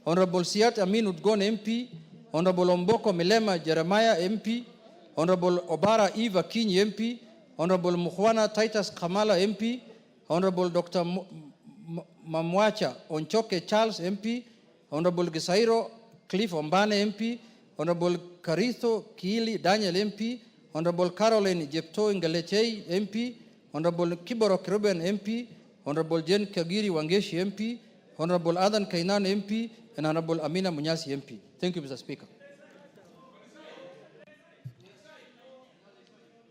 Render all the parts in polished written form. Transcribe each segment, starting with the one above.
Honorable Siat Amin Udgon MP, Honorable Omboko Milema Jeremiah MP, Honorable Obara Eva King MP, Honorable Mukhwana Titus Kamala MP, Honorable Dr. Mamwacha Onchoke Charles MP, Honorable Gisairo Cliff Ombane MP, Honorable Karitho Kiili Daniel MP, Honorable Caroline Jepto Ngalechei MP, Honorable Kiboro Keruben MP, Honorable Jen Kagiri Wangeshi MP, Honorable Adan Kainan MP, and Honorable Amina Munyasi MP. Thank you, Mr. Speaker.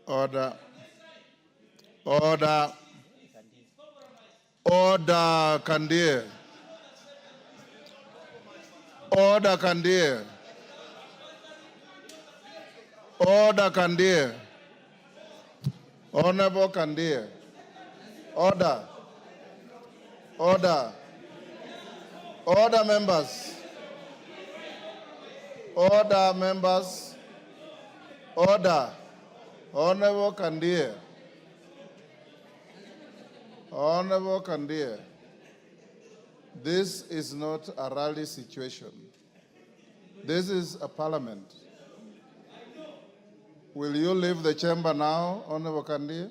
Order. Order. Order, Kandir. Order, Kandir. Order, Kandir. Honorable Kandir. Order. Order. Order, members. Order, members. Order. Honorable Kandir. Honorable Kandir. This is not a rally situation. This is a parliament. Will you leave the chamber now, Honorable Kandir,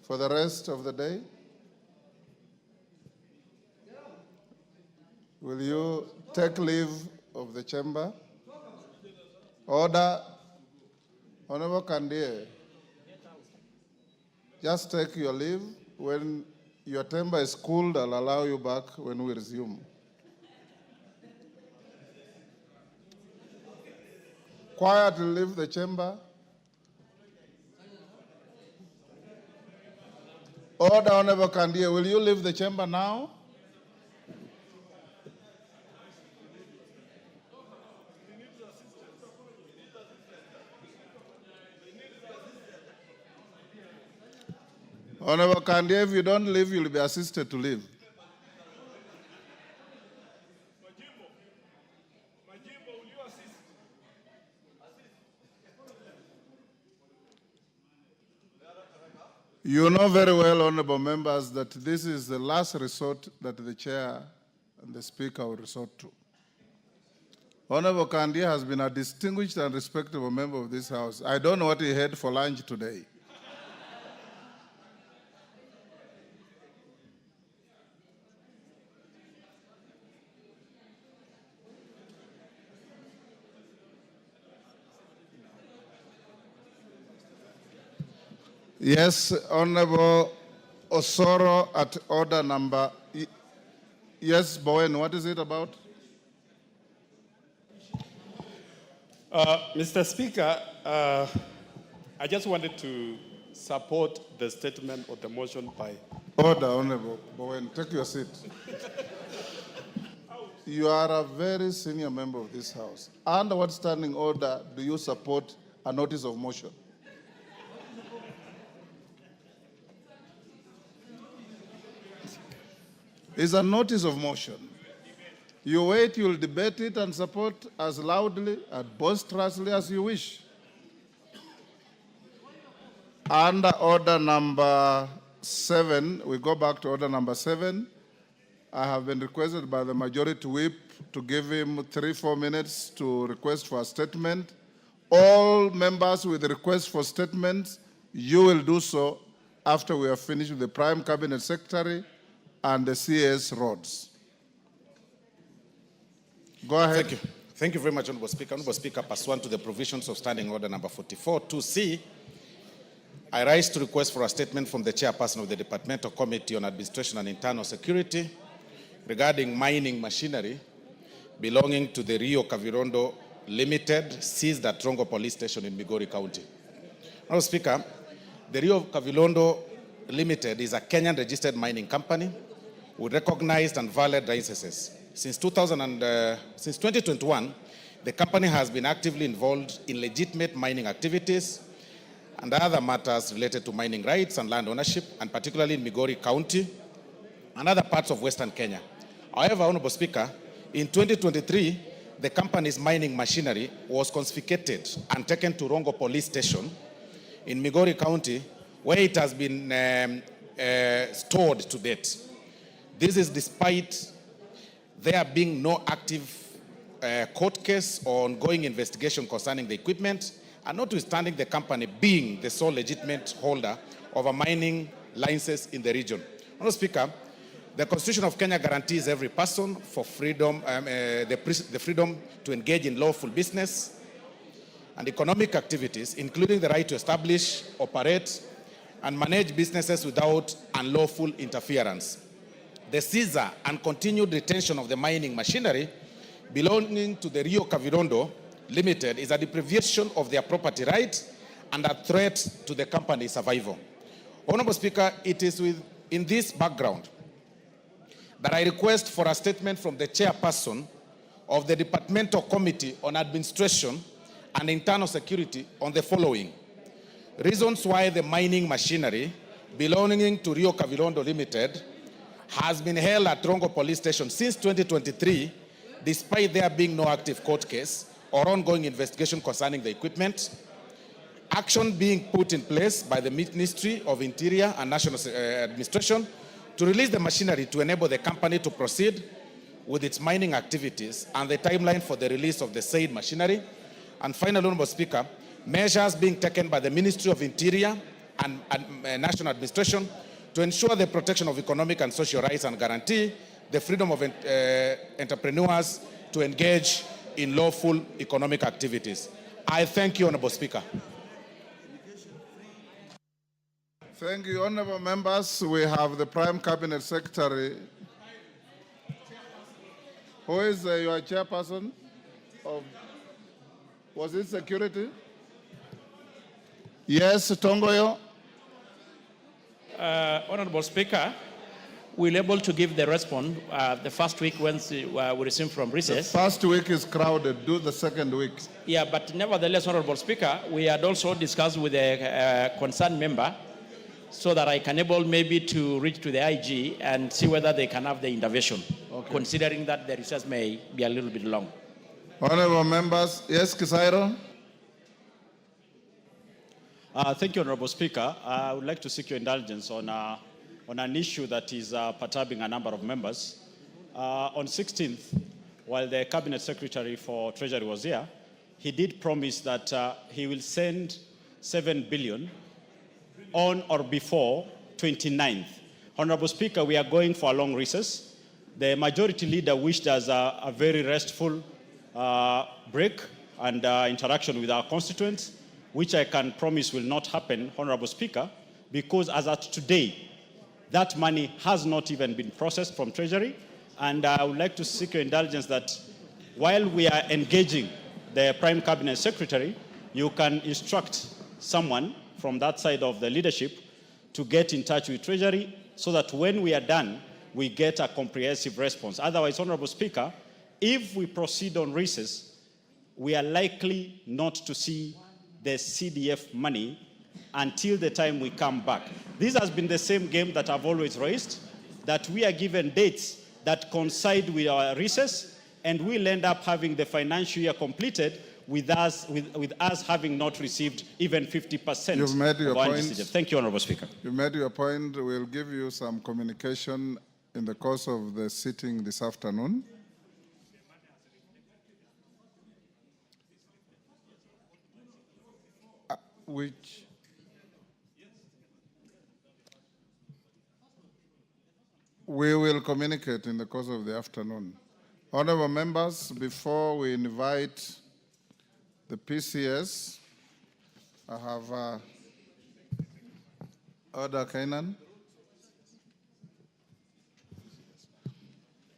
for the rest of the day? Will you take leave of the chamber? Order. Honorable Kandir, just take your leave. When your temper is cooled, I'll allow you back when we resume. Quietly leave the chamber. Order, Honorable Kandir, will you leave the chamber now? Honorable Kandir, if you don't leave, you'll be assisted to leave. You know very well, honorable members, that this is the last resort that the chair and the speaker will resort to. Honorable Kandir has been a distinguished and respectable member of this house. I don't know what he had for lunch today. Yes, Honorable Osoro at order number. Yes, Bowen, what is it about? Mr. Speaker, I just wanted to support the statement or the motion by... Order, Honorable Bowen, take your seat. You are a very senior member of this House. Under what standing order do you support a notice of motion? It's a notice of motion. You wait, you'll debate it and support as loudly and boisterously as you wish. Under order number 7, we go back to order number 7. I have been requested by the majority whip to give him 3-4 minutes to request for a statement. All members with requests for statements, you will do so after we have finished with the Prime Cabinet Secretary and the CS Roads. Go ahead. Thank you. Thank you very much, Honorable Speaker. Honorable Speaker, pursuant to the provisions of Standing Order number 44, 2C, I rise to request for a statement from the Chairperson of the Departmental Committee on Administration and Internal Security regarding mining machinery belonging to the Rio Kavirondo Limited, seized at Rongo Police Station in Migori County. Honorable Speaker, the Rio Kavirondo Limited is a Kenyan registered mining company with recognized and valid licenses. Since 2021, the company has been actively involved in legitimate mining activities and other matters related to mining rights and land ownership, and particularly in Migori County and other parts of Western Kenya. However, Honorable Speaker, in 2023, the company's mining machinery was confiscated and taken to Rongo Police Station in Migori County, where it has been stored to date. This is despite there being no active court case or ongoing investigation concerning the equipment, and notwithstanding the company being the sole legitimate holder of a mining license in the region. Honourable Speaker, the Constitution of Kenya guarantees every person for freedom, the freedom to engage in lawful business and economic activities, including the right to establish, operate, and manage businesses without unlawful interference. The seizure and continued retention of the mining machinery belonging to the Rio Cavirondo Limited is a deprivation of their property right and a threat to the company's survival. Honourable Speaker, it is in this background that I request for a statement from the chairperson of the Departmental Committee on Administration and Internal Security on the following reasons why the mining machinery belonging to Rio Cavirondo Limited has been held at Rongo Police Station since 2023, despite there being no active court case or ongoing investigation concerning the equipment, action being put in place by the Ministry of Interior and National Administration to release the machinery to enable the company to proceed with its mining activities, and the timeline for the release of the said machinery. And finally, Honourable Speaker, measures being taken by the Ministry of Interior and National Administration to ensure the protection of economic and social rights and guarantee the freedom of entrepreneurs to engage in lawful economic activities. I thank you, Honourable Speaker. Thank you, honourable members. We have the Prime Cabinet Secretary. Who is your chairperson of, was it security? Yes, Tongoyo. Honourable Speaker, we're able to give the response the first week when we resume from recess. The first week is crowded. Do the second week. Yeah, but nevertheless, Honourable Speaker, we had also discussed with a concerned member so that I can able maybe to reach to the IG and see whether they can have the intervention, considering that the recess may be a little bit long. Honourable members. Yes, Kisairo. Thank you, Honourable Speaker. I would like to seek your indulgence on an issue that is perturbing a number of members. On 16th, while the Cabinet Secretary for Treasury was here, he did promise that he will send 7 billion on or before 29th. Honourable Speaker, we are going for a long recess. The majority leader wished us a very restful break and interaction with our constituents, which I can promise will not happen, Honourable Speaker, because as at today, that money has not even been processed from Treasury. And I would like to seek your indulgence that while we are engaging the Prime Cabinet Secretary, you can instruct someone from that side of the leadership to get in touch with Treasury so that when we are done, we get a comprehensive response. Otherwise, Honourable Speaker, if we proceed on recess, we are likely not to see the CDF money until the time we come back. This has been the same game that I've always raised, that we are given dates that coincide with our recess, and we'll end up having the financial year completed with us having not received even 50% You've made your point. Thank you, Honourable Speaker. You made your point. We'll give you some communication in the course of the sitting this afternoon. Which? We will communicate in the course of the afternoon. Honourable members, before we invite the PCS, I have Order Kainan.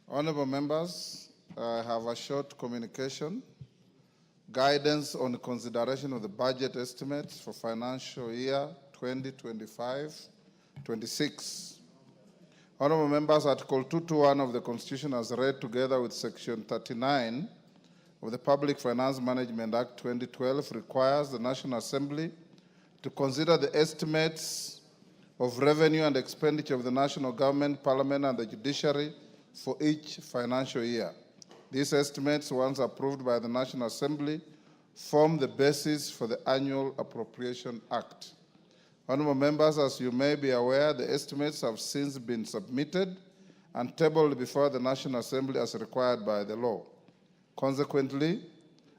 Honourable members, I have a short communication. Guidance on consideration of the budget estimates for financial year 2025-26. Honourable members, Article 221 of the Constitution as read together with Section 39 of the Public Finance Management Act 2012 requires the National Assembly to consider the estimates of revenue and expenditure of the national government, parliament, and the judiciary for each financial year. These estimates, once approved by the National Assembly, form the basis for the Annual Appropriation Act. Honourable members, as you may be aware, the estimates have since been submitted and tabled before the National Assembly as required by the law. Consequently,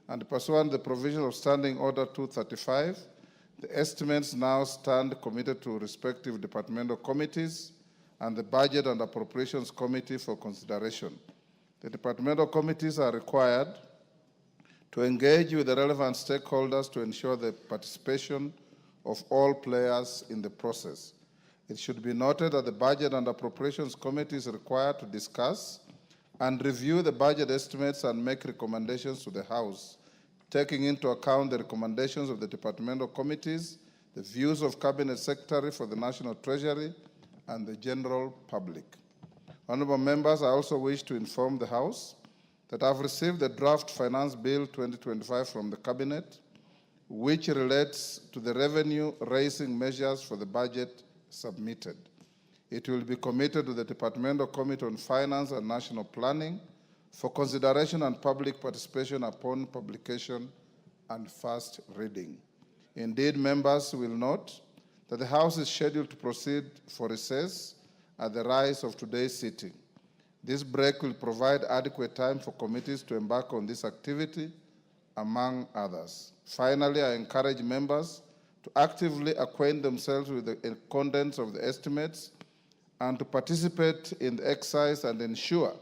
and pursuant to the provision of Standing Order 235, the estimates now stand committed to respective departmental committees and the Budget and Appropriations Committee for consideration. The departmental committees are required to engage with the relevant stakeholders to ensure the participation of all players in the process. It should be noted that the Budget and Appropriations Committee is required to discuss and review the budget estimates and make recommendations to the House, taking into account the recommendations of the departmental committees, the views of Cabinet Secretary for the National Treasury, and the general public. Honorable members, I also wish to inform the House that I've received the draft Finance Bill 2025 from the Cabinet, which relates to the revenue-raising measures for the budget submitted. It will be committed to the Departmental Committee on Finance and National Planning for consideration and public participation upon publication and first reading. Indeed, members will note that the House is scheduled to proceed for recess at the rise of today's sitting. This break will provide adequate time for committees to embark on this activity, among others. Finally, I encourage members to actively acquaint themselves with the contents of the estimates and to participate in the exercise and ensure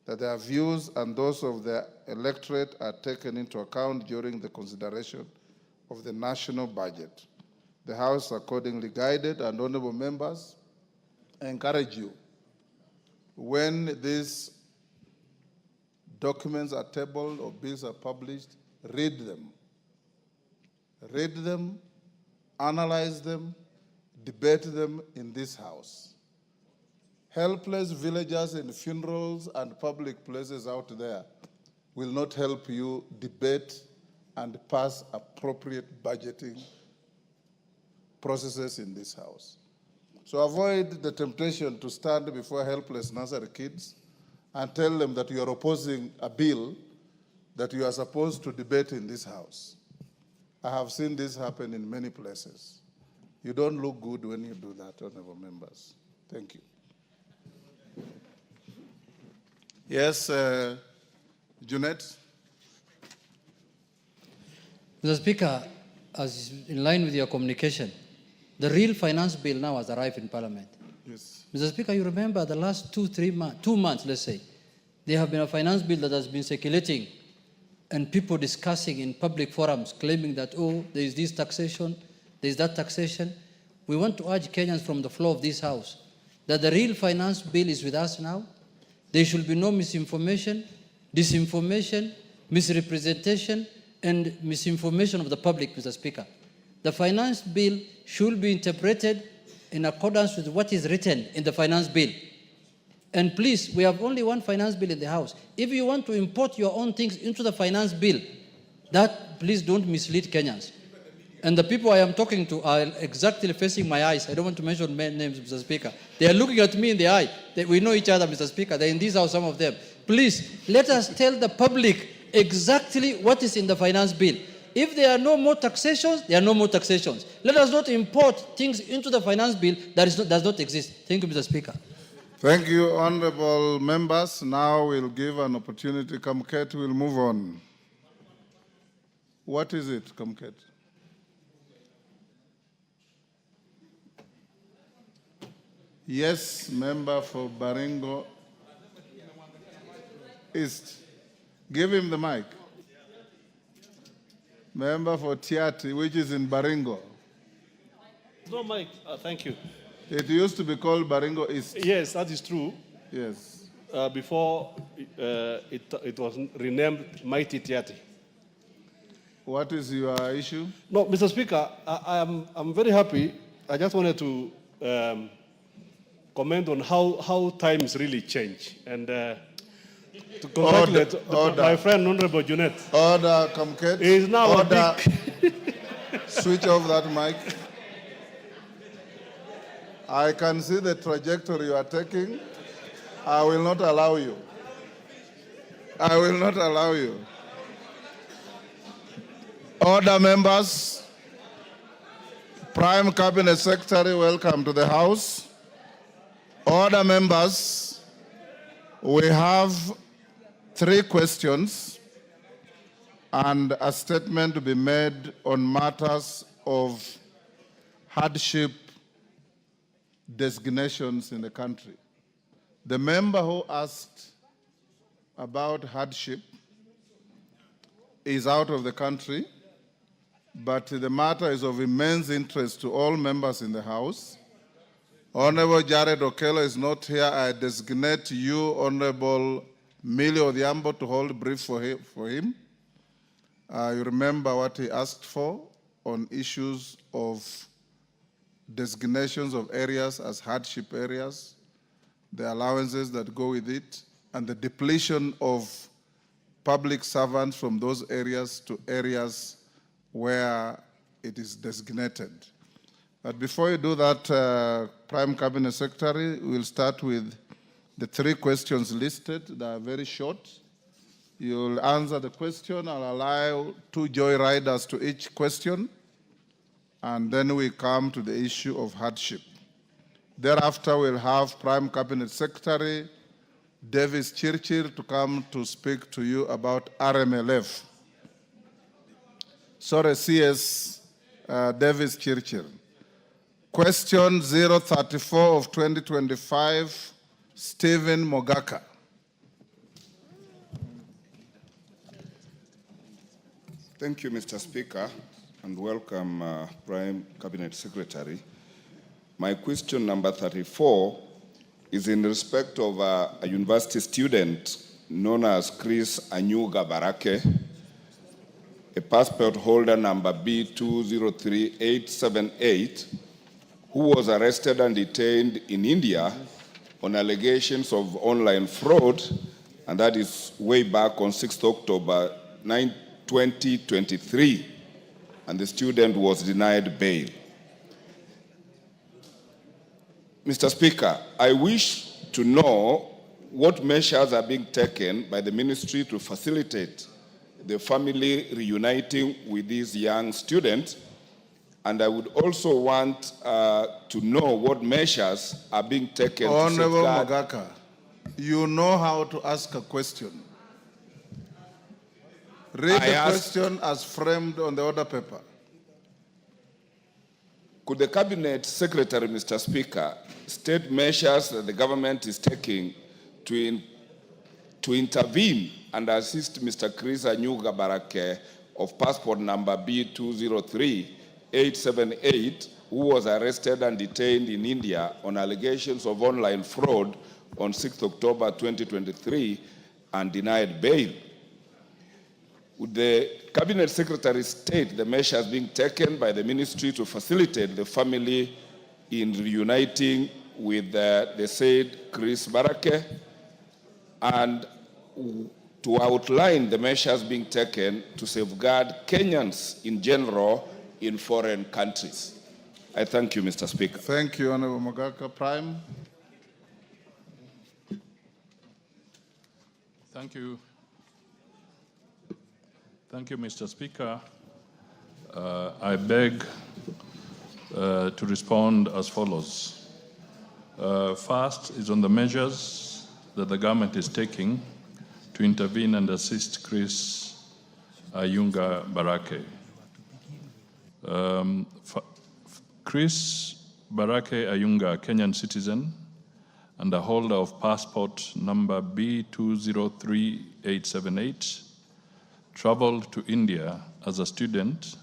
that their views and those of their electorate are taken into account during the consideration of the national budget. The House is accordingly guided, and honorable members, I encourage you, when these documents are tabled or bills are published, read them. Read them, analyze them, debate them in this House. Helpless villagers in funerals and public places out there will not help you debate and pass appropriate budgeting processes in this House. So avoid the temptation to stand before helpless nursery kids and tell them that you are opposing a bill that you are supposed to debate in this House. I have seen this happen in many places. You don't look good when you do that, honorable members. Thank you. Yes, Junet. Mr. Speaker, as in line with your communication, the real finance bill now has arrived in Parliament. Yes. Mr. Speaker, you remember the last 2 months, let's say, there have been a finance bill that has been circulating and people discussing in public forums, claiming that, oh, there is this taxation, there is that taxation. We want to urge Kenyans from the floor of this House that the real finance bill is with us now. There should be no misinformation, disinformation, misrepresentation, and misinformation of the public, Mr. Speaker. The finance bill should be interpreted in accordance with what is written in the finance bill. And please, we have only one finance bill in the House. If you want to import your own things into the finance bill, that please don't mislead Kenyans. And the people I am talking to are exactly facing my eyes. I don't want to mention names, Mr. Speaker. They are looking at me in the eye. We know each other, Mr. Speaker. They're in this House, some of them. Please, let us tell the public exactly what is in the finance bill. If there are no more taxations, there are no more taxations. Let us not import things into the finance bill that does not exist. Thank you, Mr. Speaker. Thank you, honorable members. Now we'll give an opportunity. Kamket will move on. What is it, Kamket? Yes, member for Baringo East. Give him the mic. Member for Tiati, which is in Baringo. No, Mike, thank you. It used to be called Baringo East. Yes, that is true. Yes. Before it was renamed Mighty Tiati. What is your issue? No, Mr. Speaker, I'm very happy. I just wanted to comment on how times really change. And to congratulate my friend, Honorable Junet. Order, Kamket. He is now order. Switch off that mic. I can see the trajectory you are taking. I will not allow you. I will not allow you. Order, members. Prime Cabinet Secretary, welcome to the House. Order, members. We have 3 questions and a statement to be made on matters of hardship designations in the country. The member who asked about hardship is out of the country, but the matter is of immense interest to all members in the House. Honorable Jared Okello is not here. I designate you, Honorable Millie Odhiambo, to hold brief for him. You remember what he asked for on issues of designations of areas as hardship areas, the allowances that go with it, and the depletion of public servants from those areas to areas where it is designated. But before you do that, Prime Cabinet Secretary, we'll start with the 3 questions listed. They are very short. You'll answer the question. I'll allow 2 joyriders to each question, and then we come to the issue of hardship. Thereafter, we'll have Prime Cabinet Secretary Davis Chirchir to come to speak to you about RMLF. Sorry, CS Davis Chirchir. Question 034 of 2025, Stephen Mogaka. Thank you, Mr. Speaker, and welcome, Prime Cabinet Secretary. My question number 34 is in respect of a university student known as Chris Anyuga Barake, a passport holder number B203878, who was arrested and detained in India on allegations of online fraud, and that is way back on 6th October 2023, and the student was denied bail. Mr. Speaker, I wish to know what measures are being taken by the ministry to facilitate the family reuniting with these young students, and I would also want to know what measures are being taken Honorable to safeguard... Mogaka, you know how to ask a question. Read the question as framed on the order paper. Could the Cabinet Secretary, Mr. Speaker, state measures that the government is taking to intervene and assist Mr. Chris Anyuga Barake of passport number B203878, who was arrested and detained in India on allegations of online fraud on 6th October 2023 and denied bail? Would the Cabinet Secretary state the measures being taken by the ministry to facilitate the family in reuniting with the said Chris Barake, and to outline the measures being taken to safeguard Kenyans in general in foreign countries? I thank you, Mr. Speaker. Thank you, Honorable Mogaka. Prime. Thank you. Thank you, Mr. Speaker. I beg to respond as follows. First is on the measures that the government is taking to intervene and assist Chris Anyuga Barake. Chris Barake Anyuga, a Kenyan citizen and a holder of passport number B203878, traveled to India as a student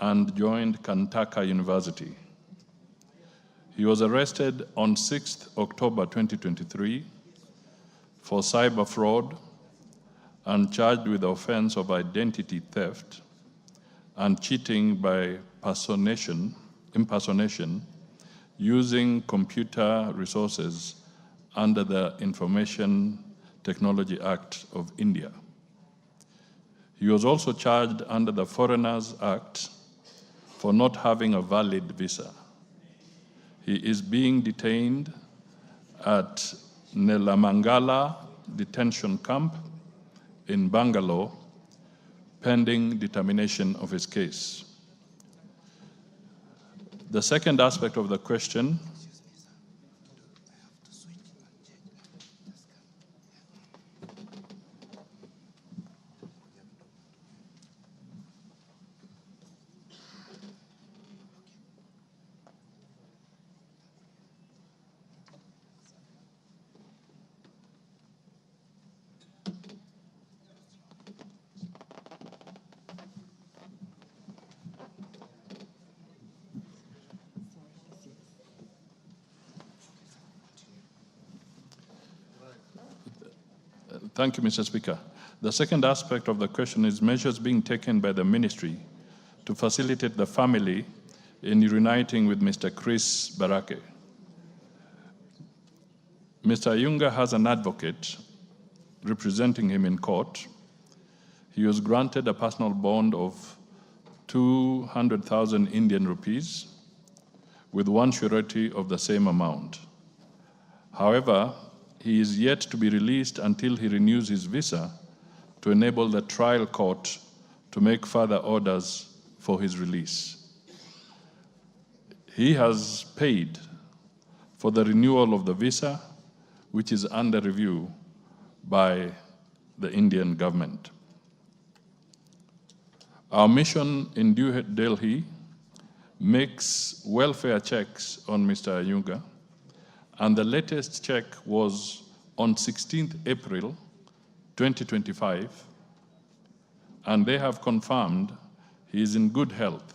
and joined Kantaka University. He was arrested on 6th October 2023 for cyber fraud and charged with the offense of identity theft and cheating by impersonation using computer resources under the Information Technology Act of India. He was also charged under the Foreigners Act for not having a valid visa. He is being detained at Nelamangala detention camp in Bangalore, pending determination of his case. The second aspect of the question Thank you, Mr. Speaker. The second aspect of the question is measures being taken by the ministry to facilitate the family in reuniting with Mr. Chris Barake. Mr. Ayunga has an advocate representing him in court. He was granted a personal bond of 200,000 Indian rupees with one surety of the same amount. However, he is yet to be released until he renews his visa to enable the trial court to make further orders for his release. He has paid for the renewal of the visa, which is under review by the Indian government. Our mission in New Delhi makes welfare checks on Mr. Ayunga, and the latest check was on 16th April 2025, and they have confirmed he is in good health.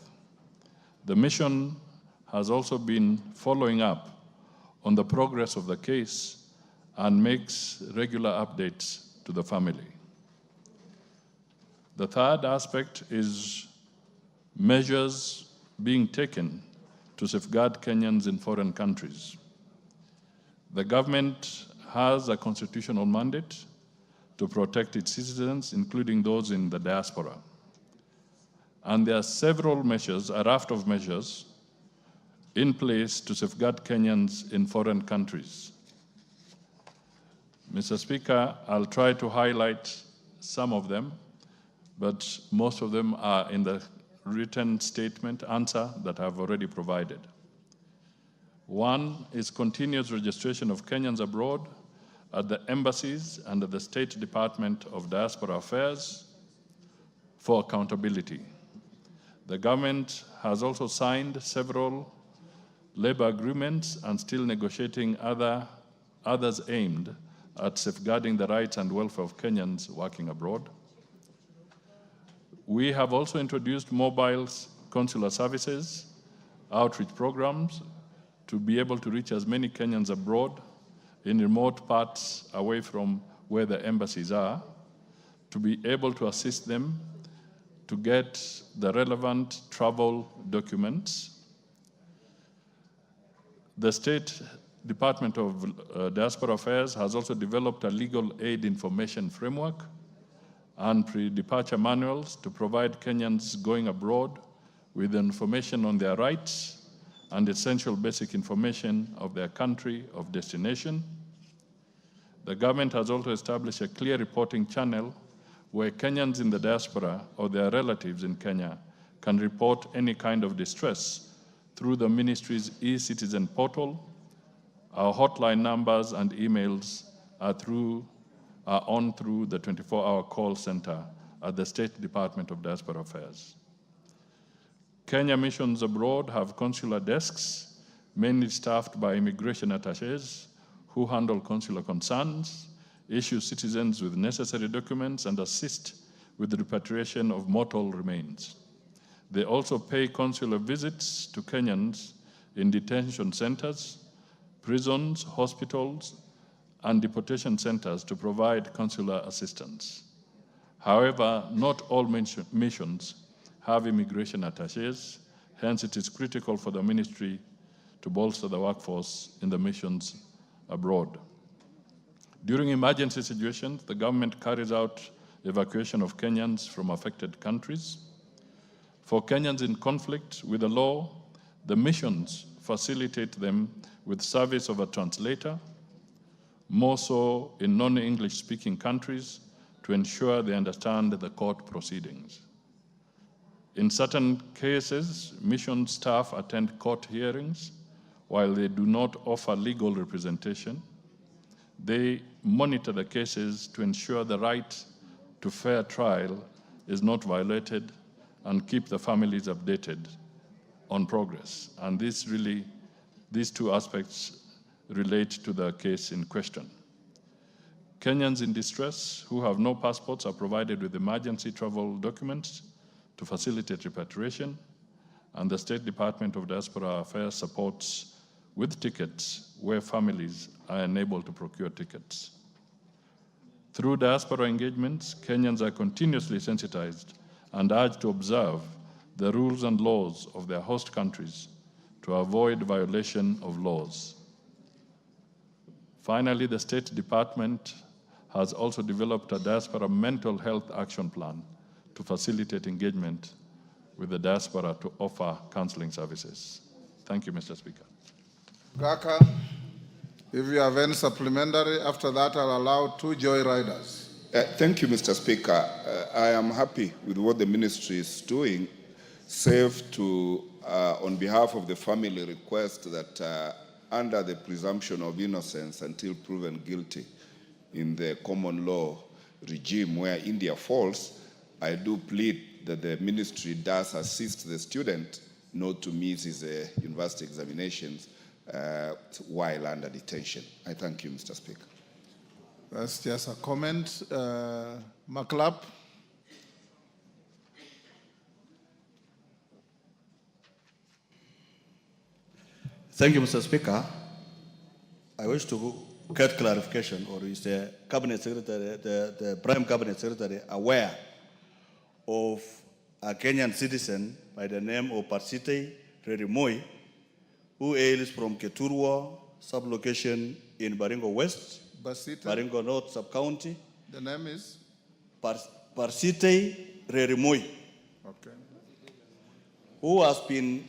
The mission has also been following up on the progress of the case and makes regular updates to the family. The third aspect is measures being taken to safeguard Kenyans in foreign countries. The government has a constitutional mandate to protect its citizens, including those in the diaspora. And there are several measures, a raft of measures, in place to safeguard Kenyans in foreign countries. Mr. Speaker, I'll try to highlight some of them, but most of them are in the written statement answer that I've already provided. One is continuous registration of Kenyans abroad at the embassies and at the State Department of Diaspora Affairs for accountability. The government has also signed several labor agreements and still negotiating others aimed at safeguarding the rights and welfare of Kenyans working abroad. We have also introduced mobile consular services, outreach programs to be able to reach as many Kenyans abroad in remote parts away from where the embassies are, to be able to assist them to get the relevant travel documents. The State Department of Diaspora Affairs has also developed a legal aid information framework and pre-departure manuals to provide Kenyans going abroad with information on their rights and essential basic information of their country of destination. The government has also established a clear reporting channel where Kenyans in the diaspora or their relatives in Kenya can report any kind of distress through the ministry's e-citizen portal. Our hotline numbers and emails are on through the 24-hour call center at the State Department of Diaspora Affairs. Kenya missions abroad have consular desks, mainly staffed by immigration attachés who handle consular concerns, issue citizens with necessary documents, and assist with the repatriation of mortal remains. They also pay consular visits to Kenyans in detention centers, prisons, hospitals, and deportation centers to provide consular assistance. However, not all missions have immigration attachés, hence it is critical for the ministry to bolster the workforce in the missions abroad. During emergency situations, the government carries out evacuation of Kenyans from affected countries. For Kenyans in conflict with the law, the missions facilitate them with service of a translator, more so in non-English speaking countries, to ensure they understand the court proceedings. In certain cases, mission staff attend court hearings while they do not offer legal representation. They monitor the cases to ensure the right to fair trial is not violated and keep the families updated on progress. And these two aspects relate to the case in question. Kenyans in distress who have no passports are provided with emergency travel documents to facilitate repatriation, and the State Department of Diaspora Affairs supports with tickets where families are unable to procure tickets. Through diaspora engagements, Kenyans are continuously sensitized and urged to observe the rules and laws of their host countries to avoid violation of laws. Finally, the State Department has also developed a diaspora mental health action plan to facilitate engagement with the diaspora to offer counseling services. Thank you, Mr. Speaker. Gaka, if you have any supplementary, after that I'll allow 2 joy riders. Thank you, Mr. Speaker. I am happy with what the ministry is doing, save to, on behalf of the family, request that under the presumption of innocence until proven guilty in the common law regime where India falls, I do plead that the ministry does assist the student not to miss his university examinations while under detention. I thank you, Mr. Speaker. That's just a comment. Maklap. Thank you, Mr. Speaker. I wish to get clarification, or is the Cabinet Secretary, the Prime Cabinet Secretary, aware of a Kenyan citizen by the name of Parsite Rerimoi, who hails from Keturwa sublocation in Baringo West, Baringo North sub-county. The name is? Parsite Rerimoi. Okay. Who has been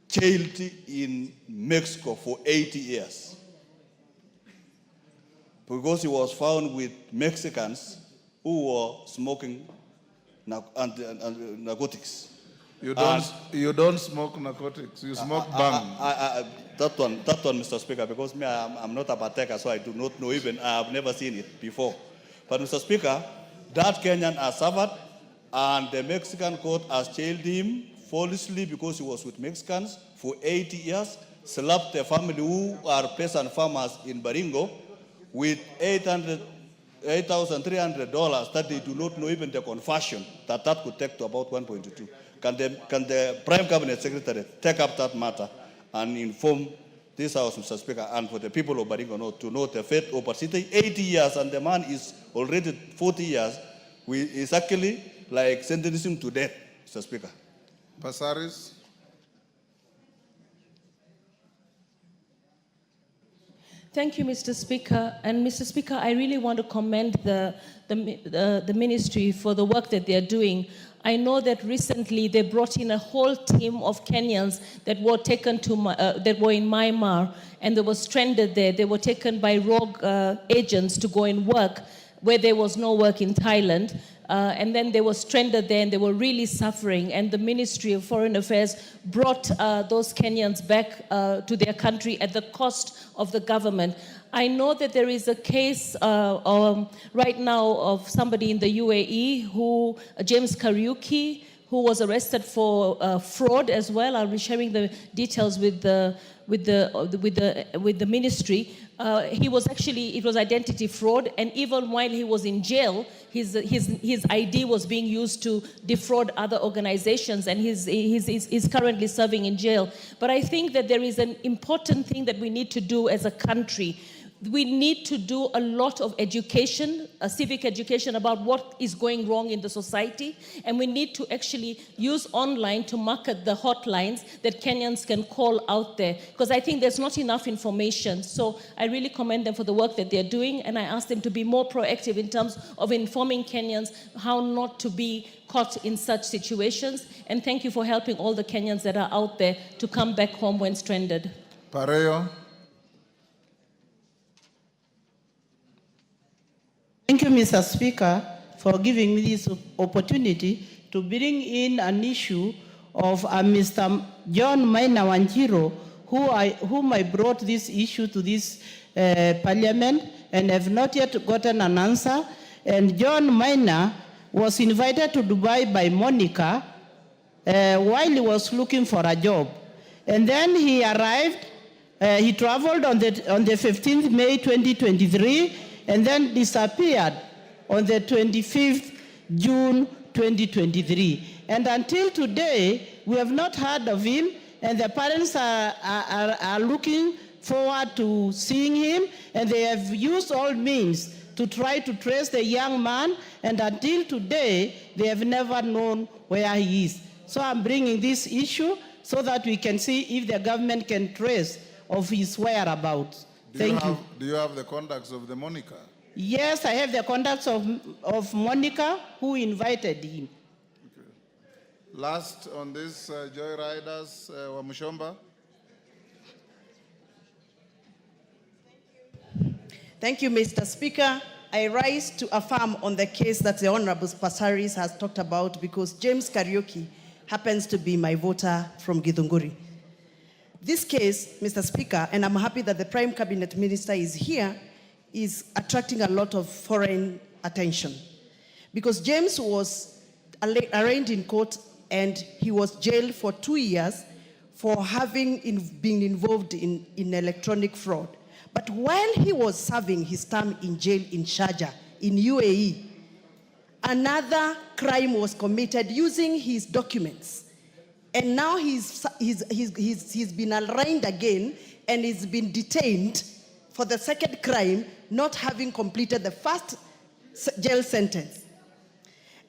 jailed in Mexico for 80 years because he was found with Mexicans who were smoking narcotics. You don't smoke narcotics, you smoke bang. That one, Mr. Speaker, because me, I'm not a partaker, so I do not know even, I have never seen it before. But Mr. Speaker, that Kenyan has suffered, and the Mexican court has jailed him falsely because he was with Mexicans for 80 years, slapped the family who are peasant farmers in Baringo with $8,300 that they do not know even the conversion that could take to about 1.2. Can the Prime Cabinet Secretary take up that matter and inform this House, Mr. Speaker, and for the people of Baringo to know the fate of Parsite? 80 years, and the man is already 40 years. Is actually like sentencing him to death, Mr. Speaker. Pasaris. Thank you, Mr. Speaker. And Mr. Speaker, I really want to commend the ministry for the work that they're doing. I know that recently they brought in a whole team of Kenyans that were taken to that were in Myanmar, and they were stranded there. They were taken by rogue agents to go and work where there was no work in Thailand. And then they were stranded there and they were really suffering. And the Ministry of Foreign Affairs brought those Kenyans back to their country at the cost of the government. I know that there is a case right now of somebody in the UAE James Kariuki, who was arrested for fraud as well. I'll be sharing the details with the ministry. It was identity fraud, and even while he was in jail, his ID was being used to defraud other organizations, and he's currently serving in jail. But I think that there is an important thing that we need to do as a country. We need to do a lot of education, civic education about what is going wrong in the society, and we need to actually use online to market the hotlines that Kenyans can call out there, because I think there's not enough information. So I really commend them for the work that they're doing, and I ask them to be more proactive in terms of informing Kenyans how not to be caught in such situations. And thank you for helping all the Kenyans that are out there to come back home when stranded. Pareo. Thank you, Mr. Speaker, for giving me this opportunity to bring in an issue of Mr. John Maina Wanjiro, whom I brought this issue to this parliament and have not yet gotten an answer. And John Maina was invited to Dubai by Monica while he was looking for a job. And then he arrived, he traveled on the 15th May 2023, and then disappeared on the 25th June 2023. And until today, we have not heard of him, and the parents are looking forward to seeing him, and they have used all means to try to trace the young man, and until today, they have never known where he is. So I'm bringing this issue so that we can see if the government can trace of his whereabouts. Thank you. Do you have the contacts of the Monica? Yes, I have the contacts of Monica, who invited him. Okay. Last on this, Joyriders, Wamushomba. Thank you, Mr. Speaker. I rise to affirm on the case that the Honorable Passaris has talked about, because James Kariuki happens to be my voter from Githunguri. This case, Mr. Speaker, and I'm happy that the Prime Cabinet Minister is here, is attracting a lot of foreign attention. Because James was arraigned in court and he was jailed for 2 years for having been involved in electronic fraud. But while he was serving his term in jail in Sharjah, in UAE, another crime was committed using his documents. And now he's been arraigned again and he's been detained for the second crime, not having completed the first jail sentence.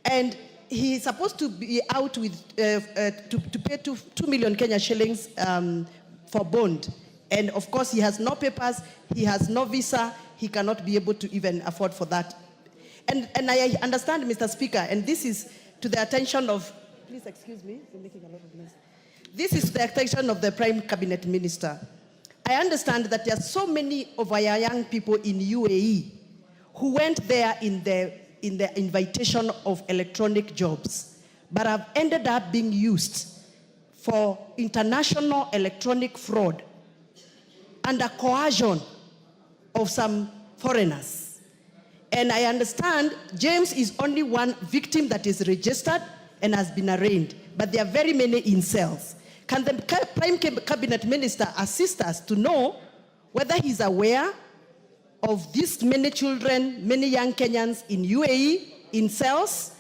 And he's supposed to be out with, to pay 2 million Kenya shillings for bond. And of course, he has no papers, he has no visa, he cannot be able to even afford for that. And I understand, Mr. Speaker, and this is to the attention of, please excuse me, I'm making a lot of noise. This is the attention of the Prime Cabinet Minister. I understand that there are so many of our young people in UAE who went there in the invitation of electronic jobs, but have ended up being used for international electronic fraud under coercion of some foreigners. And I understand James is only one victim that is registered and has been arraigned, but there are very many in cells. Can the Prime Cabinet Minister assist us to know whether he's aware of these many children, many young Kenyans in UAE, in cells,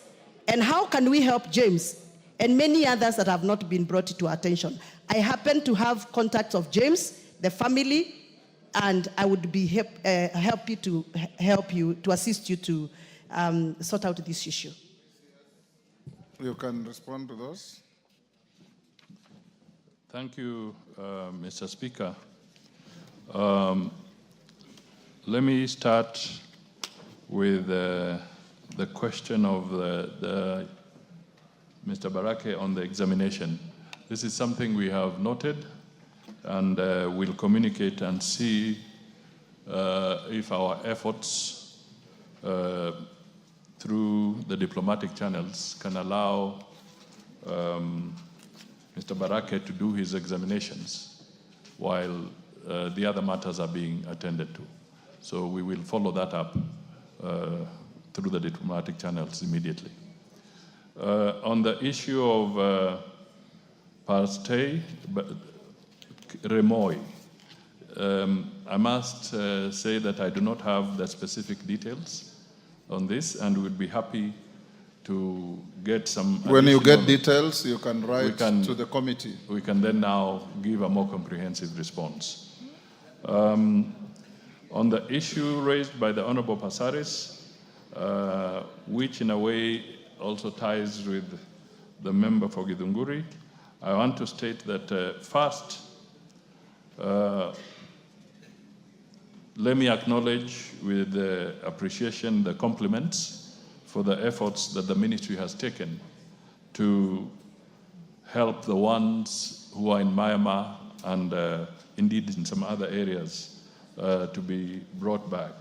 and how can we help James and many others that have not been brought to our attention? I happen to have contacts of James, the family, and I would be happy to help you, to assist you to sort out this issue. You can respond to those. Thank you, Mr. Speaker. Let me start with the question of Mr. Barake on the examination. This is something we have noted, and we'll communicate and see if our efforts through the diplomatic channels can allow Mr. Barake to do his examinations while the other matters are being attended to. So we will follow that up through the diplomatic channels immediately. On the issue of Pastei Remoy, I must say that I do not have the specific details on this, and would be happy to get some. When you get details, you can write to the committee. We can then now give a more comprehensive response. On the issue raised by the Honorable Passaris, which in a way also ties with the member for Githunguri, I want to state that first, let me acknowledge with appreciation the compliments for the efforts that the ministry has taken to help the ones who are in Myanmar and indeed in some other areas to be brought back.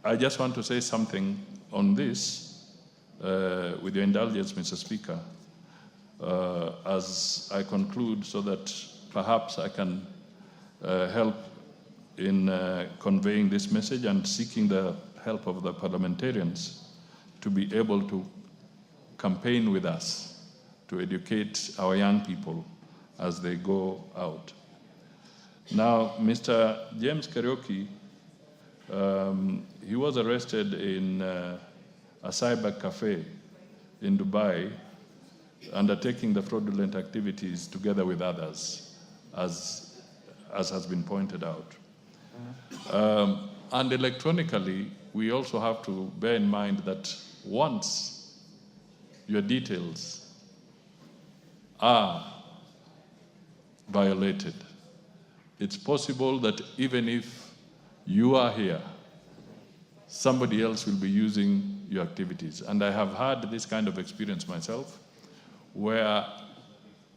I just want to say something on this, with your indulgence, Mr. Speaker, as I conclude, so that perhaps I can help in conveying this message and seeking the help of the parliamentarians to be able to campaign with us to educate our young people as they go out. Now, Mr. James Kariuki, he was arrested in a cyber cafe in Dubai, undertaking the fraudulent activities together with others as as has been pointed out. And electronically, we also have to bear in mind that once your details are violated, it's possible that even if you are here, somebody else will be using your activities. And I have had this kind of experience myself, where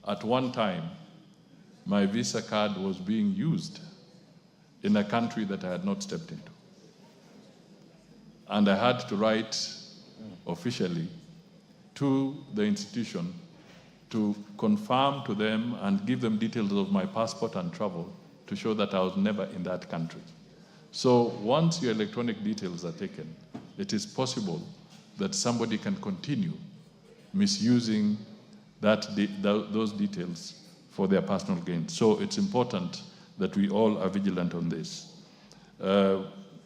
at one time, my Visa card was being used in a country that I had not stepped into. And I had to write officially to the institution to confirm to them and give them details of my passport and travel to show that I was never in that country. So once your electronic details are taken, it is possible that somebody can continue misusing those details for their personal gain. So it's important that we all are vigilant on this.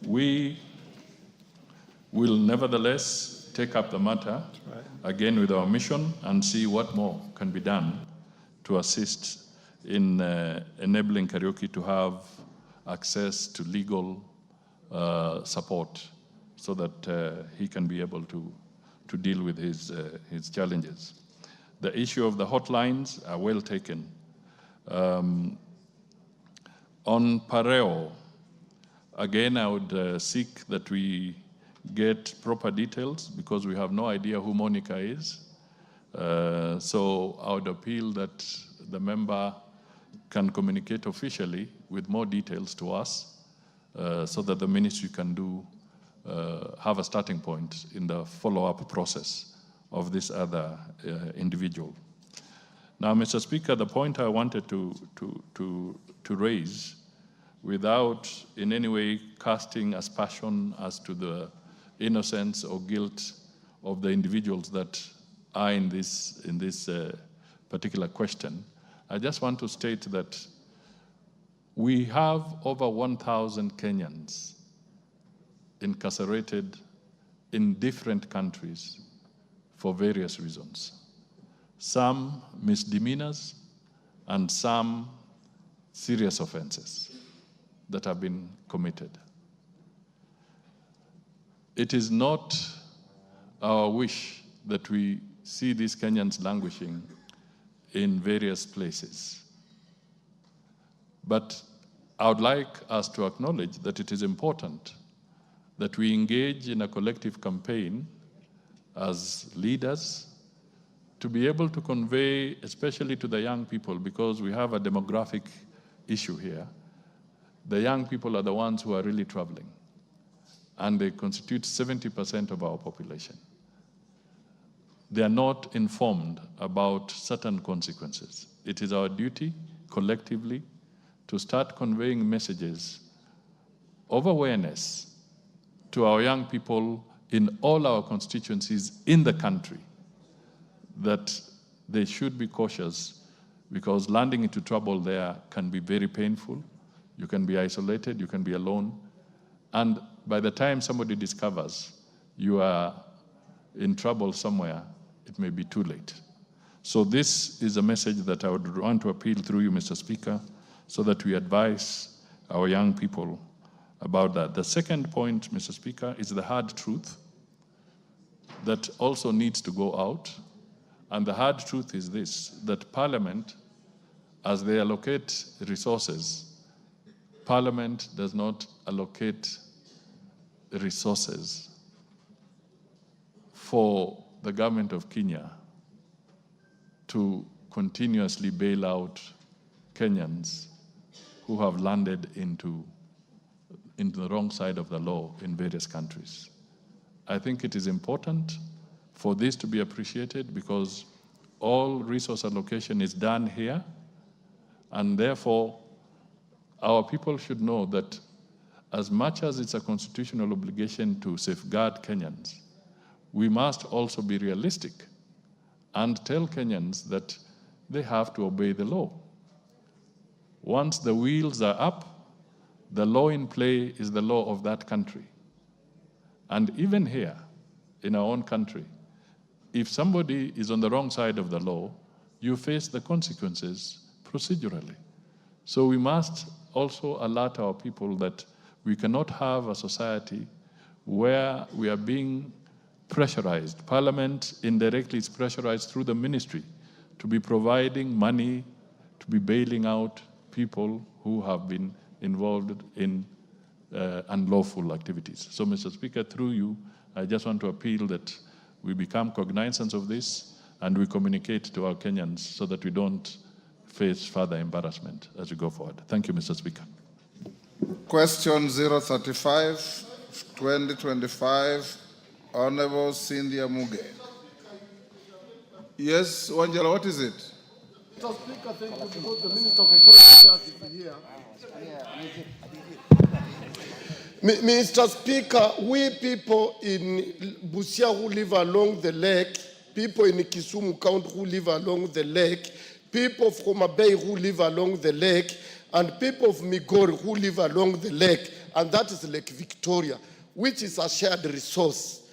We will nevertheless take up the matter again with our mission and see what more can be done to assist in enabling Kariuki to have access to legal support so that he can be able to deal with his challenges. The issue of the hotlines are well taken. On Pareo, again, I would seek that we get proper details because we have no idea who Monica is. So I would appeal that the member can communicate officially with more details to us so that the ministry can have a starting point in the follow-up process of this other individual. Now, Mr. Speaker, the point I wanted to raise, without in any way casting aspersion as to the innocence or guilt of the individuals that are in this particular question, I just want to state that we have over 1,000 Kenyans incarcerated in different countries for various reasons. Some misdemeanors and some serious offenses that have been committed. It is not our wish that we see these Kenyans languishing in various places. But I would like us to acknowledge that it is important that we engage in a collective campaign as leaders to be able to convey, especially to the young people, because we have a demographic issue here. The young people are the ones who are really traveling, and they constitute 70% of our population. They are not informed about certain consequences. It is our duty, collectively, to start conveying messages of awareness to our young people in all our constituencies in the country that they should be cautious, because landing into trouble there can be very painful. You can be isolated, you can be alone, and by the time somebody discovers you are in trouble somewhere, it may be too late. So this is a message that I would want to appeal through you, Mr. Speaker, so that we advise our young people about that. The second point, Mr. Speaker, is the hard truth that also needs to go out. And the hard truth is this, that Parliament, as they allocate resources, Parliament does not allocate resources for the government of Kenya to continuously bail out Kenyans who have landed into the wrong side of the law in various countries. I think it is important for this to be appreciated because all resource allocation is done here, and therefore our people should know that as much as it's a constitutional obligation to safeguard Kenyans, we must also be realistic and tell Kenyans that they have to obey the law. Once the wheels are up, the law in play is the law of that country. And even here, in our own country, if somebody is on the wrong side of the law, you face the consequences procedurally. So we must also alert our people that we cannot have a society where we are being pressurized. Parliament indirectly is pressurized through the ministry to be providing money, to be bailing out people who have been involved in unlawful activities. So, Mr. Speaker, through you, I just want to appeal that we become cognizant of this and we communicate to our Kenyans so that we don't face further embarrassment as we go forward. Thank you, Mr. Speaker. Question 035, 2025, Honorable Cynthia Muge. Yes, Wangela, what is it? Mr. Speaker, thank you, because the Minister for Foreign Affairs is here. Mr. Speaker, we people in Busia who live along the lake, people in Kisumu County who live along the lake, people from Bay who live along the lake, and people of Migori who live along the lake, and that is Lake Victoria, which is a shared resource.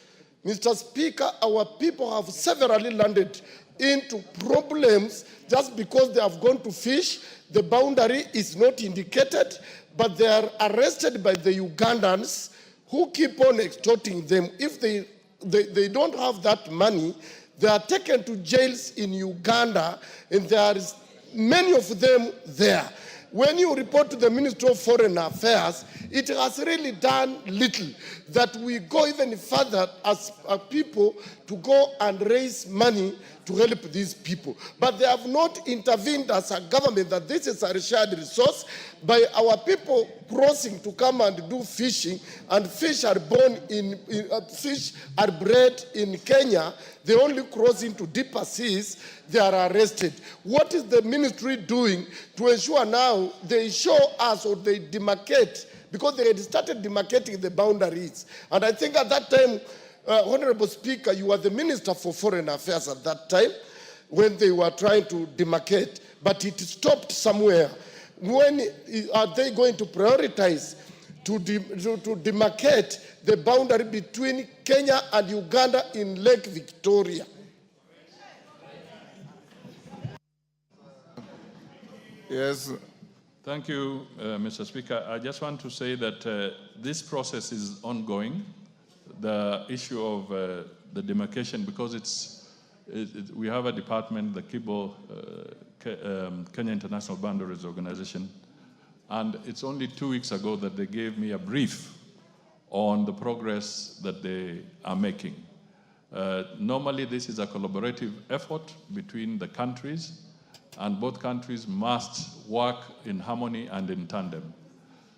Mr. Speaker, our people have severally landed into problems just because they have gone to fish. The boundary is not indicated, but they are arrested by the Ugandans who keep on extorting them. If they don't have that money, they are taken to jails in Uganda, and there is many of them there. When you report to the Ministry of Foreign Affairs, it has really done little. That we go even further as a people to go and raise money to help these people. But they have not intervened as a government that this is a shared resource by our people crossing to come and do fishing, and fish are born fish are bred in Kenya. They only cross into deeper seas, they are arrested. What is the ministry doing to ensure now they show us or they demarcate, because they had started demarcating the boundaries. And I think at that time, Honorable Speaker, you were the Minister for Foreign Affairs at that time when they were trying to demarcate, but it stopped somewhere. When are they going to prioritize to demarcate the boundary between Kenya and Uganda in Lake Victoria? Yes. Thank you, Mr. Speaker. I just want to say that this process is ongoing. The issue of the demarcation, because we have a department, the KIBO, Kenya International Boundaries Organization, and it's only 2 weeks ago that they gave me a brief on the progress that they are making. Normally, this is a collaborative effort between the countries, and both countries must work in harmony and in tandem.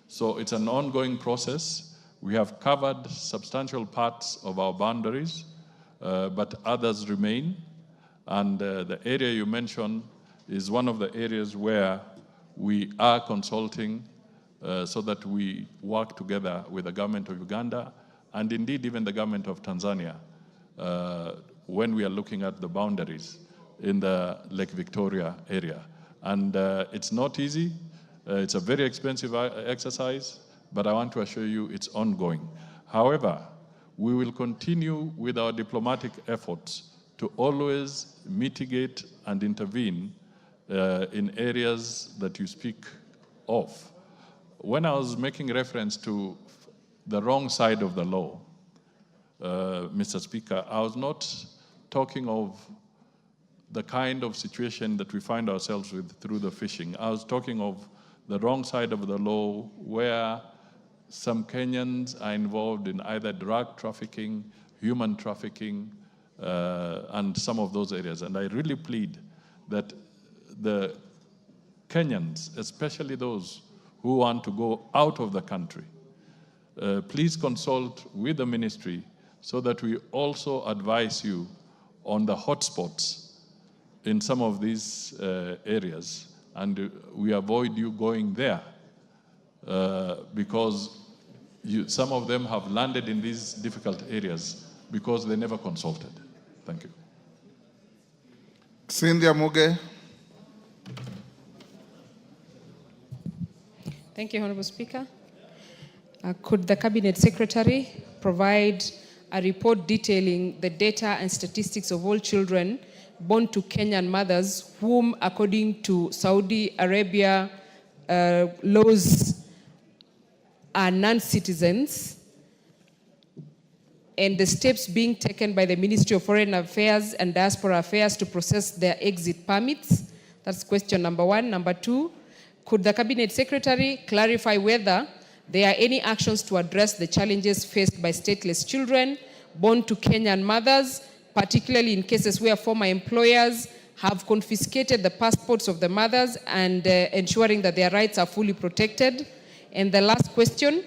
So it's an ongoing process. We have covered substantial parts of our boundaries, but others remain. And the area you mentioned is one of the areas where we are consulting so that we work together with the government of Uganda and indeed even the government of Tanzania when we are looking at the boundaries in the Lake Victoria area. And it's not easy. It's a very expensive exercise, but I want to assure you it's ongoing. However, we will continue with our diplomatic efforts to always mitigate and intervene in areas that you speak of. When I was making reference to the wrong side of the law, Mr. Speaker, I was not talking of the kind of situation that we find ourselves with through the fishing. I was talking of the wrong side of the law where some Kenyans are involved in either drug trafficking, human trafficking, and some of those areas. And I really plead that the Kenyans, especially those who want to go out of the country, please consult with the ministry so that we also advise you on the hotspots in some of these areas, and we avoid you going there because some of them have landed in these difficult areas because they never consulted. Thank you. Cynthia Muge. Thank you, Honorable Speaker. Could the Cabinet Secretary provide a report detailing the data and statistics of all children born to Kenyan mothers whom, according to Saudi Arabia laws are non-citizens, and the steps being taken by the Ministry of Foreign Affairs and Diaspora Affairs to process their exit permits? That's question number one. Number two, could the Cabinet Secretary clarify whether there are any actions to address the challenges faced by stateless children born to Kenyan mothers, particularly in cases where former employers have confiscated the passports of the mothers and ensuring that their rights are fully protected? And the last question,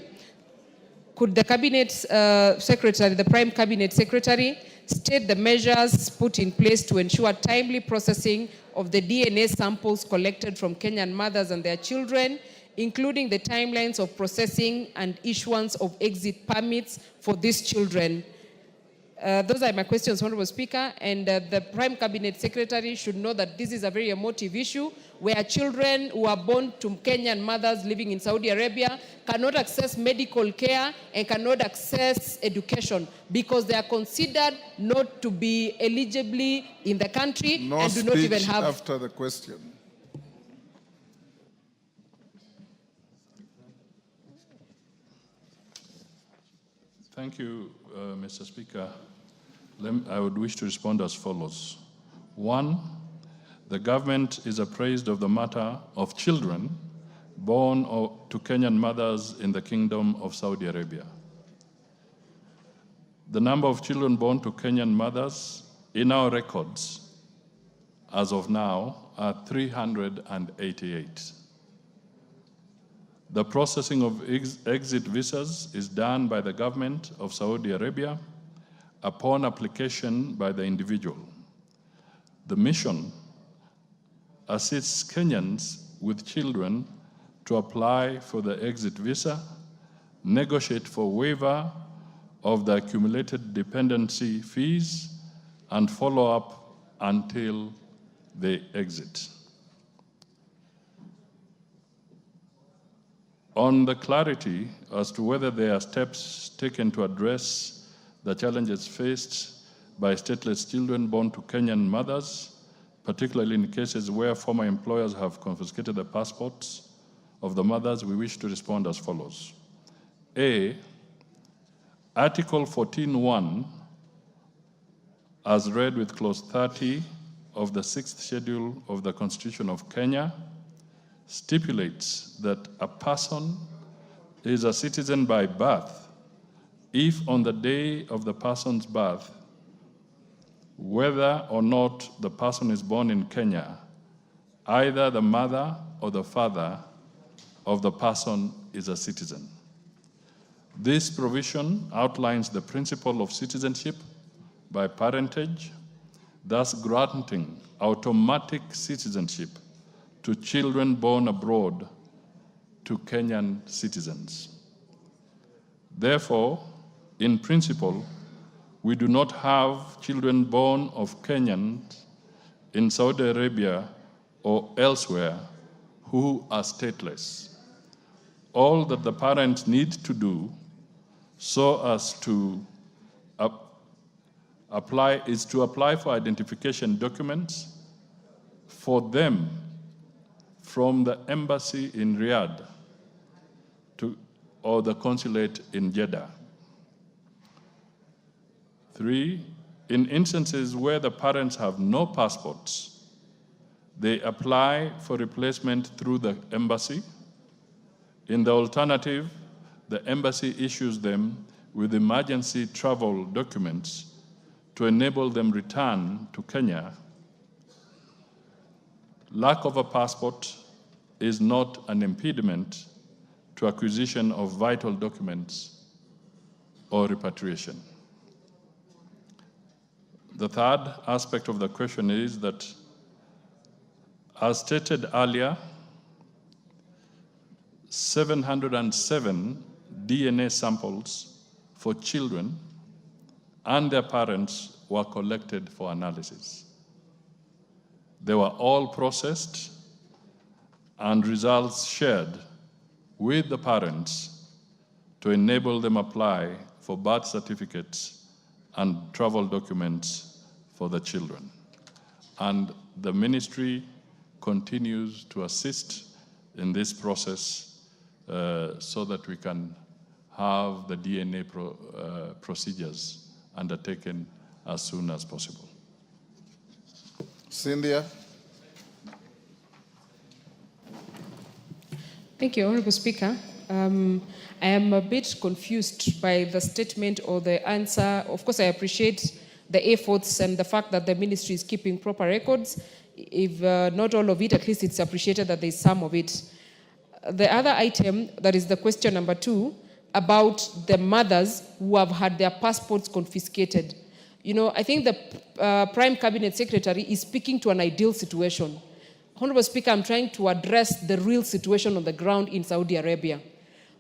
could the Cabinet Secretary, the Prime Cabinet Secretary, state the measures put in place to ensure timely processing of the DNA samples collected from Kenyan mothers and their children, including the timelines of processing and issuance of exit permits for these children? Those are my questions, Honorable Speaker, and the Prime Cabinet Secretary should know that this is a very emotive issue where children who are born to Kenyan mothers living in Saudi Arabia cannot access medical care and cannot access education because they are considered not to be eligibly in the country and do not even have... after the question. Thank you, Mr. Speaker. I would wish to respond as follows. One, the government is apprised of the matter of children born to Kenyan mothers in the Kingdom of Saudi Arabia. The number of children born to Kenyan mothers in our records as of now are 388. The processing of exit visas is done by the government of Saudi Arabia upon application by the individual. The mission assists Kenyans with children to apply for the exit visa, negotiate for waiver of the accumulated dependency fees, and follow up until they exit. On the clarity as to whether there are steps taken to address the challenges faced by stateless children born to Kenyan mothers, particularly in cases where former employers have confiscated the passports of the mothers, we wish to respond as follows. A, Article 14.1, as read with clause 30 of the 6th schedule of the Constitution of Kenya, stipulates that a person is a citizen by birth if on the day of the person's birth, whether or not the person is born in Kenya, either the mother or the father of the person is a citizen. This provision outlines the principle of citizenship by parentage, thus granting automatic citizenship to children born abroad to Kenyan citizens. Therefore, in principle, we do not have children born of Kenyans in Saudi Arabia or elsewhere who are stateless. All that the parents need to do so as to apply for identification documents for them from the embassy in Riyadh or the consulate in Jeddah. 3, in instances where the parents have no passports, they apply for replacement through the embassy. In the alternative, the embassy issues them with emergency travel documents to enable them return to Kenya. Lack of a passport is not an impediment to acquisition of vital documents or repatriation. The third aspect of the question is that, as stated earlier, 707 DNA samples for children and their parents were collected for analysis. They were all processed and results shared with the parents to enable them apply for birth certificates and travel documents for the children. And the ministry continues to assist in this process so that we can have the DNA procedures undertaken as soon as possible. Cynthia. Thank you, Honorable Speaker. I am a bit confused by the statement or the answer. Of course, I appreciate the efforts and the fact that the ministry is keeping proper records. If not all of it, at least it's appreciated that there's some of it. The other item, that is the question number 2, about the mothers who have had their passports confiscated. You know, I think the Prime Cabinet Secretary is speaking to an ideal situation. Honorable Speaker, I'm trying to address the real situation on the ground in Saudi Arabia.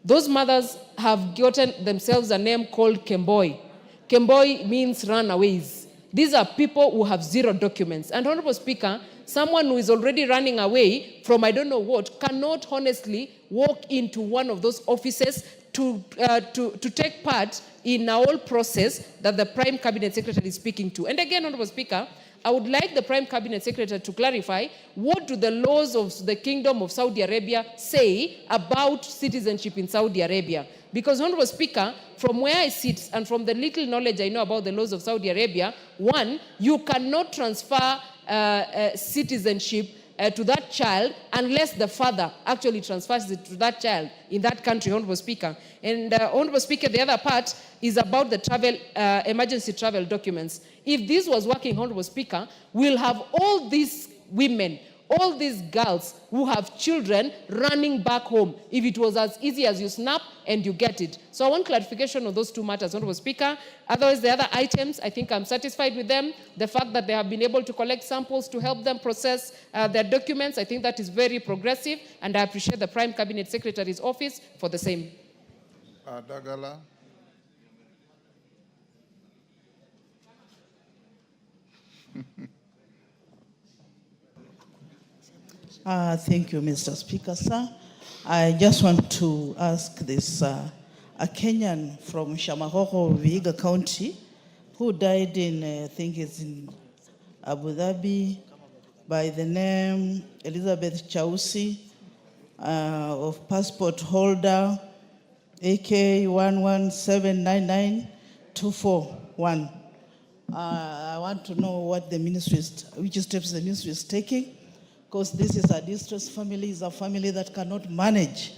Those mothers have gotten themselves a name called Kemboi. Kemboi means runaways. These are people who have zero documents. And Honorable Speaker, someone who is already running away from I don't know what cannot honestly walk into one of those offices to take part in a whole process that the Prime Cabinet Secretary is speaking to. And again, Honorable Speaker, I would like the Prime Cabinet Secretary to clarify, what do the laws of the Kingdom of Saudi Arabia say about citizenship in Saudi Arabia? Because, Honorable Speaker, from where I sit and from the little knowledge I know about the laws of Saudi Arabia, one, you cannot transfer citizenship to that child unless the father actually transfers it to that child in that country, Honorable Speaker. And Honorable Speaker, the other part is about the travel, emergency travel documents. If this was working, Honorable Speaker, we'll have all these women, all these girls who have children running back home if it was as easy as you snap and you get it. So I want clarification on those two matters, Honorable Speaker. Otherwise, the other items, I think I'm satisfied with them. The fact that they have been able to collect samples to help them process their documents, I think that is very progressive, and I appreciate the Prime Cabinet Secretary's office for the same. Dagala. Thank you, Mr. Speaker, sir. I just want to ask this, a Kenyan from Shamahoho, Vihiga County, who died in, I think it's in Abu Dhabi, by the name Elizabeth Chausi, of passport holder AK 117992441. I want to know what the ministry is, which steps the ministry is taking, because this is a distressed family, is a family that cannot manage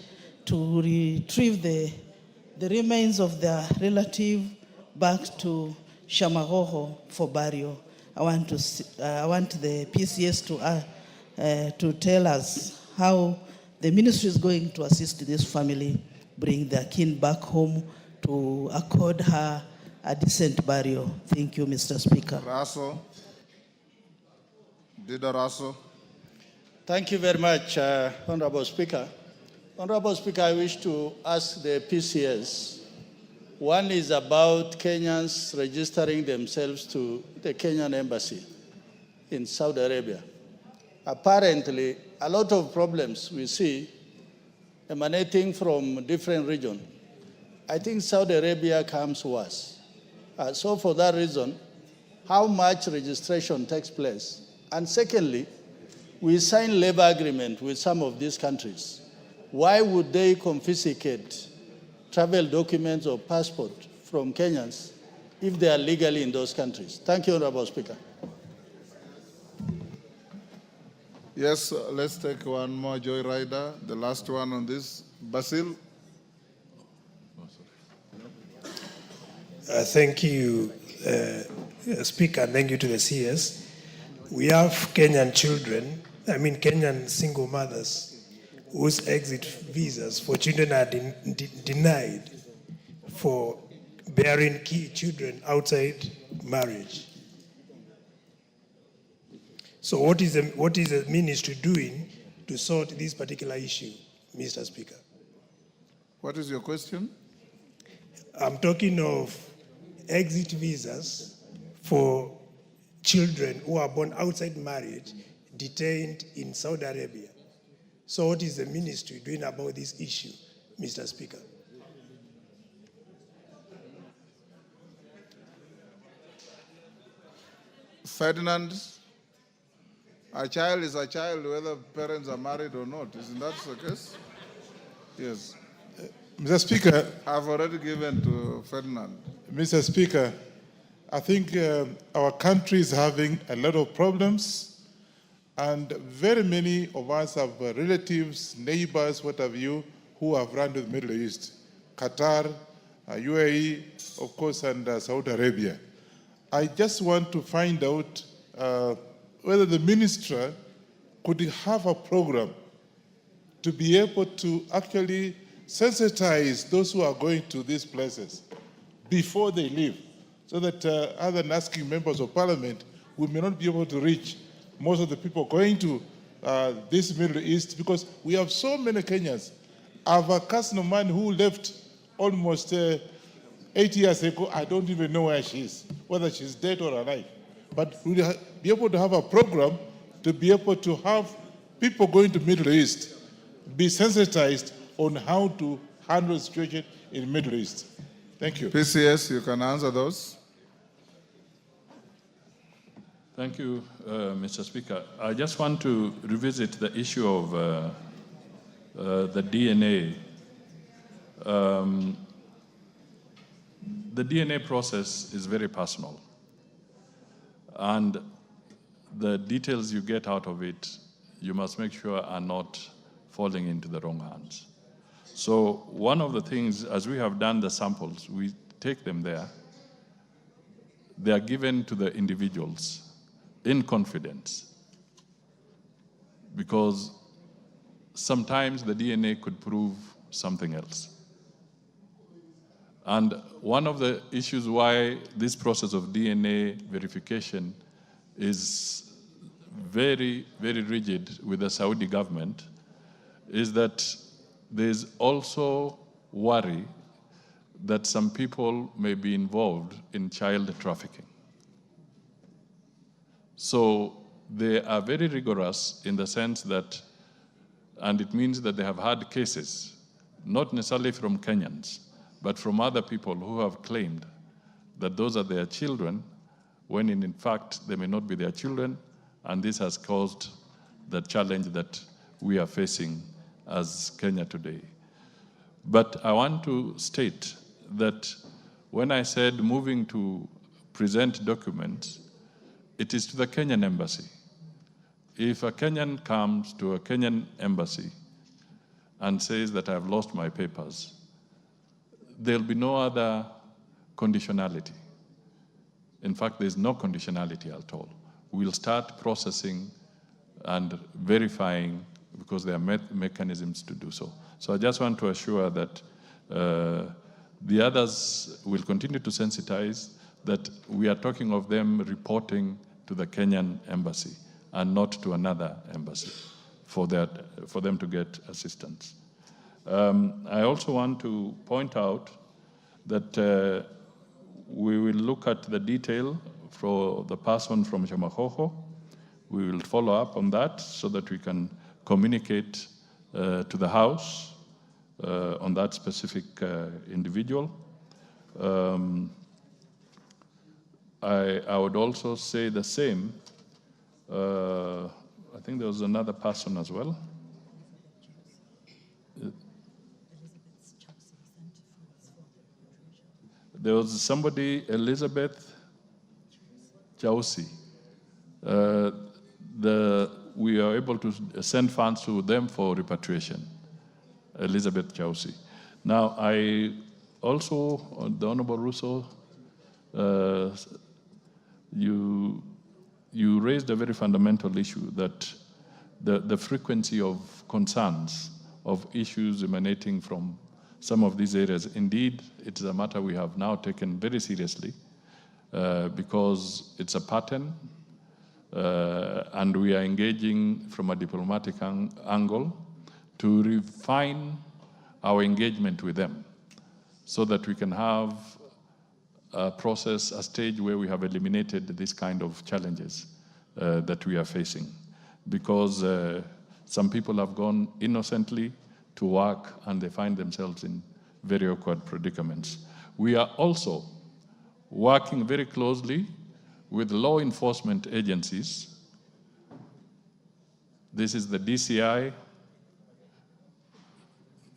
to retrieve the remains of their relative back to Shamahoho for burial. I want the PCS to tell us how the ministry is going to assist this family bring their kin back home to accord her a decent burial. Thank you, Mr. Speaker. Raso. Dida Raso. Thank you very much, Honorable Speaker. Honorable Speaker, I wish to ask the PCS. One is about Kenyans registering themselves to the Kenyan embassy in Saudi Arabia. Apparently, a lot of problems we see emanating from different regions. I think Saudi Arabia comes worse. So for that reason, how much registration takes place? And secondly, we sign labor agreement with some of these countries. Why would they confiscate travel documents or passport from Kenyans if they are legally in those countries? Thank you, Honorable Speaker. Yes, let's take one more joyrider, the last one on this. Basil. Thank you, Speaker, and thank you to the CS. We have Kenyan children, Kenyan single mothers whose exit visas for children are denied for bearing children outside marriage. So what is the ministry doing to sort this particular issue, Mr. Speaker? What is your question? I'm talking of exit visas for children who are born outside marriage, detained in Saudi Arabia. So what is the ministry doing about this issue, Mr. Speaker? Ferdinand. A child is a child whether parents are married or not. Isn't that the case? Yes. Mr. Speaker. I've already given to Ferdinand. Mr. Speaker, I think our country is having a lot of problems, and very many of us have relatives, neighbors, what have you, who have run to the Middle East. Qatar, UAE, of course, and Saudi Arabia. I just want to find out whether the minister could have a program to be able to actually sensitize those who are going to these places before they leave, so that other than asking members of parliament, we may not be able to reach most of the people going to this Middle East, because we have so many Kenyans. I have a cousin of mine who left almost 8 years ago. I don't even know where she is, whether she's dead or alive. But we'll be able to have a program to be able to have people going to Middle East be sensitized on how to handle the situation in the Middle East. Thank you. PCS, you can answer those. Thank you, Mr. Speaker. I just want to revisit the issue of the DNA. The DNA process is very personal, and the details you get out of it, you must make sure are not falling into the wrong hands. So one of the things, as we have done the samples, we take them there. They are given to the individuals in confidence, because sometimes the DNA could prove something else. And one of the issues why this process of DNA verification is very, very rigid with the Saudi government is that there's also worry that some people may be involved in child trafficking. So they are very rigorous in the sense that, and it means that they have had cases, not necessarily from Kenyans, but from other people who have claimed that those are their children, when in fact they may not be their children, and this has caused the challenge that we are facing as Kenya today. But I want to state that when I said moving to present documents, it is to the Kenyan embassy. If a Kenyan comes to a Kenyan embassy and says that I've lost my papers, there'll be no other conditionality. In fact, there's no conditionality at all. We'll start processing and verifying, because there are mechanisms to do so. So I just want to assure that the others will continue to sensitize, that we are talking of them reporting to the Kenyan embassy and not to another embassy for them to get assistance. I also want to point out that we will look at the detail for the person from Shamahoho. We will follow up on that so that we can communicate to the House on that specific individual. I would also say the same. I think there was another person as well. There was somebody, Elizabeth Chausi. We are able to send funds to them for repatriation, Elizabeth Chausi. Now, I also, the Honorable Russo, you raised a very fundamental issue, that the frequency of concerns, of issues emanating from some of these areas. Indeed, it's a matter we have now taken very seriously because it's a pattern, and we are engaging from a diplomatic angle to refine our engagement with them so that we can have a process, a stage where we have eliminated this kind of challenges that we are facing. Because some people have gone innocently to work and they find themselves in very awkward predicaments. We are also working very closely with law enforcement agencies This is the DCI.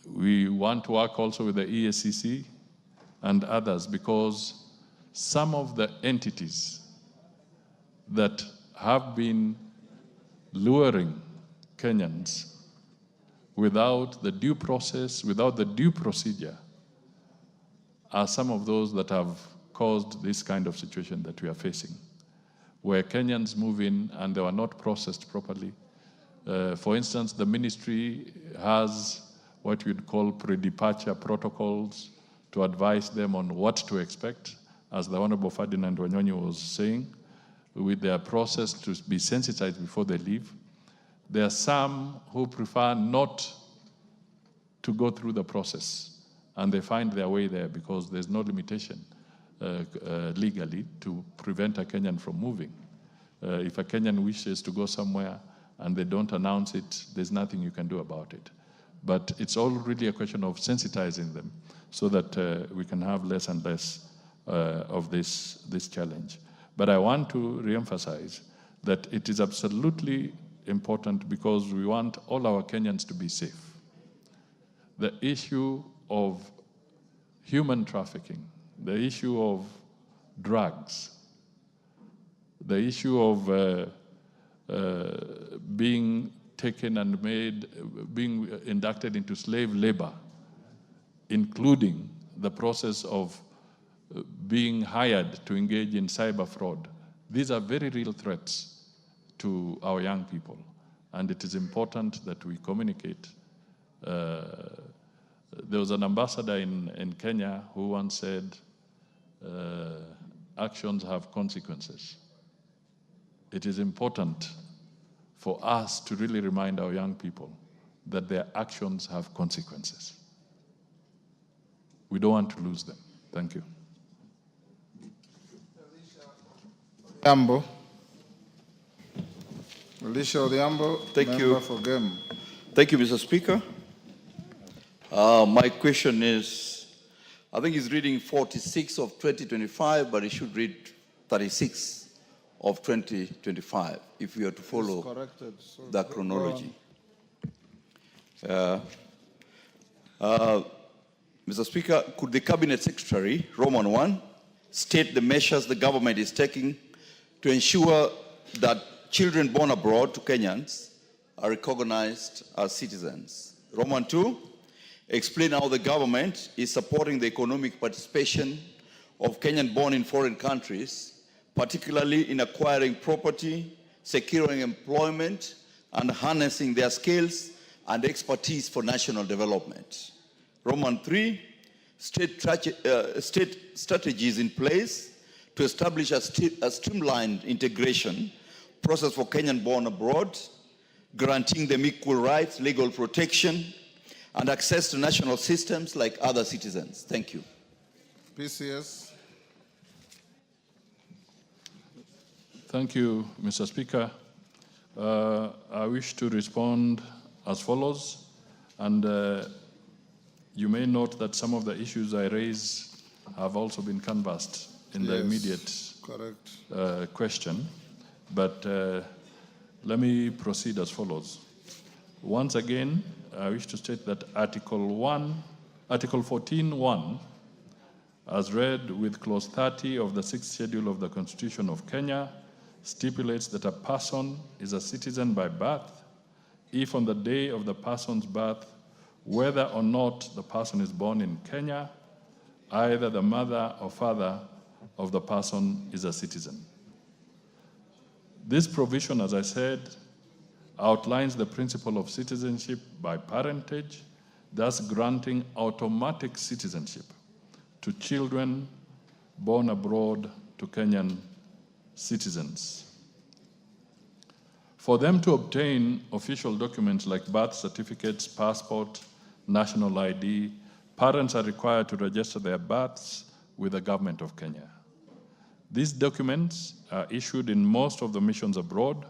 We want to work also with the EACC and others, because some of the entities that have been luring Kenyans without the due process, without the due procedure, are some of those that have caused this kind of situation that we are facing, where Kenyans move in and they were not processed properly. For instance, the ministry has what you'd call pre-departure protocols to advise them on what to expect, as the Honorable Ferdinand Wanyonyi was saying, with their process to be sensitized before they leave. There are some who prefer not to go through the process, and they find their way there because there's no limitation legally to prevent a Kenyan from moving. If a Kenyan wishes to go somewhere and they don't announce it, there's nothing you can do about it. But it's all really a question of sensitizing them so that we can have less and less of this challenge. But I want to reemphasize that it is absolutely important because we want all our Kenyans to be safe. The issue of human trafficking, the issue of drugs, the issue of being taken and being inducted into slave labor, including the process of being hired to engage in cyber fraud. These are very real threats to our young people, and it is important that we communicate. There was an ambassador in Kenya who once said, actions have consequences. It is important for us to really remind our young people that their actions have consequences. We don't want to lose them. Thank you. Odhiambo. Alicia Odhiambo, Thank you. for GEM. Thank you, Mr. Speaker. My question is, I think he's reading 46 of 2025, but he should read 36 of 2025 if we are to follow the chronology. Mr. Speaker, could the Cabinet Secretary, Roman 1, state the measures the government is taking to ensure that children born abroad to Kenyans are recognized as citizens? Roman 2, explain how the government is supporting the economic participation of Kenyan born in foreign countries, particularly in acquiring property, securing employment, and harnessing their skills and expertise for national development. Roman 3, state strategies in place to establish a streamlined integration process for Kenyan born abroad, granting them equal rights, legal protection, and access to national systems like other citizens. Thank you. PCS. Thank you, Mr. Speaker. I wish to respond as follows, and you may note that some of the issues I raise have also been canvassed in the immediate question, but let me proceed as follows. Once again, I wish to state that Article 14.1, as read with Clause 30 of the 6th Schedule of the Constitution of Kenya, stipulates that a person is a citizen by birth if on the day of the person's birth, whether or not the person is born in Kenya, either the mother or father of the person is a citizen. This provision, as I said, outlines the principle of citizenship by parentage, thus granting automatic citizenship to children born abroad to Kenyan citizens. For them to obtain official documents like birth certificates, passport, national ID, parents are required to register their births with the government of Kenya. These documents are issued in most of the missions abroad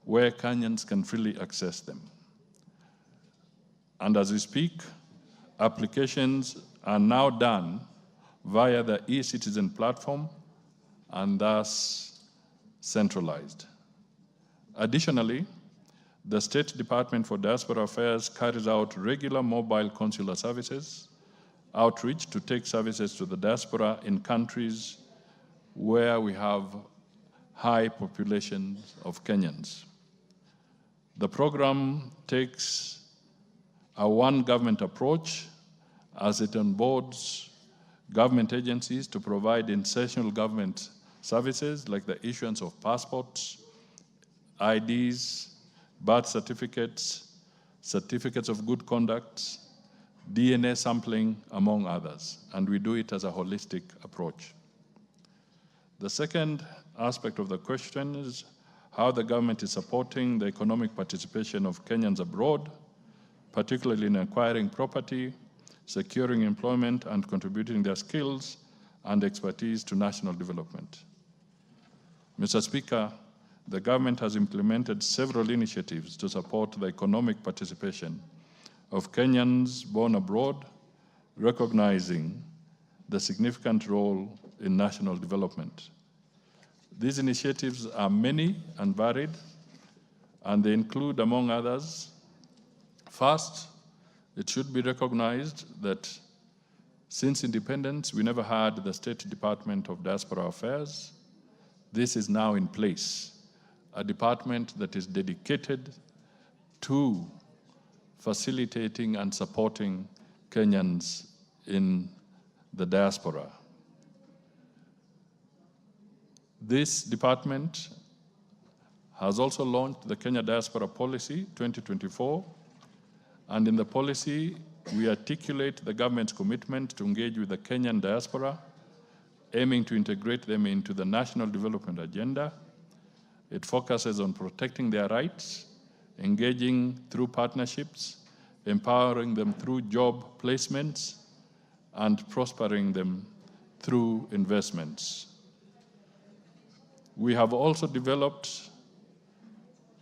where Kenyans can freely access them. And as we speak, applications are now done via the e-citizen platform and thus centralized. Additionally, The State Department for Diaspora Affairs carries out regular mobile consular services, outreach to take services to the diaspora in countries where we have high populations of Kenyans. The program takes a one government approach as it onboards government agencies to provide essential government services like the issuance of passports, IDs, birth certificates, certificates of good conduct, DNA sampling, among others, and we do it as a holistic approach. The second aspect of the question is how the government is supporting the economic participation of Kenyans abroad, particularly in acquiring property, securing employment, and contributing their skills and expertise to national development. Mr. Speaker, the government has implemented several initiatives to support the economic participation of Kenyans born abroad, recognizing the significant role in national development. These initiatives are many and varied, and they include, among others, first, it should be recognized that since independence, we never had the State Department of Diaspora Affairs. This is now in place, a department that is dedicated to facilitating and supporting Kenyans in the diaspora. This department has also launched the Kenya Diaspora Policy 2024, and in the policy, we articulate the government's commitment to engage with the Kenyan diaspora, aiming to integrate them into the national development agenda. It focuses on protecting their rights, engaging through partnerships, empowering them through job placements, and prospering them through investments. We have also developed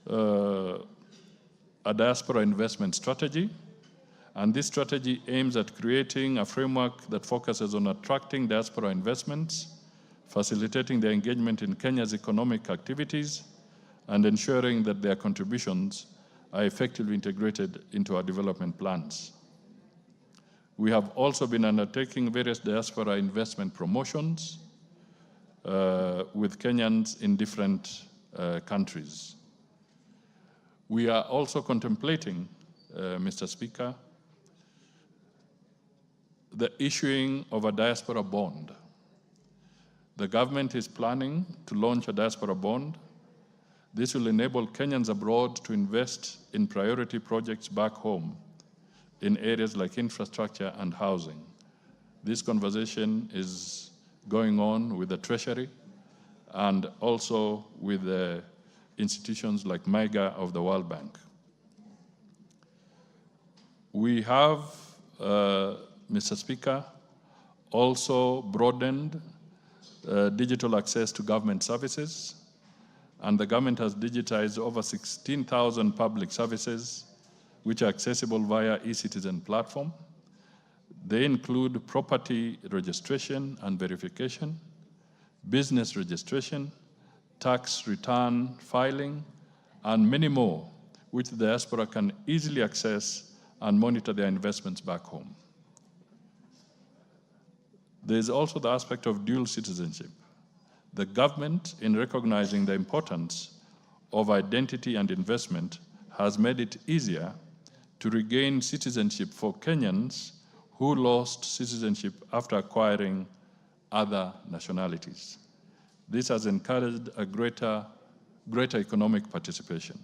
a diaspora investment strategy, and this strategy aims at creating a framework that focuses on attracting diaspora investments, facilitating their engagement in Kenya's economic activities, and ensuring that their contributions are effectively integrated into our development plans. We have also been undertaking various diaspora investment promotions with Kenyans in different countries. We are also contemplating, Mr. Speaker, the issuing of a diaspora bond. The government is planning to launch a diaspora bond. This will enable Kenyans abroad to invest in priority projects back home in areas like infrastructure and housing. This conversation is going on with the Treasury and also with the institutions like MIGA of the World Bank. We have, Mr. Speaker, also broadened digital access to government services, and the government has digitized over 16,000 public services which are accessible via eCitizen platform. They include property registration and verification, business registration, tax return filing, and many more, which the diaspora can easily access and monitor their investments back home. There is also the aspect of dual citizenship. The government, in recognizing the importance of identity and investment, has made it easier to regain citizenship for Kenyans who lost citizenship after acquiring other nationalities. This has encouraged a greater economic participation.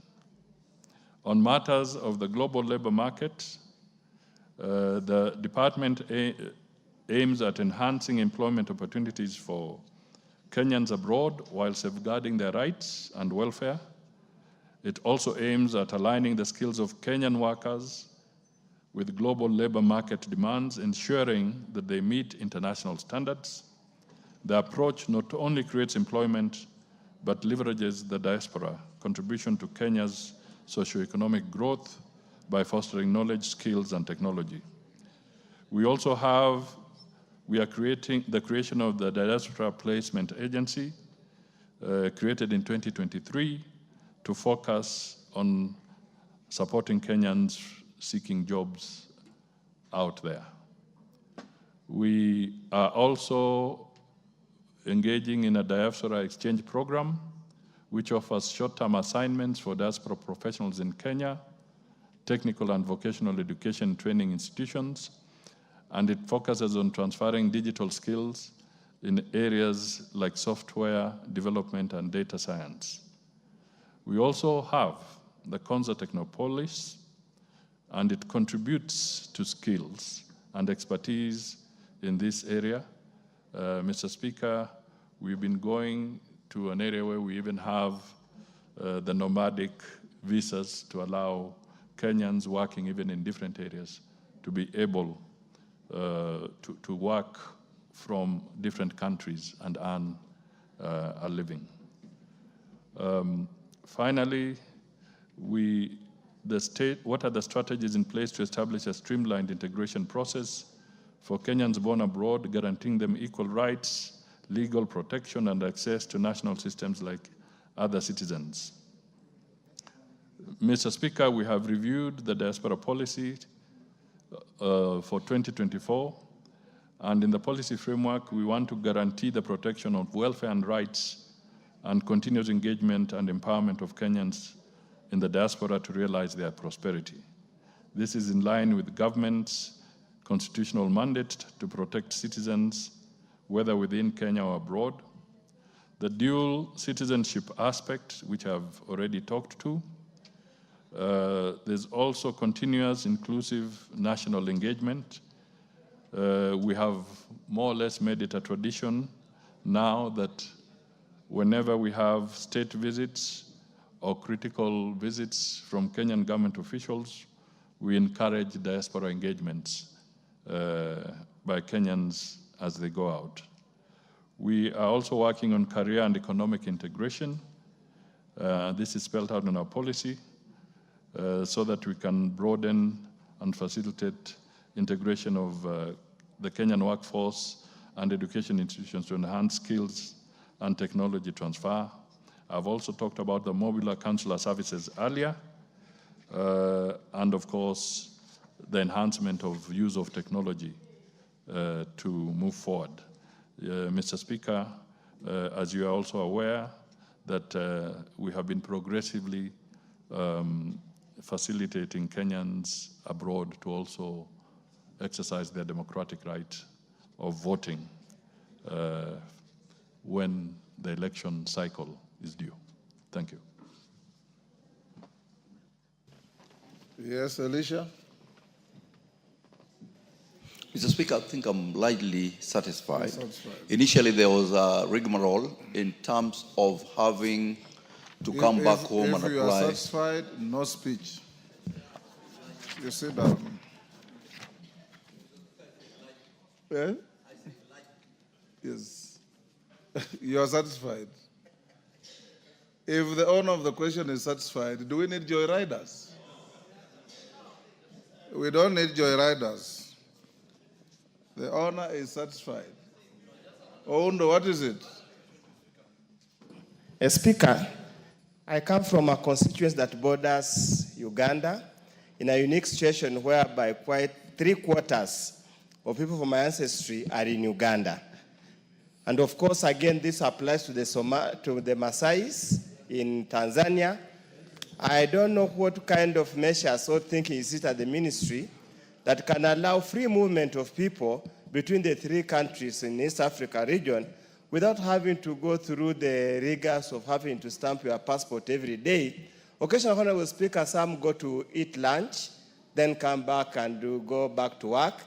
On matters of the global labor market, the department aims at enhancing employment opportunities for Kenyans abroad while safeguarding their rights and welfare. It also aims at aligning the skills of Kenyan workers with global labor market demands, ensuring that they meet international standards. The approach not only creates employment, but leverages the diaspora contribution to Kenya's socioeconomic growth by fostering knowledge, skills, and technology. We are creating the creation of the Diaspora Placement Agency, created in 2023, to focus on supporting Kenyans seeking jobs out there. We are also engaging in a diaspora exchange program, which offers short-term assignments for diaspora professionals in Kenya, technical and vocational education training institutions, and it focuses on transferring digital skills in areas like software development and data science. We also have the Konza Technopolis, and it contributes to skills and expertise in this area. Mr. Speaker, we've been going to an area where we even have the nomadic visas to allow Kenyans working even in different areas to be able to work from different countries and earn a living. Finally, what are the strategies in place to establish a streamlined integration process for Kenyans born abroad, guaranteeing them equal rights, legal protection, and access to national systems like other citizens? Mr. Speaker, we have reviewed the diaspora policy for 2024, and in the policy framework, we want to guarantee the protection of welfare and rights and continuous engagement and empowerment of Kenyans in the diaspora to realize their prosperity. This is in line with government's constitutional mandate to protect citizens, whether within Kenya or abroad. The dual citizenship aspect, which I've already talked to. There's also continuous inclusive national engagement. We have more or less made it a tradition now that whenever we have state visits or critical visits from Kenyan government officials, we encourage diaspora engagements by Kenyans as they go out. We are also working on career and economic integration. This is spelled out in our policy so that we can broaden and facilitate integration of the Kenyan workforce and education institutions to enhance skills and technology transfer. I've also talked about the modular consular services earlier, and of course, the enhancement of use of technology to move forward. Mr. Speaker, as you are also aware, that we have been progressively facilitating Kenyans abroad to also exercise their democratic right of voting when the election cycle is due. Thank you. Yes, Alicia? Mr. Speaker, I think I'm largely satisfied. Initially, there was a rigmarole in terms of having to come back home and apply. If you are satisfied, no speech. You sit down. Yeah? Yes. You are satisfied. If the owner of the question is satisfied, do we need joyriders? We don't need joyriders. The owner is satisfied. Oundo, what is it? Speaker, I come from a constituency that borders Uganda in a unique situation whereby quite 3/4 of people from my ancestry are in Uganda. And of course, again, this applies to the Maasais in Tanzania. I don't know what kind of measures or thinking is it at the ministry that can allow free movement of people between the three countries in East Africa region without having to go through the rigors of having to stamp your passport every day. Occasionally, Honorable Speaker, some go to eat lunch, then come back and go back to work.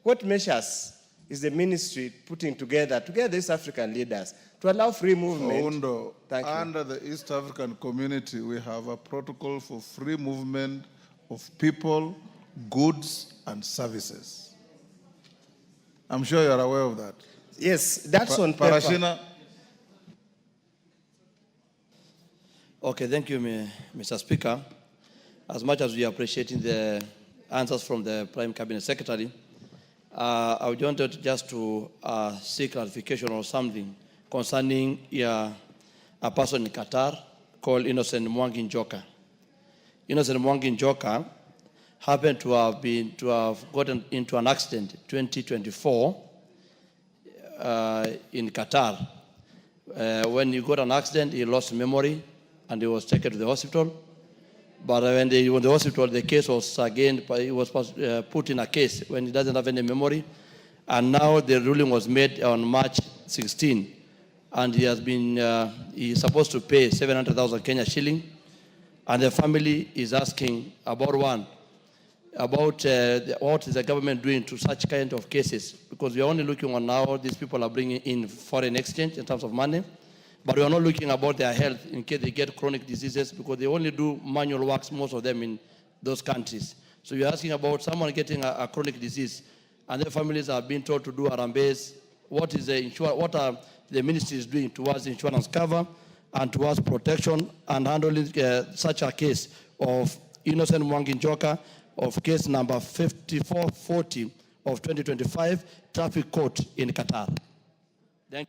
What measures is the ministry putting together East African leaders to allow free movement? Under the East African community, we have a protocol for free movement of people, goods, and services. I'm sure you're aware of that. Yes, that's on paper. Parashina? Okay, thank you, Mr. Speaker. As much as we are appreciating the answers from the Prime Cabinet Secretary, I wanted just to seek clarification or something concerning a person in Qatar called Innocent Mwangi Njoka. Innocent Mwangi Njoka happened to have gotten into an accident 2024 in Qatar. When he got an accident, he lost memory and he was taken to the hospital. But when they were in the hospital, the case was again, he was put in a case when he doesn't have any memory. And now the ruling was made on March 16. And he has been, he's supposed to pay 700,000 Kenya shilling. And the family is asking about what is the government doing to such kind of cases? Because we are only looking on how these people are bringing in foreign exchange in terms of money, but we are not looking about their health in case they get chronic diseases, because they only do manual works, most of them in those countries. So you're asking about someone getting a chronic disease, and their families are being told to do Harambes. What are the ministries doing towards insurance cover and towards protection and handling such a case of Innocent Mwangi Njoka, of case number 5440 of 2025, traffic court in Qatar? Thank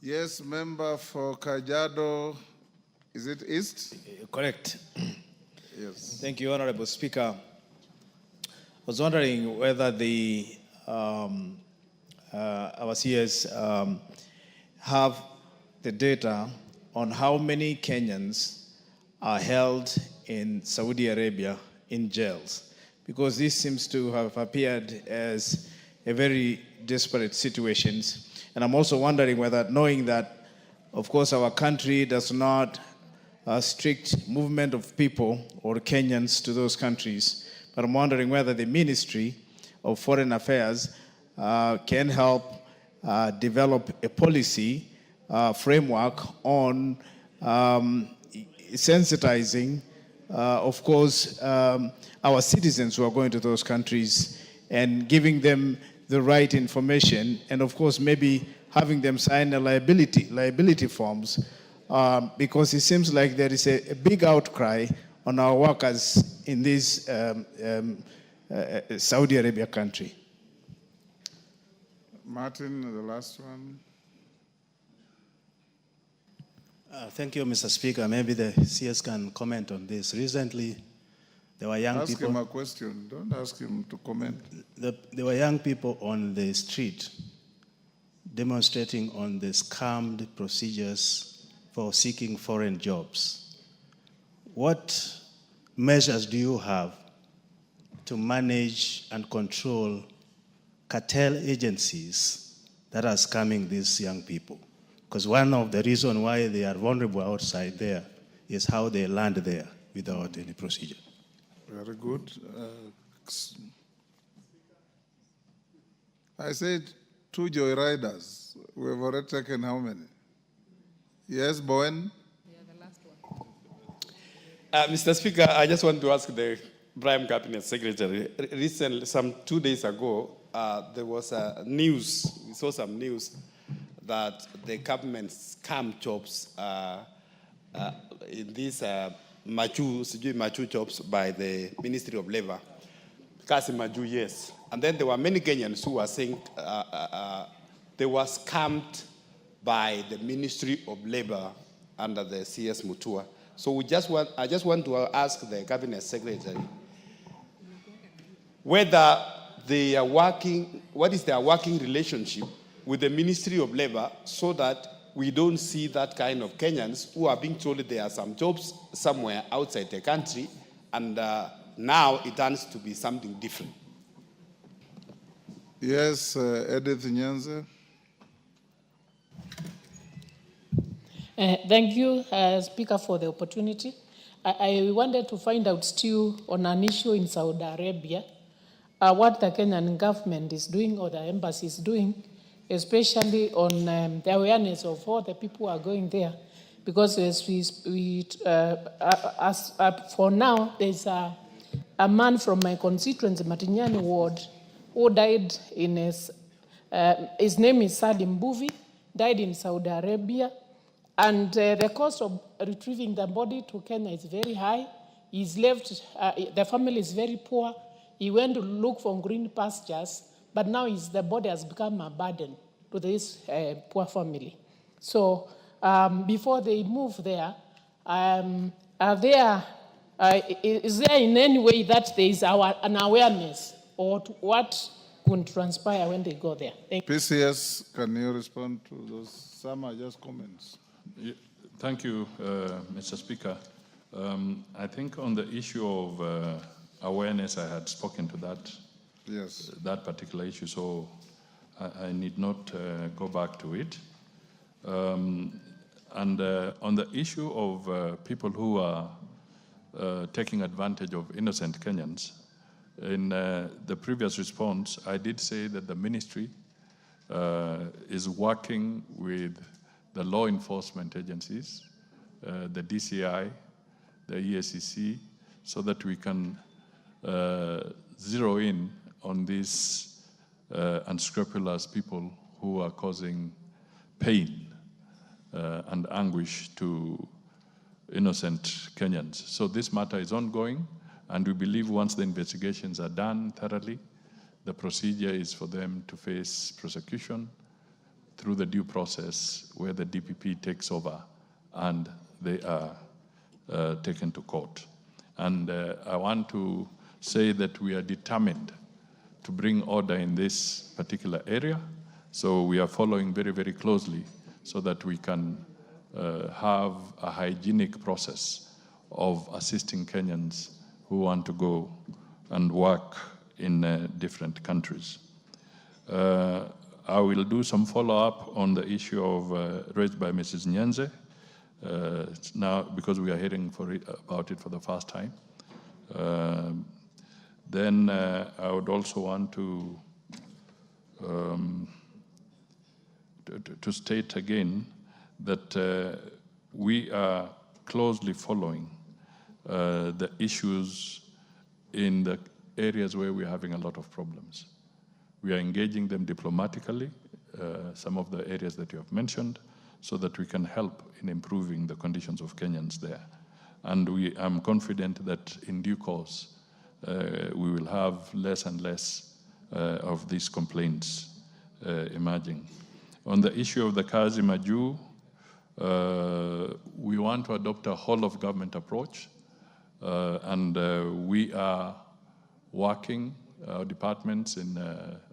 you. Yes, member for Kajiado, is it East? Correct. Yes. Thank you, Honorable Speaker. I was wondering whether our CS have the data on how many Kenyans are held in Saudi Arabia in jails, because this seems to have appeared as a very desperate situation. And I'm also wondering whether, knowing that, of course, our country does not strict movement of people or Kenyans to those countries, but I'm wondering whether the Ministry of Foreign Affairs can help develop a policy framework on sensitizing, of course, our citizens who are going to those countries and giving them the right information, and of course maybe having them sign a liability forms, because it seems like there is a big outcry on our workers in this Saudi Arabia country. Martin, the last one. Thank you, Mr. Speaker. Maybe the CS can comment on this. Recently, there were young people... Ask him a question. Don't ask him to comment. There were young people on the street demonstrating on the scammed procedures for seeking foreign jobs. What measures do you have to manage and control cartel agencies that are scamming these young people? Because one of the reasons why they are vulnerable outside there is how they land there without any procedure. Very good. I said 2 joyriders. We've already taken how many? Yes, Bowen? Mr. Speaker, I just want to ask the Prime Cabinet Secretary. Recently, some 2 days ago, there was a news, we saw some news that the government scam jobs in these Machu jobs by the Ministry of Labor. Kasi Maju, yes. And then there were many Kenyans who were saying they were scammed by the Ministry of Labor under the CS Mutua. So I just want to ask the Cabinet Secretary whether they are working, what is their working relationship with the Ministry of Labor, so that we don't see that kind of Kenyans who are being told there are some jobs somewhere outside the country, and now it turns to be something different. Yes, Edith Nyanza. Thank you, Speaker, for the opportunity. I wanted to find out still on an issue in Saudi Arabia, what the Kenyan government is doing or the embassy is doing, especially on the awareness of all the people who are going there. Because as for now, there's a man from my constituency, Matinyani Ward, who died in his name is Salim Buvi, died in Saudi Arabia. And the cost of retrieving the body to Kenya is very high. He's left, the family is very poor. He went to look for green pastures, but now the body has become a burden to this poor family. So before they move there, Is there in any way that there is an awareness or what could transpire when they go there? Thank you. PCS, can you respond to those? Some are just comments. Thank you, Mr. Speaker. I think on the issue of awareness, I had spoken to that, that particular issue, so I need not go back to it. And on the issue of people who are taking advantage of innocent Kenyans, in the previous response, I did say that the ministry is working with the law enforcement agencies, the DCI, the EACC, so that we can zero in on these unscrupulous people who are causing pain and anguish to innocent Kenyans. So this matter is ongoing, and we believe once the investigations are done thoroughly, the procedure is for them to face prosecution through the due process where the DPP takes over and they are taken to court. And I want to say that we are determined to bring order in this particular area. So we are following very, very closely so that we can have a hygienic process of assisting Kenyans who want to go and work in different countries. I will do some follow-up on the issue of raised by Mrs. Nyenze, now because we are hearing about it for the first time. Then I would also want to state again that we are closely following the issues in the areas where we're having a lot of problems. We are engaging them diplomatically, some of the areas that you have mentioned, so that we can help in improving the conditions of Kenyans there. And I'm confident that in due course, we will have less and less of these complaints emerging. On the issue of the Kazi Maju, we want to adopt a whole-of-government approach, and we are working, our departments in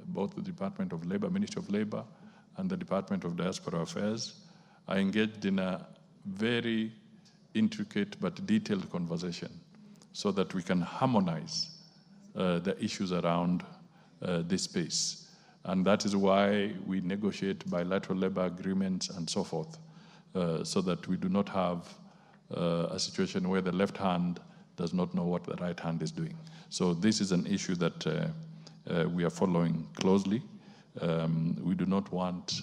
both the Department of Labor, Ministry of Labor, and the Department of Diaspora Affairs are engaged in a very intricate but detailed conversation so that we can harmonize the issues around this space. And that is why we negotiate bilateral labor agreements and so forth, so that we do not have a situation where the left hand does not know what the right hand is doing. So this is an issue that we are following closely. We do not want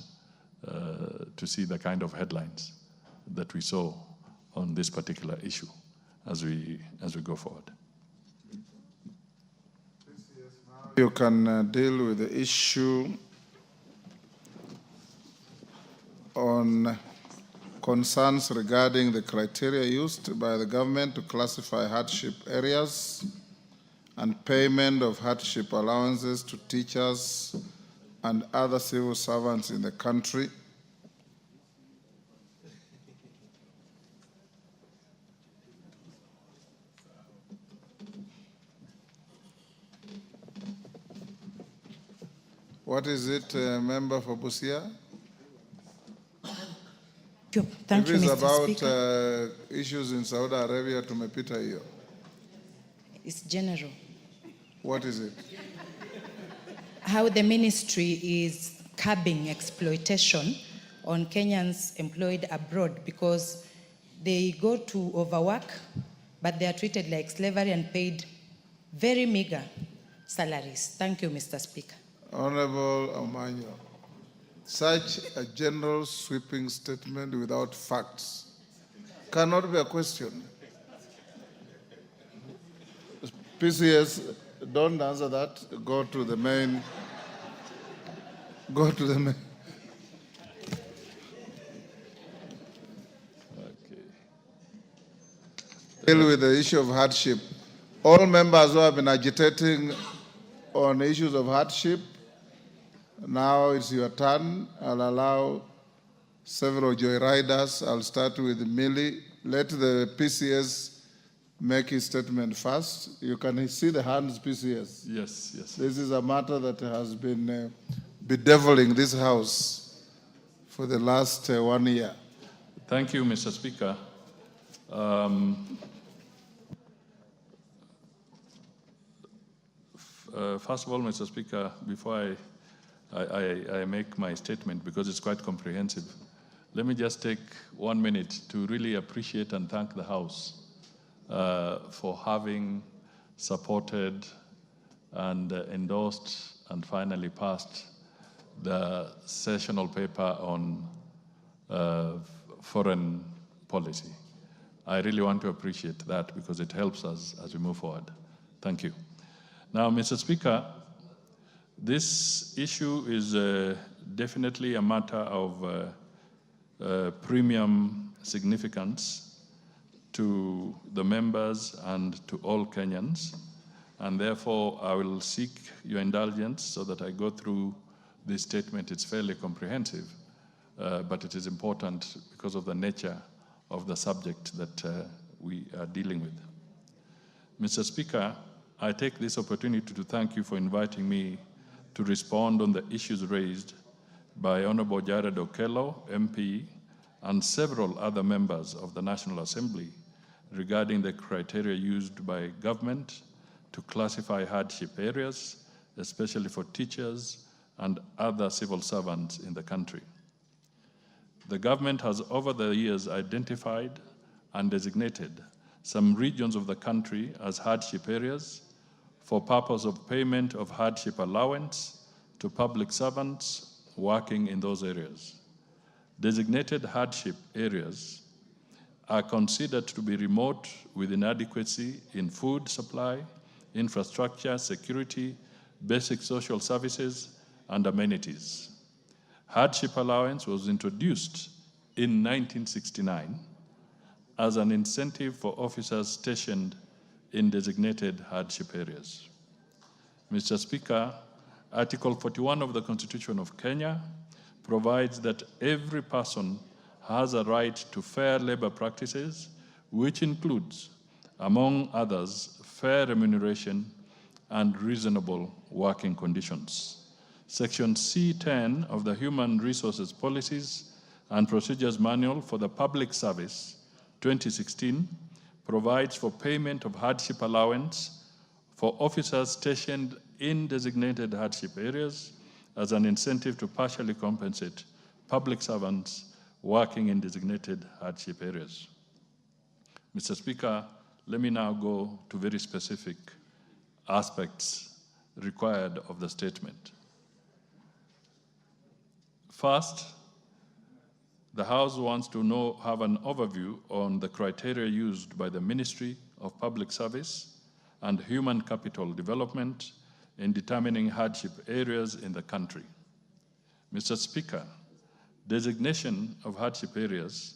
to see the kind of headlines that we saw on this particular issue as we go forward. You can deal with the issue on concerns regarding the criteria used by the government to classify hardship areas and payment of hardship allowances to teachers and other civil servants in the country. What is it, member for Busia? Thank you, Mr. Mr. Speaker. About issues in Saudi Arabia, tumepita hiyo. It's general. What is it? How the ministry is curbing exploitation on Kenyans employed abroad because they go to overwork, but they are treated like slavery and paid very meager salaries. Thank you, Mr. Speaker. Honorable Omanyo, such a general sweeping statement without facts cannot be a question. PCS, don't answer that. Go to the main. Go to the main. Okay. Deal with the issue of hardship. All members who have been agitating on issues of hardship, now it's your turn. I'll allow several joyriders. I'll start with Millie, let the PCS make his statement first. You can see the hands, PCS. Yes, yes. This is a matter that has been bedeviling this House for the last 1 year. Thank you, Mr. Speaker. First of all, Mr. Speaker, before I make my statement, because it's quite comprehensive, let me just take 1 minute to really appreciate and thank the House for having supported and endorsed and finally passed the sessional paper on foreign policy. I really want to appreciate that because it helps us as we move forward. Thank you. Now, Mr. Speaker, this issue is definitely a matter of premium significance to the members and to all Kenyans, and therefore I will seek your indulgence so that I go through this statement. It's fairly comprehensive, but it is important because of the nature of the subject that we are dealing with. Mr. Speaker, I take this opportunity to thank you for inviting me to respond on the issues raised by Honorable Jared Okello, MP, and several other members of the National Assembly regarding the criteria used by government to classify hardship areas, especially for teachers and other civil servants in the country. The government has over the years identified and designated some regions of the country as hardship areas for purpose of payment of hardship allowance to public servants working in those areas. Designated hardship areas are considered to be remote with inadequacy in food supply, infrastructure, security, basic social services, and amenities. Hardship allowance was introduced in 1969 as an incentive for officers stationed in designated hardship areas. Mr. Speaker, Article 41 of the Constitution of Kenya provides that every person has a right to fair labor practices, which includes, among others, fair remuneration and reasonable working conditions. Section C10 of the Human Resources Policies and Procedures Manual for the Public Service, 2016, provides for payment of hardship allowance for officers stationed in designated hardship areas as an incentive to partially compensate public servants working in designated hardship areas. Mr. Speaker, let me now go to very specific aspects required of the statement. First, the House wants to have an overview on the criteria used by the Ministry of Public Service and Human Capital Development in determining hardship areas in the country. Mr. Speaker, designation of hardship areas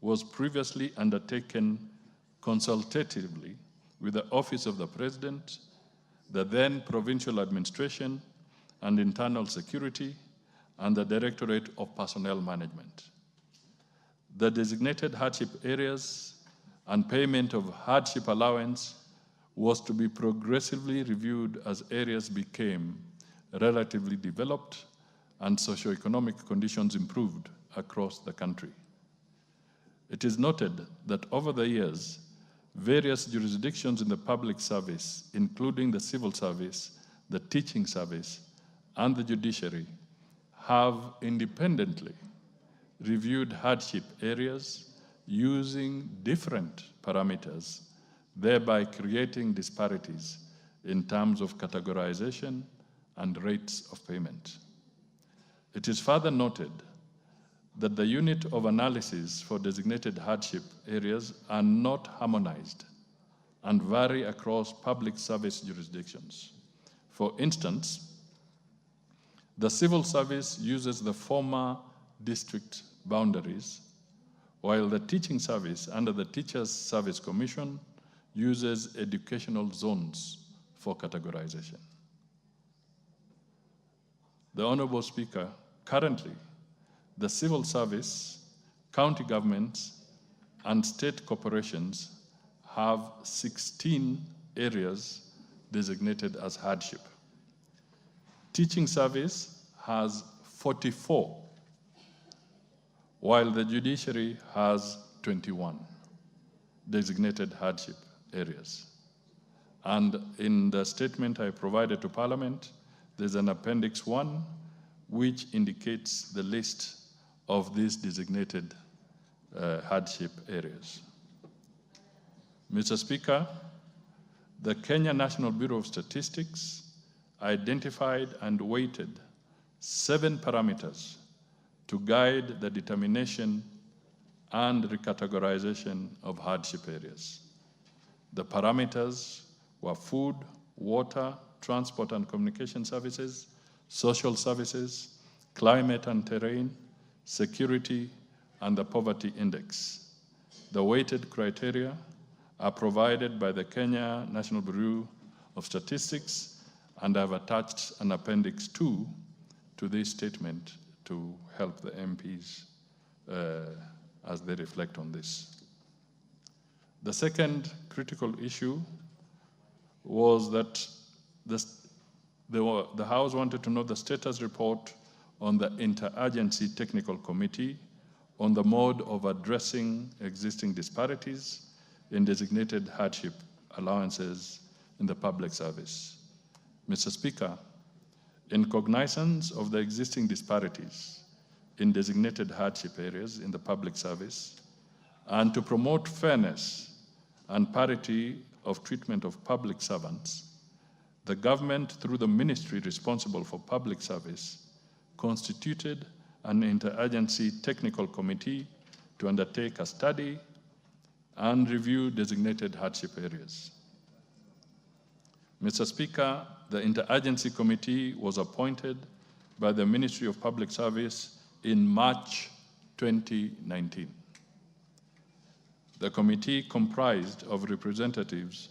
was previously undertaken consultatively with the Office of the President, the then Provincial Administration and Internal Security, and the Directorate of Personnel Management. The designated hardship areas and payment of hardship allowance was to be progressively reviewed as areas became relatively developed and socioeconomic conditions improved across the country. It is noted that over the years, various jurisdictions in the public service, including the civil service, the teaching service, and the judiciary, have independently reviewed hardship areas using different parameters, thereby creating disparities in terms of categorization and rates of payment. It is further noted that the unit of analysis for designated hardship areas are not harmonized and vary across public service jurisdictions. For instance, the civil service uses the former district boundaries, while the teaching service under the Teachers Service Commission uses educational zones for categorization. The Honorable Speaker, currently, the civil service, county governments, and state corporations have 16 areas designated as hardship. Teaching service has 44, while the judiciary has 21 designated hardship areas. And in the statement I provided to Parliament, there's an Appendix 1 which indicates the list of these designated hardship areas. Mr. Speaker, the Kenya National Bureau of Statistics identified and weighted 7 parameters to guide the determination and recategorization of hardship areas. The parameters were food, water, transport and communication services, social services, climate and terrain, security, and the poverty index. The weighted criteria are provided by the Kenya National Bureau of Statistics, and I've attached an Appendix 2 to this statement to help the MPs as they reflect on this. The second critical issue was that the House wanted to know the status report on the Interagency Technical Committee on the mode of addressing existing disparities in designated hardship allowances in the public service. Mr. Speaker, in cognizance of the existing disparities in designated hardship areas in the public service, and to promote fairness and parity of treatment of public servants, the government, through the ministry responsible for public service, constituted an interagency technical committee to undertake a study and review designated hardship areas. Mr. Speaker, the interagency committee was appointed by the Ministry of Public Service in March 2019. The committee comprised of representatives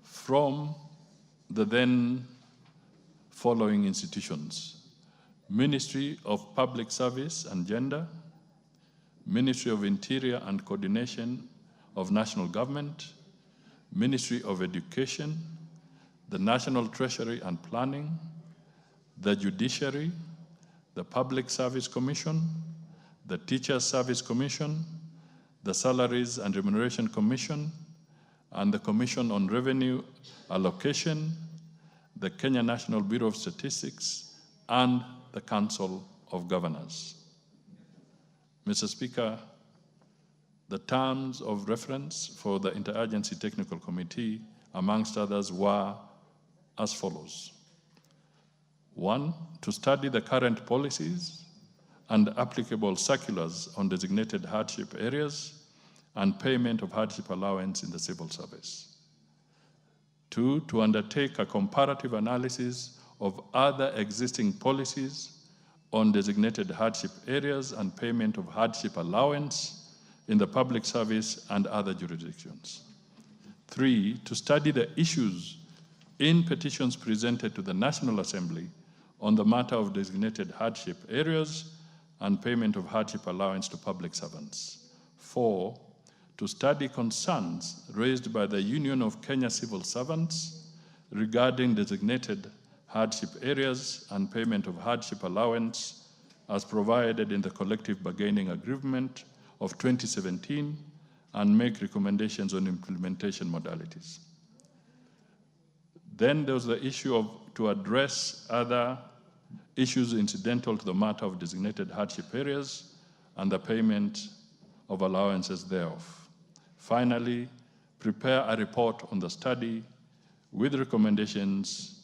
from the then following institutions: Ministry of Public Service and Gender, Ministry of Interior and Coordination of National Government, Ministry of Education, the National Treasury and Planning, the Judiciary, the Public Service Commission, the Teachers Service Commission, the Salaries and Remuneration Commission, and the Commission on Revenue Allocation, the Kenya National Bureau of Statistics, and the Council of Governors. Mr. Speaker, the terms of reference for the Interagency Technical Committee, amongst others, were as follows. 1, to study the current policies and applicable circulars on designated hardship areas and payment of hardship allowance in the civil service. 2, to undertake a comparative analysis of other existing policies on designated hardship areas and payment of hardship allowance in the public service and other jurisdictions. 3, to study the issues in petitions presented to the National Assembly on the matter of designated hardship areas and payment of hardship allowance to public servants. 4, to study concerns raised by the Union of Kenya Civil Servants regarding designated hardship areas and payment of hardship allowance as provided in the collective bargaining agreement of 2017 and make recommendations on implementation modalities. Then there was the issue of to address other issues incidental to the matter of designated hardship areas and the payment of allowances thereof. Finally, prepare a report on the study with recommendations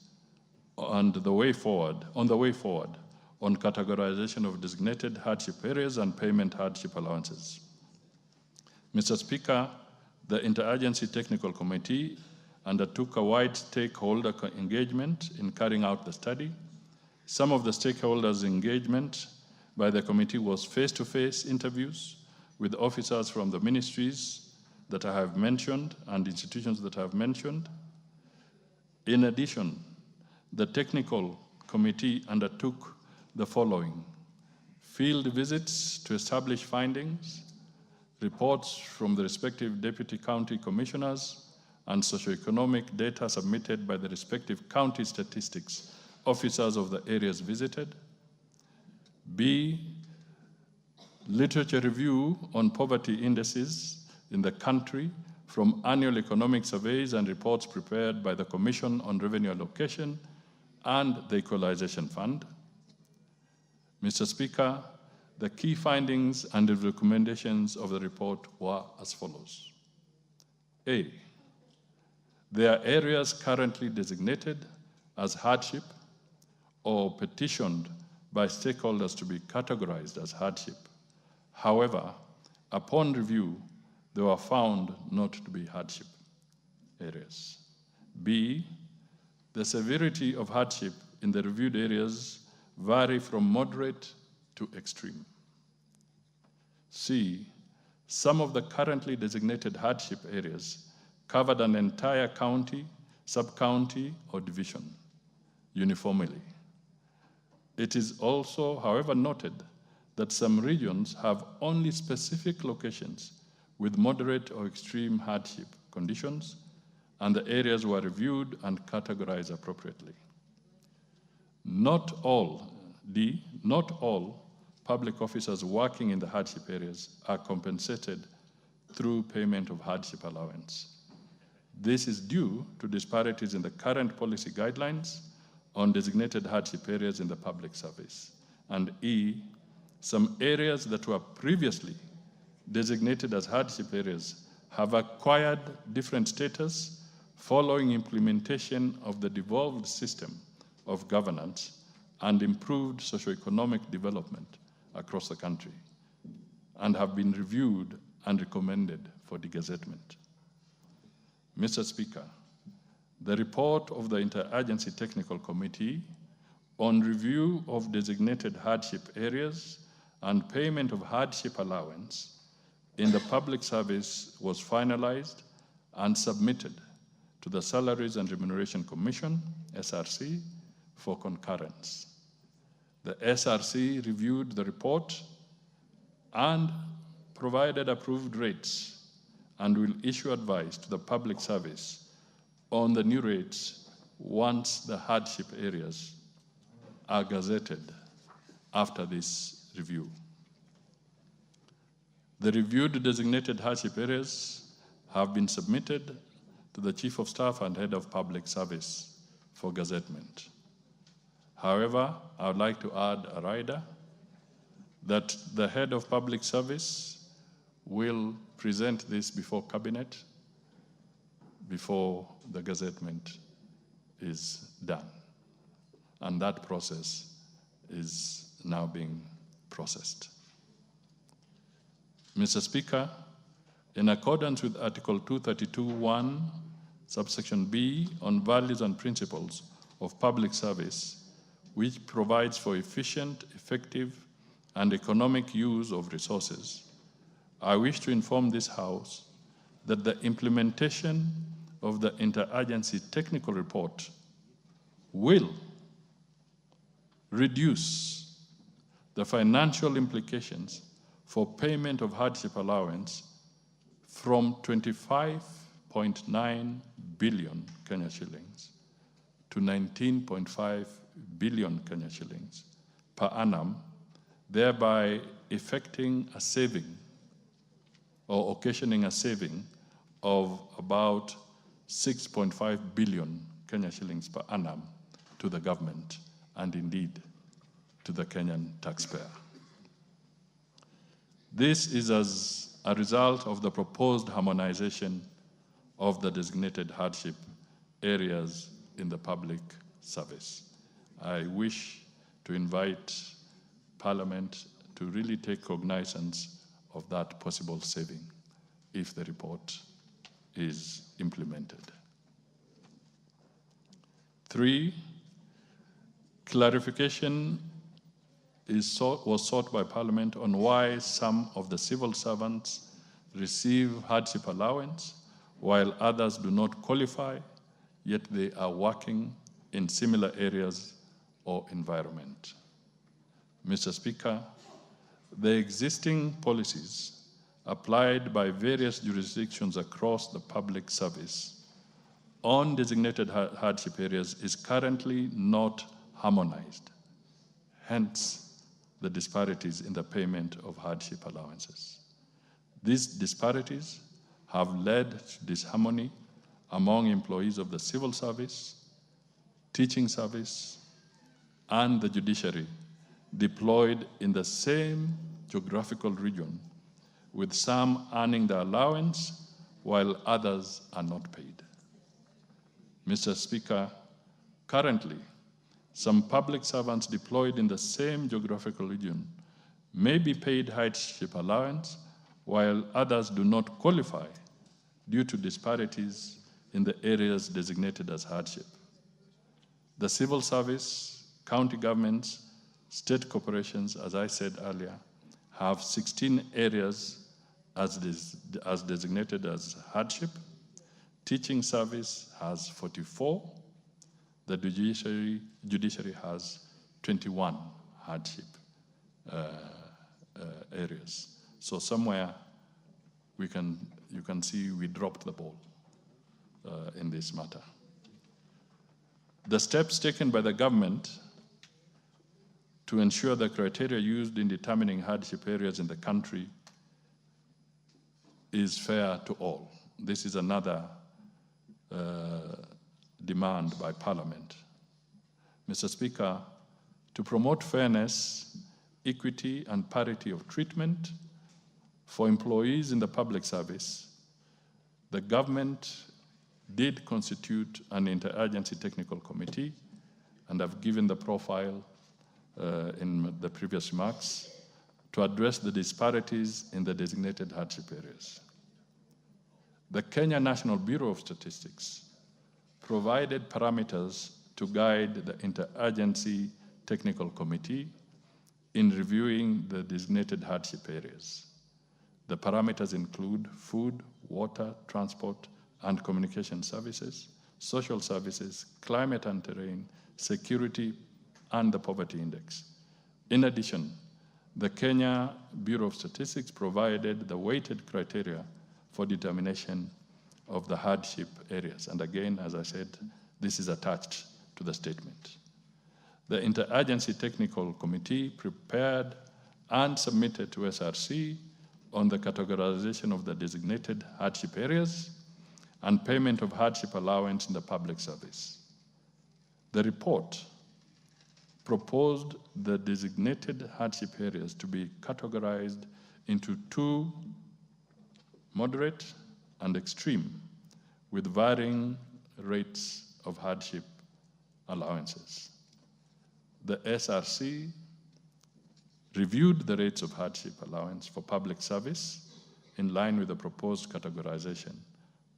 on the way forward on categorization of designated hardship areas and payment hardship allowances. Mr. Speaker, the Interagency Technical Committee undertook a wide stakeholder engagement in carrying out the study. Some of the stakeholders' engagement by the committee was face-to-face interviews with officers from the ministries that I have mentioned and institutions that I have mentioned. In addition, the technical committee undertook the following: field visits to establish findings, reports from the respective deputy county commissioners, and socioeconomic data submitted by the respective county statistics officers of the areas visited. B, literature review on poverty indices in the country from annual economic surveys and reports prepared by the Commission on Revenue Allocation and the Equalization Fund. Mr. Speaker, the key findings and the recommendations of the report were as follows. A, there are areas currently designated as hardship or petitioned by stakeholders to be categorized as hardship. However, upon review, they were found not to be hardship areas. B, the severity of hardship in the reviewed areas vary from moderate to extreme. C, some of the currently designated hardship areas covered an entire county, sub-county, or division uniformly. It is also, however, noted that some regions have only specific locations with moderate or extreme hardship conditions, and the areas were reviewed and categorized appropriately. Not all public officers working in the hardship areas are compensated through payment of hardship allowance. This is due to disparities in the current policy guidelines on designated hardship areas in the public service. And E, some areas that were previously designated as hardship areas have acquired different status following implementation of the devolved system of governance and improved socioeconomic development across the country, and have been reviewed and recommended for degazettement. Mr. Speaker, the report of the Interagency Technical Committee on review of designated hardship areas and payment of hardship allowance in the public service was finalized and submitted to the Salaries and Remuneration Commission, SRC, for concurrence. The SRC reviewed the report and provided approved rates and will issue advice to the public service on the new rates once the hardship areas are gazetted after this review. The reviewed designated hardship areas have been submitted to the Chief of Staff and Head of Public Service for gazettement. However, I would like to add a rider that the Head of Public Service will present this before Cabinet before the gazettement is done. And that process is now being processed. Mr. Speaker, in accordance with Article 232(1), subsection B, on values and principles of public service, which provides for efficient, effective, and economic use of resources, I wish to inform this House that the implementation of the Interagency Technical Report will reduce the financial implications for payment of hardship allowance from 25.9 billion Kenya shillings to 19.5 billion Kenya shillings per annum, thereby effecting a saving or occasioning a saving of about 6.5 billion Kenya shillings per annum to the government and indeed to the Kenyan taxpayer. This is as a result of the proposed harmonization of the designated hardship areas in the public service. I wish to invite Parliament to really take cognizance of that possible saving if the report is implemented. 3, clarification was sought by Parliament on why some of the civil servants receive hardship allowance while others do not qualify, yet they are working in similar areas or environment. Mr. Speaker, the existing policies applied by various jurisdictions across the public service on designated hardship areas is currently not harmonized. Hence, the disparities in the payment of hardship allowances. These disparities have led to disharmony among employees of the civil service, teaching service, and the judiciary deployed in the same geographical region, with some earning the allowance while others are not paid. Mr. Speaker, currently, some public servants deployed in the same geographical region may be paid hardship allowance while others do not qualify due to disparities in the areas designated as hardship. The civil service, county governments, state corporations, as I said earlier, have 16 areas as designated as hardship. Teaching service has 44. The judiciary has 21 hardship areas. So somewhere you can see we dropped the ball in this matter. The steps taken by the government to ensure the criteria used in determining hardship areas in the country is fair to all. This is another demand by Parliament. Mr. Speaker, to promote fairness, equity, and parity of treatment for employees in the public service, the government did constitute an interagency technical committee, and I've given the profile in the previous remarks, to address the disparities in the designated hardship areas. The Kenya National Bureau of Statistics provided parameters to guide the interagency technical committee in reviewing the designated hardship areas. The parameters include food, water, transport, and communication services, social services, climate and terrain, security, and the poverty index. In addition, the Kenya Bureau of Statistics provided the weighted criteria for determination of the hardship areas. And again, as I said, this is attached to the statement. The Interagency Technical Committee prepared and submitted to SRC on the categorization of the designated hardship areas and payment of hardship allowance in the public service. The report proposed the designated hardship areas to be categorized into two: moderate and extreme, with varying rates of hardship allowances. The SRC reviewed the rates of hardship allowance for public service in line with the proposed categorization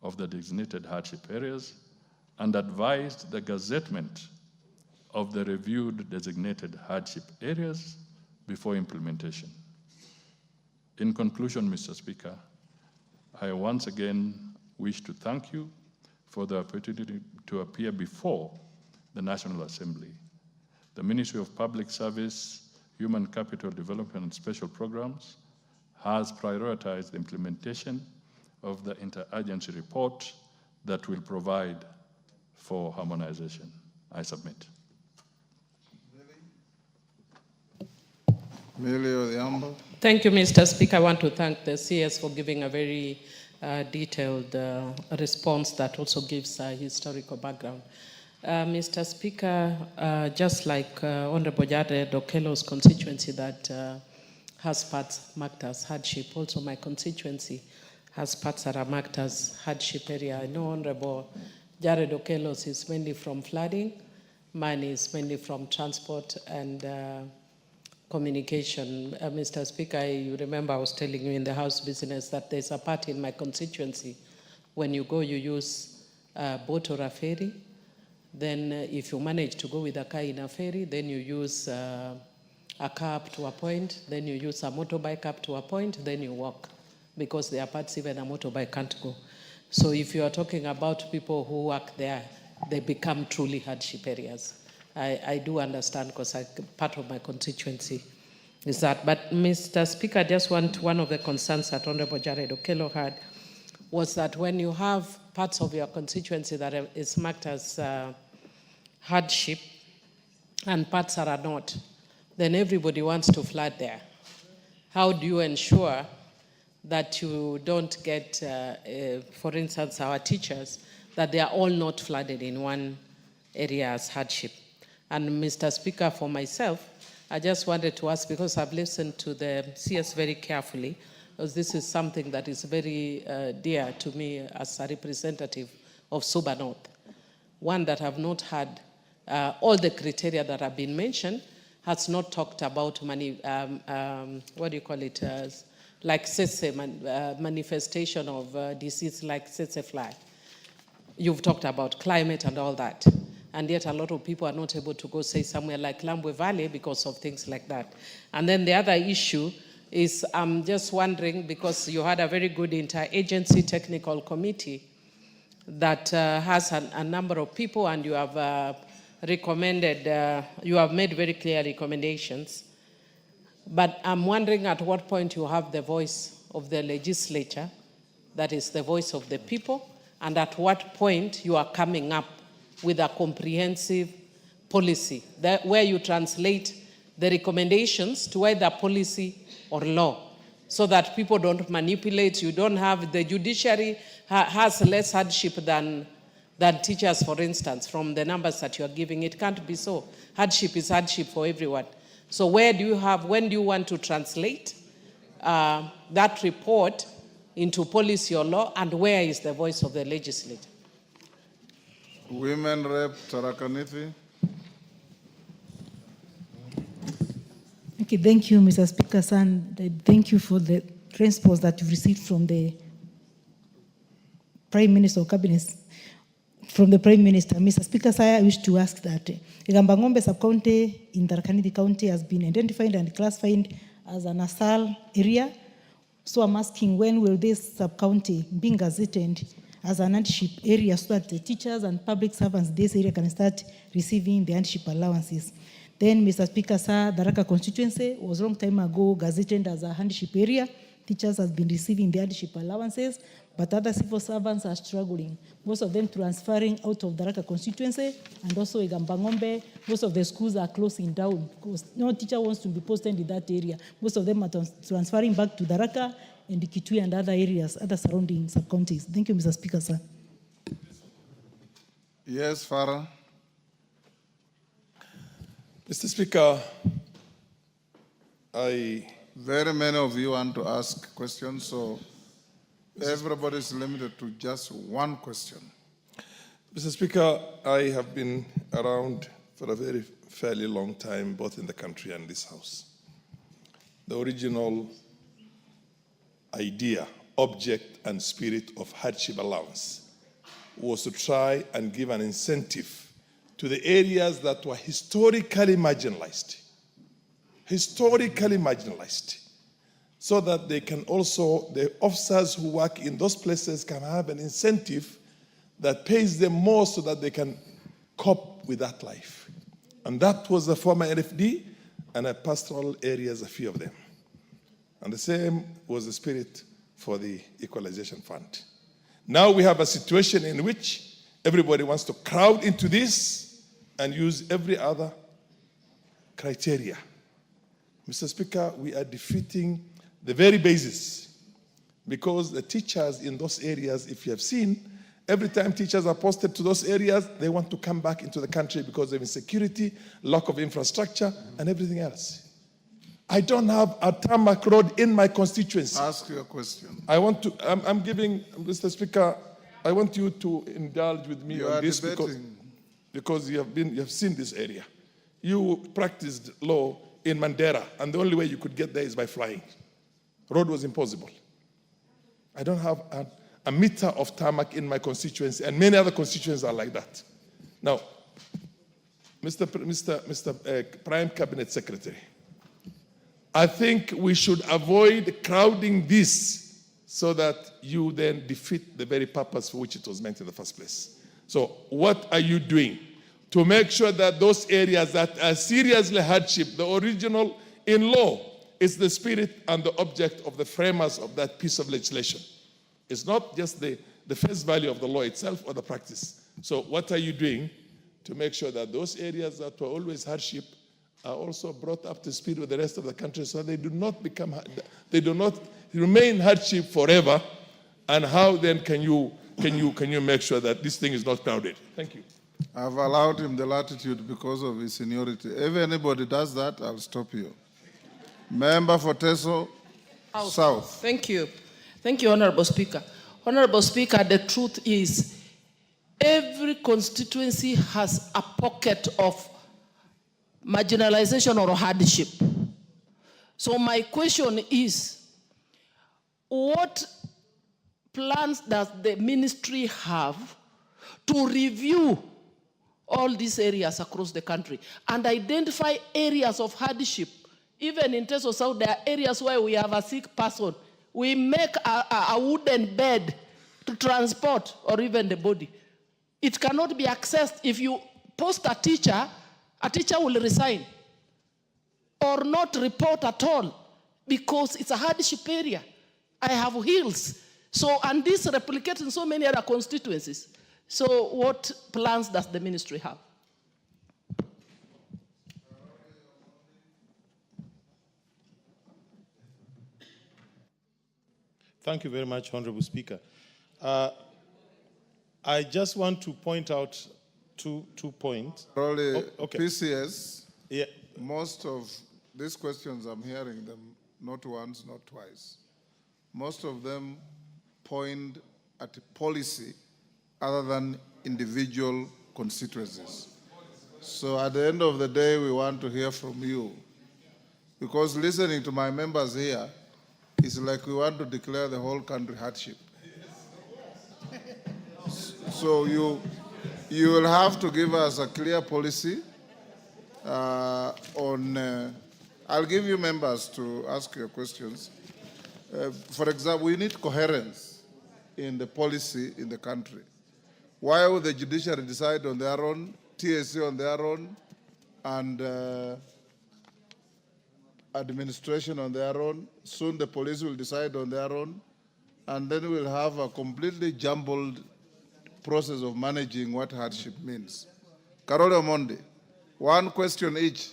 of the designated hardship areas and advised the gazettement of the reviewed designated hardship areas before implementation. In conclusion, Mr. Speaker, I once again wish to thank you for the opportunity to appear before the National Assembly. The Ministry of Public Service, Human Capital Development and Special Programs has prioritized the implementation of the interagency report that will provide for harmonization. I submit. Thank you, Mr. Speaker. I want to thank the CS for giving a very detailed response that also gives a historical background. Mr. Speaker, just like Honorable Jared Okello's constituency that has parts marked as hardship, also my constituency has parts that are marked as hardship area. I know Honorable Jared Okello's is mainly from flooding, mine is mainly from transport and communication. Mr. Speaker, you remember I was telling you in the House business that there's a part in my constituency. When you go, you use a boat or a ferry. Then if you manage to go with a car in a ferry, then you use a car up to a point, then you use a motorbike up to a point, then you walk, because there are parts even a motorbike can't go. So if you are talking about people who work there, they become truly hardship areas. I do understand, because part of my constituency is that. But Mr. Speaker, I just want one of the concerns that Honorable Jared Okello had was that when you have parts of your constituency that is marked as hardship and parts that are not, then everybody wants to flood there. How do you ensure that you don't get, for instance, our teachers, that they are all not flooded in one area as hardship? And Mr. Speaker, for myself, I just wanted to ask, because I've listened to the CS very carefully, because this is something that is very dear to me as a representative of Suba North. One that have not had all the criteria that have been mentioned, has not talked about money, what do you call it, like manifestation of disease like tsetse fly. You've talked about climate and all that. And yet a lot of people are not able to go say somewhere like Lambwe Valley because of things like that. And then the other issue is I'm just wondering, because you had a very good interagency technical committee that has a number of people, and you have recommended, you have made very clear recommendations. But I'm wondering at what point you have the voice of the legislature, that is the voice of the people, and at what point you are coming up with a comprehensive policy where you translate the recommendations to either policy or law, so that people don't manipulate. You don't have the judiciary has less hardship than teachers, for instance, from the numbers that you are giving. It can't be so. Hardship is hardship for everyone. So when do you want to translate that report into policy or law, and where is the voice of the legislature? Women Rep Tarakaniti. Okay, thank you, Mr. Speaker, and thank you for the response that you've received from the Prime Minister or Cabinet. From the Prime Minister, Mr. Speaker, I wish to ask that Igambangombe sub-county in Tharaka County has been identified and classified as an ASAL area. So I'm asking, when will this sub-county be gazetted as an hardship area, so that the teachers and public servants in this area can start receiving the hardship allowances? Then, Mr. Speaker, sir, Tharaka constituency was a long time ago gazetted as a hardship area. Teachers have been receiving the hardship allowances, but other civil servants are struggling. Most of them transferring out of Tharaka constituency, and also Igambangombe, most of the schools are closing down because no teacher wants to be posted in that area. Most of them are transferring back to Tharaka and Kitui and other areas, other surrounding sub-counties. Thank you, Mr. Speaker, sir. Yes, Farah. Mr. Speaker, very many of you want to ask questions, so everybody is limited to just one question. Mr. Speaker, I have been around for a fairly long time, both in the country and this House. The original idea, object, and spirit of hardship allowance was to try and give an incentive to the areas that were historically marginalized, so that they can also, the officers who work in those places can have an incentive that pays them more so that they can cope with that life. And that was the former NFD and a pastoral areas, a few of them. And the same was the spirit for the Equalization Fund. Now we have a situation in which everybody wants to crowd into this and use every other criteria. Mr. Speaker, we are defeating the very basis, because the teachers in those areas, if you have seen, every time teachers are posted to those areas, they want to come back into the country because of insecurity, lack of infrastructure, and everything else. I don't have a tarmac road in my constituency. Ask your question. I'm giving, Mr. Speaker, I want you to indulge with me on this because you have seen this area. You practiced law in Mandera, and the only way you could get there is by flying. Road was impossible. I don't have a meter of tarmac in my constituency, and many other constituencies are like that. Now, Mr. Prime Cabinet Secretary, I think we should avoid crowding this so that you then defeat the very purpose for which it was meant in the first place. So what are you doing to make sure that those areas that are seriously hardship, the original in law, it's the spirit and the object of the framers of that piece of legislation. It's not just the face value of the law itself or the practice. So what are you doing to make sure that those areas that were always hardship are also brought up to speed with the rest of the country so they do not remain hardship forever? And how then can you make sure that this thing is not crowded? Thank you. I've allowed him the latitude because of his seniority. If anybody does that, I'll stop you. Member for Teso South. Thank you. Thank you, Honorable Speaker. Honorable Speaker, the truth is every constituency has a pocket of marginalization or hardship. So my question is, what plans does the ministry have to review all these areas across the country and identify areas of hardship? Even in Teso South, there are areas where we have a sick person. We make a wooden bed to transport or even the body. It cannot be accessed. If you post a teacher will resign or not report at all because it's a hardship area. I have hills. So, and this replicates in so many other constituencies. So what plans does the ministry have? Thank you very much, Honorable Speaker. I just want to point out two points. Probably okay. PCS, yeah. Most of these questions, I'm hearing them not once, not twice. Most of them point at policy other than individual constituencies. So at the end of the day, we want to hear from you. Because listening to my members here, it's like we want to declare the whole country hardship. So you will have to give us a clear policy on, I'll give you members to ask your questions. For example, we need coherence in the policy in the country. Why would the judiciary decide on their own, TSA on their own, and administration on their own? Soon the police will decide on their own, and then we'll have a completely jumbled process of managing what hardship means. Carole Omondi, one question each.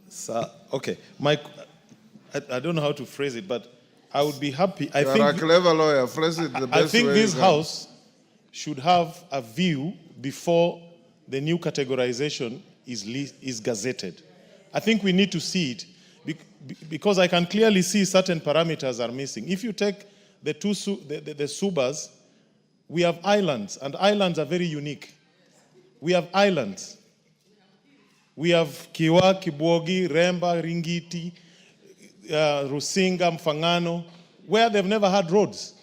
Sir, okay. I don't know how to phrase it, but I would be happy. You are a clever lawyer. Phrase it the best way. I think this House should have a view before the new categorization is gazetted. I think we need to see it because I can clearly see certain parameters are missing. If you take the Subas, we have islands, and islands are very unique. We have islands. We have Kiwa, Kibwogi, Remba, Ringiti, Rusinga, Mfangano, where they've never had roads.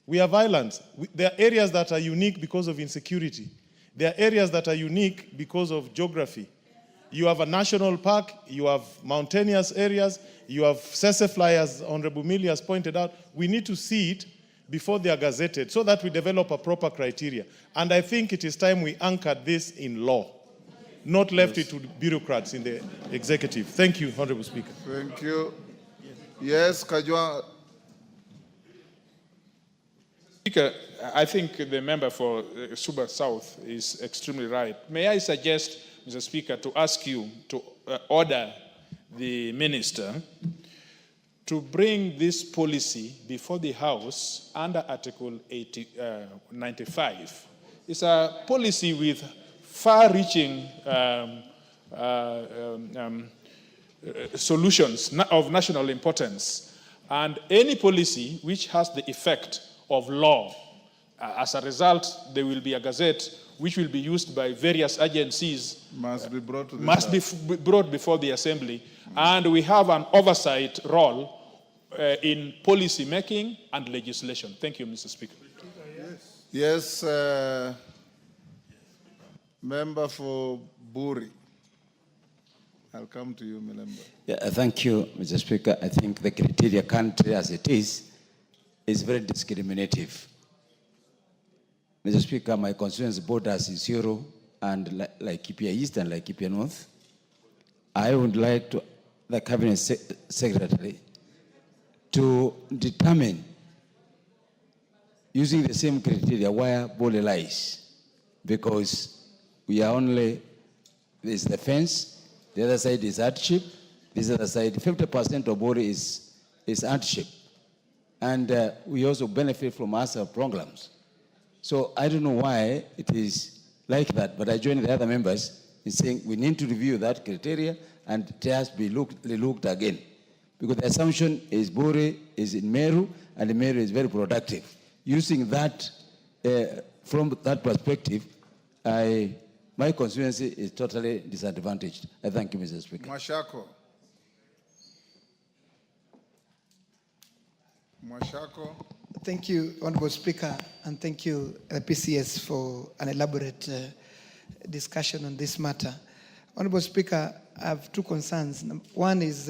We have islands. There are areas that are unique because of insecurity. There are areas that are unique because of geography. You have a national park, you have mountainous areas, you have Sesefly, as Honorable Millie has pointed out. We need to see it before they are gazetted so that we develop a proper criteria. And I think it is time we anchored this in law, not left it to bureaucrats in the executive. Thank you, Honorable Speaker. Thank you. Yes, Kajwa. Speaker, I think the member for Suba South is extremely right. May I suggest, Mr. Speaker, to ask you to order the minister to bring this policy before the House under Article 95. It's a policy with far-reaching solutions of national importance, and any policy which has the effect of law. As a result, there will be a gazette which will be used by various agencies. Must be brought before the Assembly. And we have an oversight role in policy making and legislation. Thank you, Mr. Speaker. Yes, member for Buri. I'll come to you, member. Yeah, thank you, Mr. Speaker. I think the criteria country as it is very discriminative. Mr. Speaker, my constituency borders Isiolo and Laikipia East and Laikipia North. I would like to, the Cabinet Secretary to determine, using the same criteria, where Bole lies. Because we are only, there's the fence, the other side is hardship, this other side, 50% of Bole is hardship. And we also benefit from ASA programs. So I don't know why it is like that, but I join the other members in saying we need to review that criteria and it has to be looked again. Because the assumption is Bore is in Meru, and Meru is very productive. Using that, from that perspective, my constituency is totally disadvantaged. I thank you, Mr. Speaker. Mwashako. Mwashako. Thank you, Honorable Speaker, and thank you, PCS, for an elaborate discussion on this matter. Honorable Speaker, I have two concerns. One is,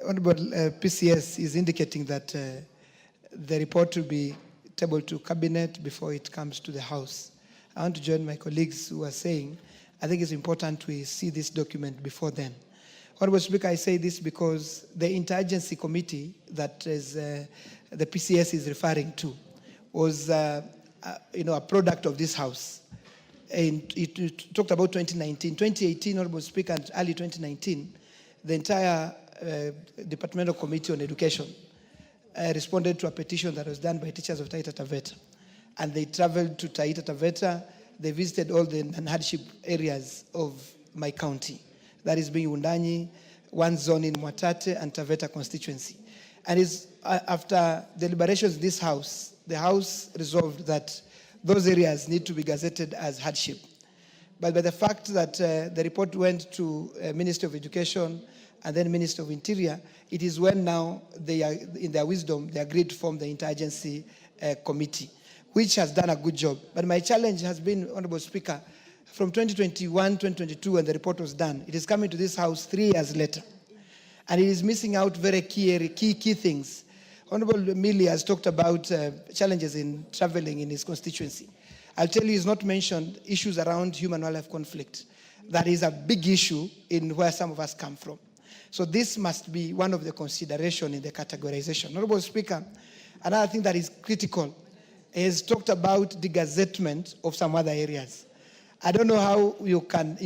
Honorable PCS is indicating that the report will be tabled to Cabinet before it comes to the House. I want to join my colleagues who are saying, I think it's important we see this document before then. Honorable Speaker, I say this because the interagency committee that is, the PCS is referring to was a product of this House. And it talked about 2019. 2018, Honorable Speaker, and early 2019, the entire Departmental Committee on Education responded to a petition that was done by teachers of Taita Taveta. And they traveled to Taita Taveta. They visited all the hardship areas of my county. That is being Undanyi, one zone in Mwatate, and Taveta constituency. And after deliberations in this House, the House resolved that those areas need to be gazetted as hardship. But by the fact that the report went to Ministry of Education and then Ministry of Interior, it is when now they are, in their wisdom, they agreed to form the interagency committee, which has done a good job. But my challenge has been, Honorable Speaker, from 2021, 2022, when the report was done, it is coming to this House 3 years later. And it is missing out very key things. Honorable Millie has talked about challenges in traveling in his constituency. I'll tell you, he's not mentioned issues around human-wildlife conflict. That is a big issue in where some of us come from. So this must be one of the consideration in the categorization. Honorable Speaker, another thing that is critical is talked about the gazettement of some other areas. I don't know how you can,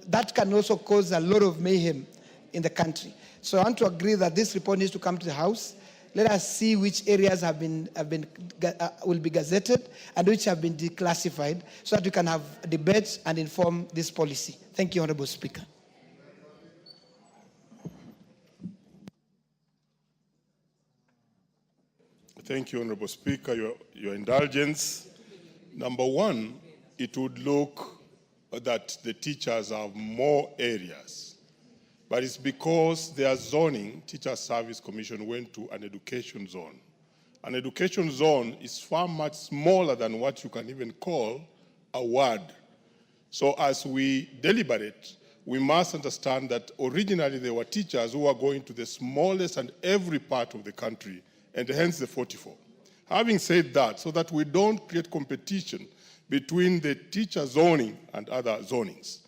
that can also cause a lot of mayhem in the country. So I want to agree that this report needs to come to the House. Let us see which areas will be gazetted and which have been declassified so that we can have debates and inform this policy. Thank you, Honorable Speaker. Thank you, Honorable Speaker. Your indulgence. Number one, it would look that the teachers have more areas. But it's because their zoning, Teacher Service Commission went to an education zone. An education zone is far much smaller than what you can even call a ward. So as we deliberate, we must understand that originally there were teachers who were going to the smallest and every part of the country, and hence the 44. Having said that, so that we don't create competition between the teacher zoning and other zonings,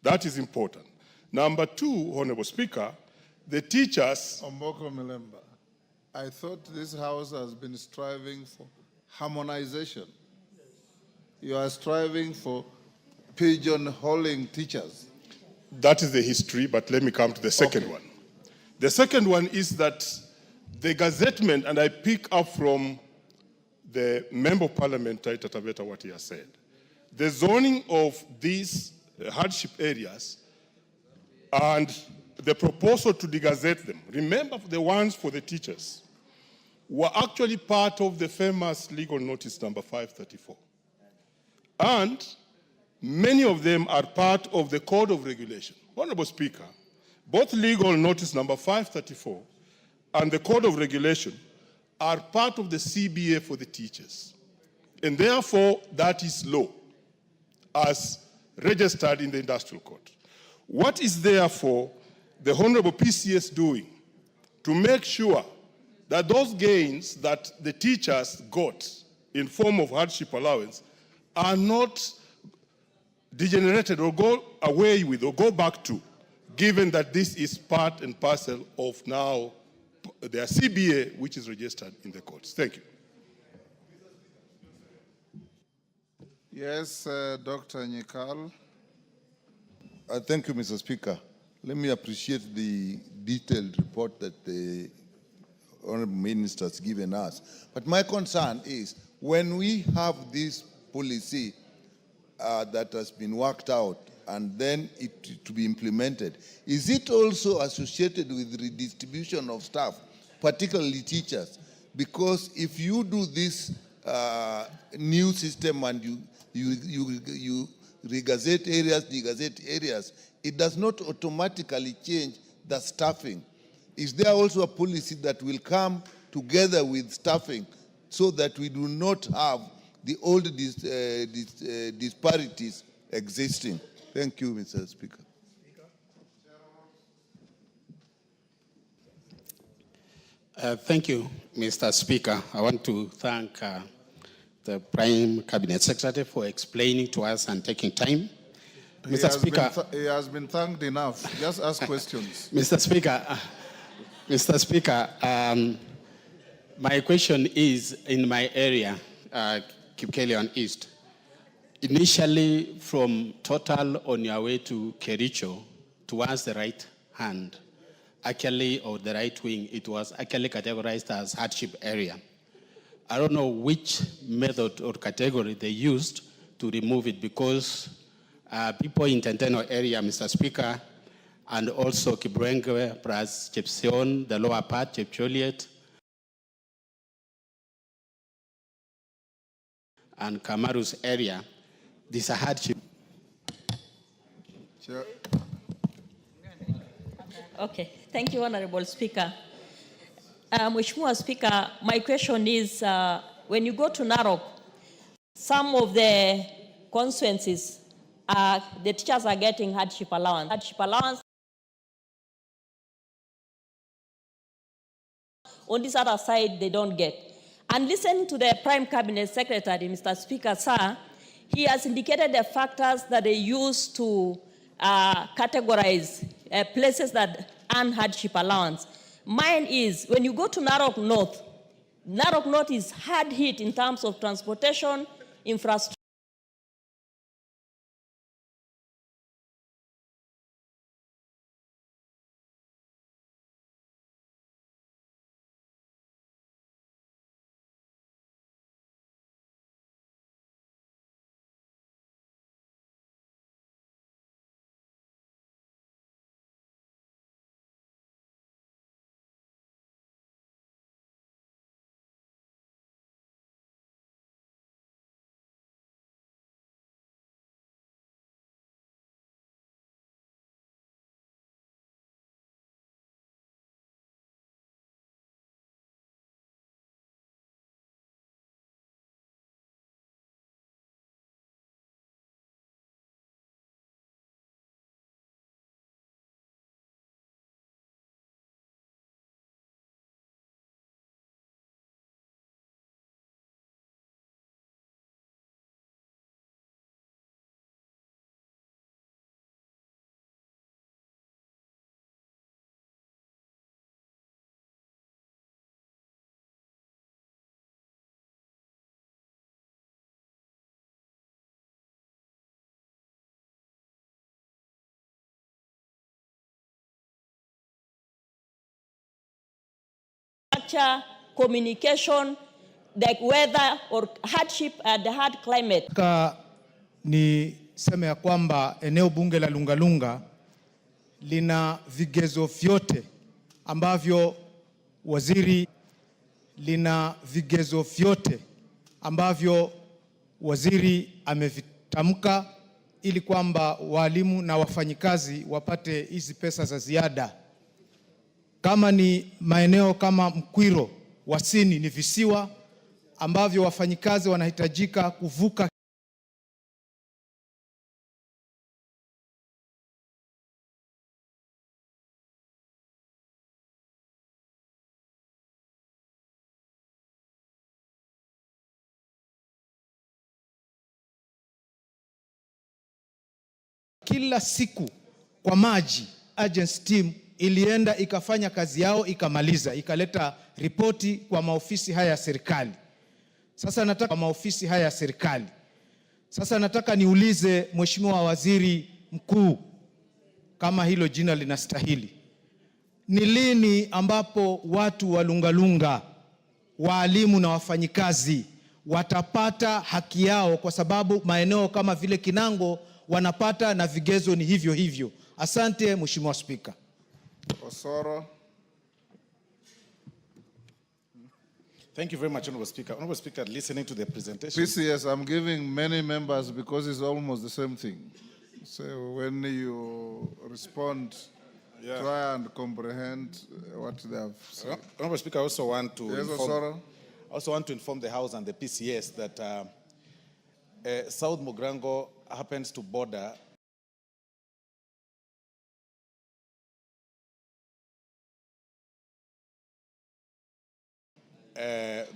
that is important. Number two, Honorable Speaker, the teachers... Omboko Milemba, I thought this House has been striving for harmonization. You are striving for pigeonholing teachers. That is the history, but let me come to the second one. The second one is that the gazettement, and I pick up from the Member of Parliament, Taita Taveta, what he has said. The zoning of these hardship areas and the proposal to degazette them, remember the ones for the teachers, were actually part of the famous legal notice number 534. And many of them are part of the Code of Regulation. Honorable Speaker, both legal notice number 534 and the Code of Regulation are part of the CBA for the teachers. And therefore, that is law as registered in the Industrial Code. What is therefore the Honorable PCS doing to make sure that those gains that the teachers got in form of hardship allowance are not degenerated or go away with or go back to given that this is part and parcel of now their CBA, which is registered in the courts. Thank you. Yes, Dr. Nyikal. Thank you, Mr. Speaker. Let me appreciate the detailed report that the Honorable Minister has given us. But my concern is when we have this policy that has been worked out and then it to be implemented, is it also associated with redistribution of staff, particularly teachers? Because if you do this new system and you regazette areas, degazette areas, it does not automatically change the staffing. Is there also a policy that will come together with staffing so that we do not have the old disparities existing? Thank you, Mr. Speaker. Thank you, Mr. Speaker. I want to thank the Prime Cabinet Secretary for explaining to us and taking time. Mr. Speaker, he has been thanked enough. Just ask questions. Mr. Speaker, my question is in my area, Kipkelion East. Initially, from Total on your way to Kericho, towards the right hand, actually, or the right wing, it was actually categorized as hardship area. I don't know which method or category they used to remove it, because people in Tenteno area, Mr. Speaker, and also Kibwenge, plus Chepsion, the lower part, Chepcholiet, and Kamaru's area, this is a hardship. Sure. Okay, thank you, Honorable Speaker. Mheshimiwa Speaker, my question is, when you go to Narok, some of the constituencies, the teachers are getting hardship allowance. Hardship allowance. On this other side, they don't get. And listening to the Prime Cabinet Secretary, Mr. Speaker, sir, he has indicated the factors that they use to categorize places that earn hardship allowance. Mine is, when you go to Narok North is hard hit in terms of transportation, infrastructure. Communication, like weather or hardship at the hard climate. Ni sema ya kwamba eneo bunge la Lungalunga lina vigezo vyote ambavyo waziri amevitamka ili kwamba walimu na wafanyikazi wapate hizi pesa za ziada. Kama ni maeneo kama Mkwiro, Wasini, ni visiwa ambavyo wafanyikazi wanahitajika kuvuka kila siku kwa maji agency team ilienda ikafanya kazi yao ikamaliza, ikaleta ripoti kwa maofisi haya ya serikali. Sasa nataka niulize Mheshimiwa Waziri Mkuu, kama hilo jina linastahili, ni lini ambapo watu wa Lungalunga, waalimu na wafanyikazi watapata haki yao, kwa sababu maeneo kama vile Kinango wanapata na vigezo ni hivyo hivyo? Asante Mheshimiwa Spika. Osoro. Thank you very much, Honorable Speaker. Honorable Speaker, listening to the presentation. PCS, I'm giving many members because it's almost the same thing. So when you respond, try and comprehend what they have said. Honorable Speaker, I also want to Yes, Osoro. inform the House and the PCS that South Mogrango happens to border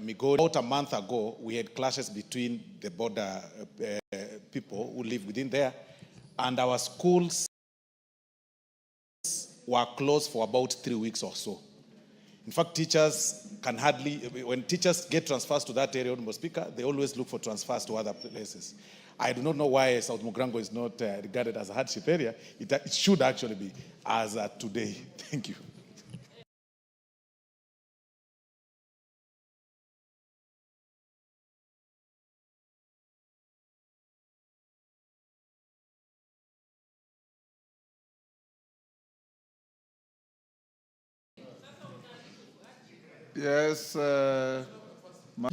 Migori. About a month ago, we had clashes between the border people who live within there, and our schools were closed for about 3 weeks or so. In fact, teachers can hardly, when teachers get transfers to that area, Honorable Speaker, they always look for transfers to other places. I do not know why South Mogrango is not regarded as a hardship area. It should actually be as today. Thank you. Yes.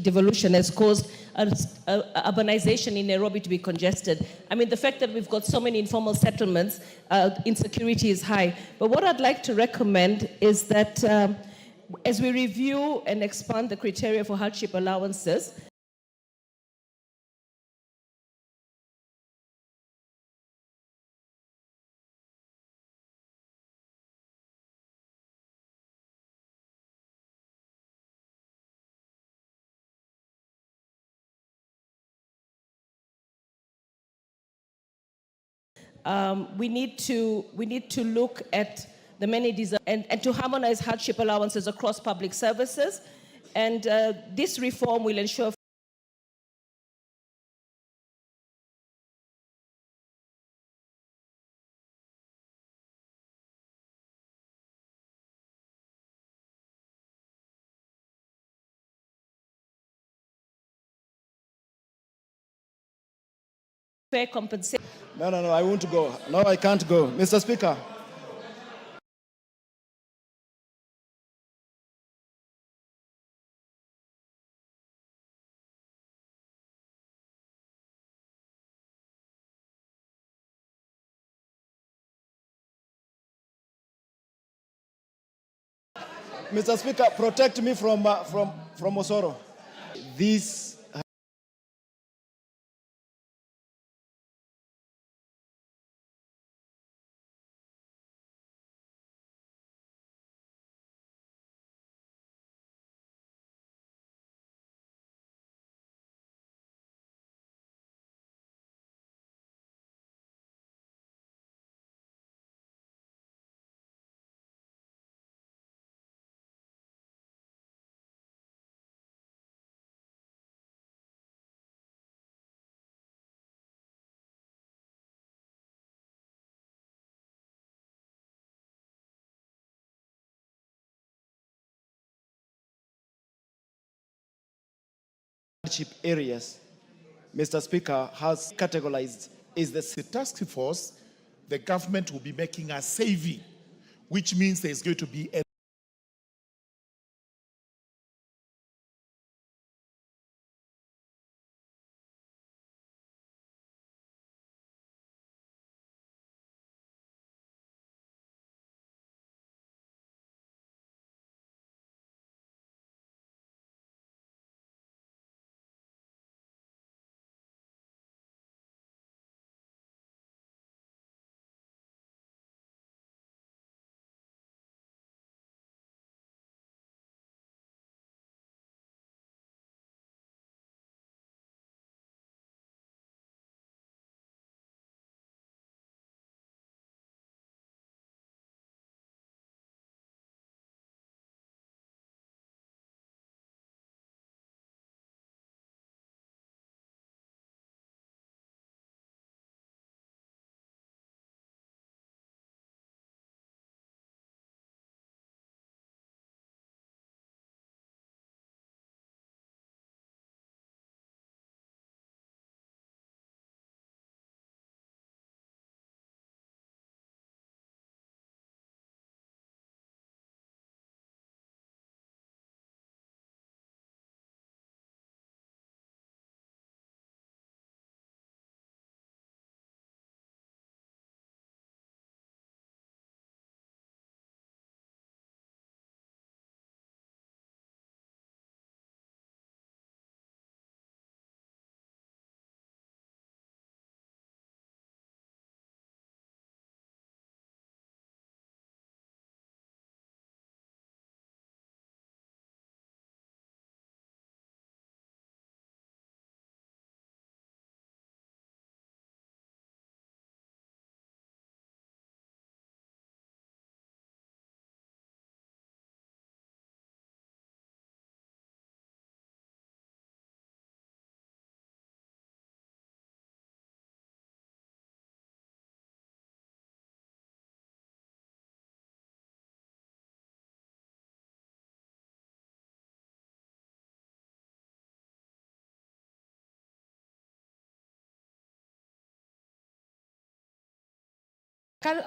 Devolution has caused urbanization in Nairobi to be congested. I mean, the fact that we've got so many informal settlements, insecurity is high. But what I'd like to recommend is that as we review and expand the criteria for hardship allowances, we need to look at the many and to harmonize hardship allowances across public services. And this reform will ensure fair compensation. No, I won't go. No, I can't go. Mr. Speaker. Mr. Speaker, protect me from Osoro. This hardship areas, Mr. Speaker, has categorized is the task force. The government will be making a saving, which means there's going to be a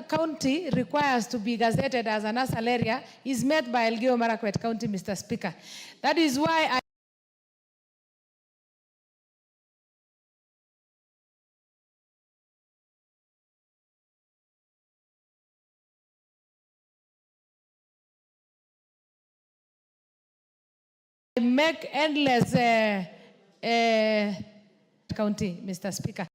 county requires to be gazetted as an ASAL area is met by Elgeyo Marakwet County, Mr. Speaker. That is why I make endless county, Mr. Speaker.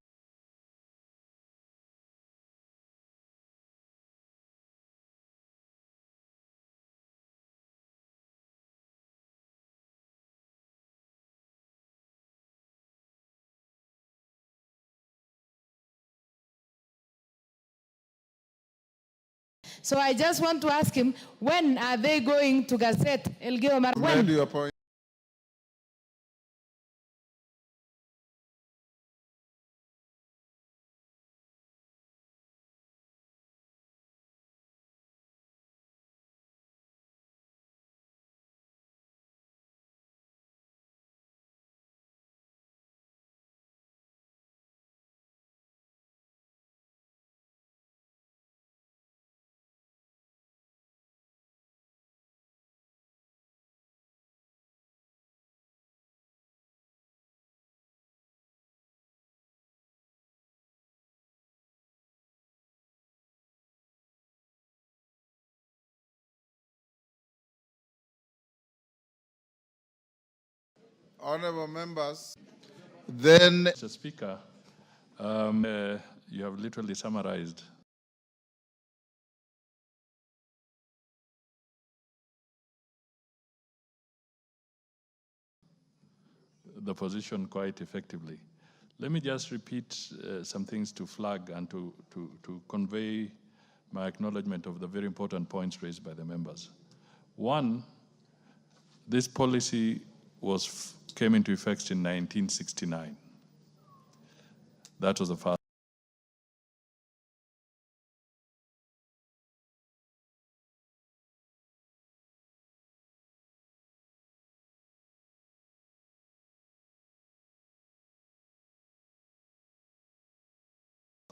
So I just want to ask him, when are they going to gazette Elgeyo Marakwet? Made your point. Honorable members, then... Mr. Speaker, you have literally summarized the position quite effectively. Let me just repeat some things to flag and to convey my acknowledgement of the very important points raised by the members. One, this policy came into effect in 1969. That was the first.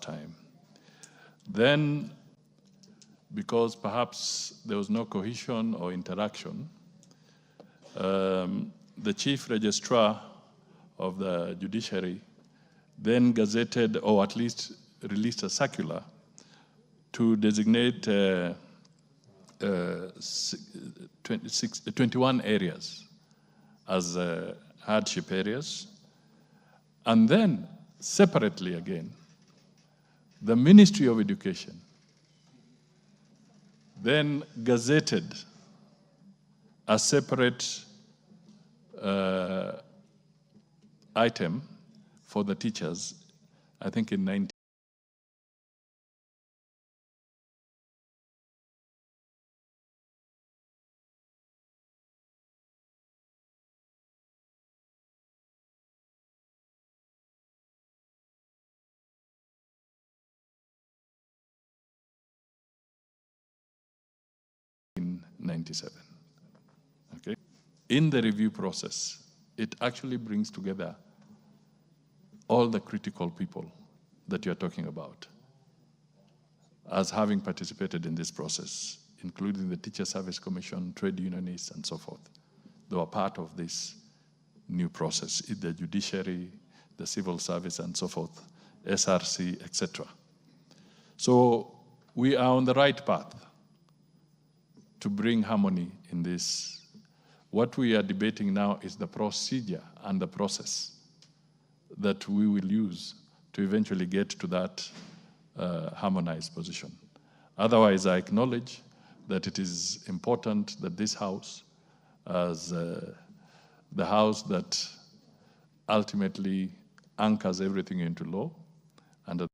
Time. Then, because perhaps there was no cohesion or interaction, the chief registrar of the judiciary then gazetted, or at least released a circular to designate 21 areas as hardship areas. And then, separately again, the Ministry of Education then gazetted a separate item for the teachers, I think in 1997. Okay? In the review process, it actually brings together all the critical people that you're talking about as having participated in this process, including the Teacher Service Commission, trade unionists, and so forth. They were part of this new process, the judiciary, the civil service, and so forth, SRC, etc. So we are on the right path to bring harmony in this. What we are debating now is the procedure and the process that we will use to eventually get to that harmonized position. Otherwise, I acknowledge that it is important that this House, as the House that ultimately anchors everything into law, and at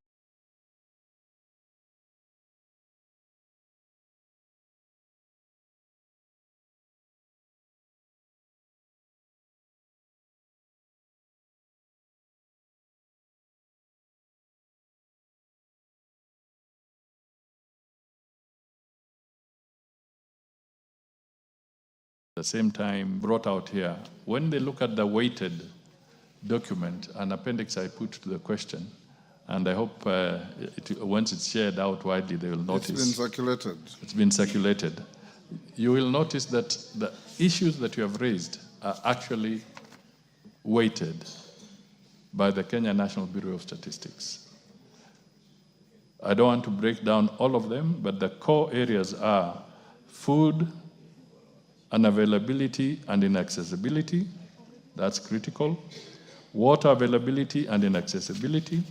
the same time brought out here, when they look at the weighted document, an appendix I put to the question, And I hope once it's shared out widely, they will notice. It's been circulated. It's been circulated. You will notice that the issues that you have raised are actually weighted by the Kenya National Bureau of Statistics. I don't want to break down all of them, but the core areas are food, unavailability and inaccessibility. That's critical. Water availability and inaccessibility.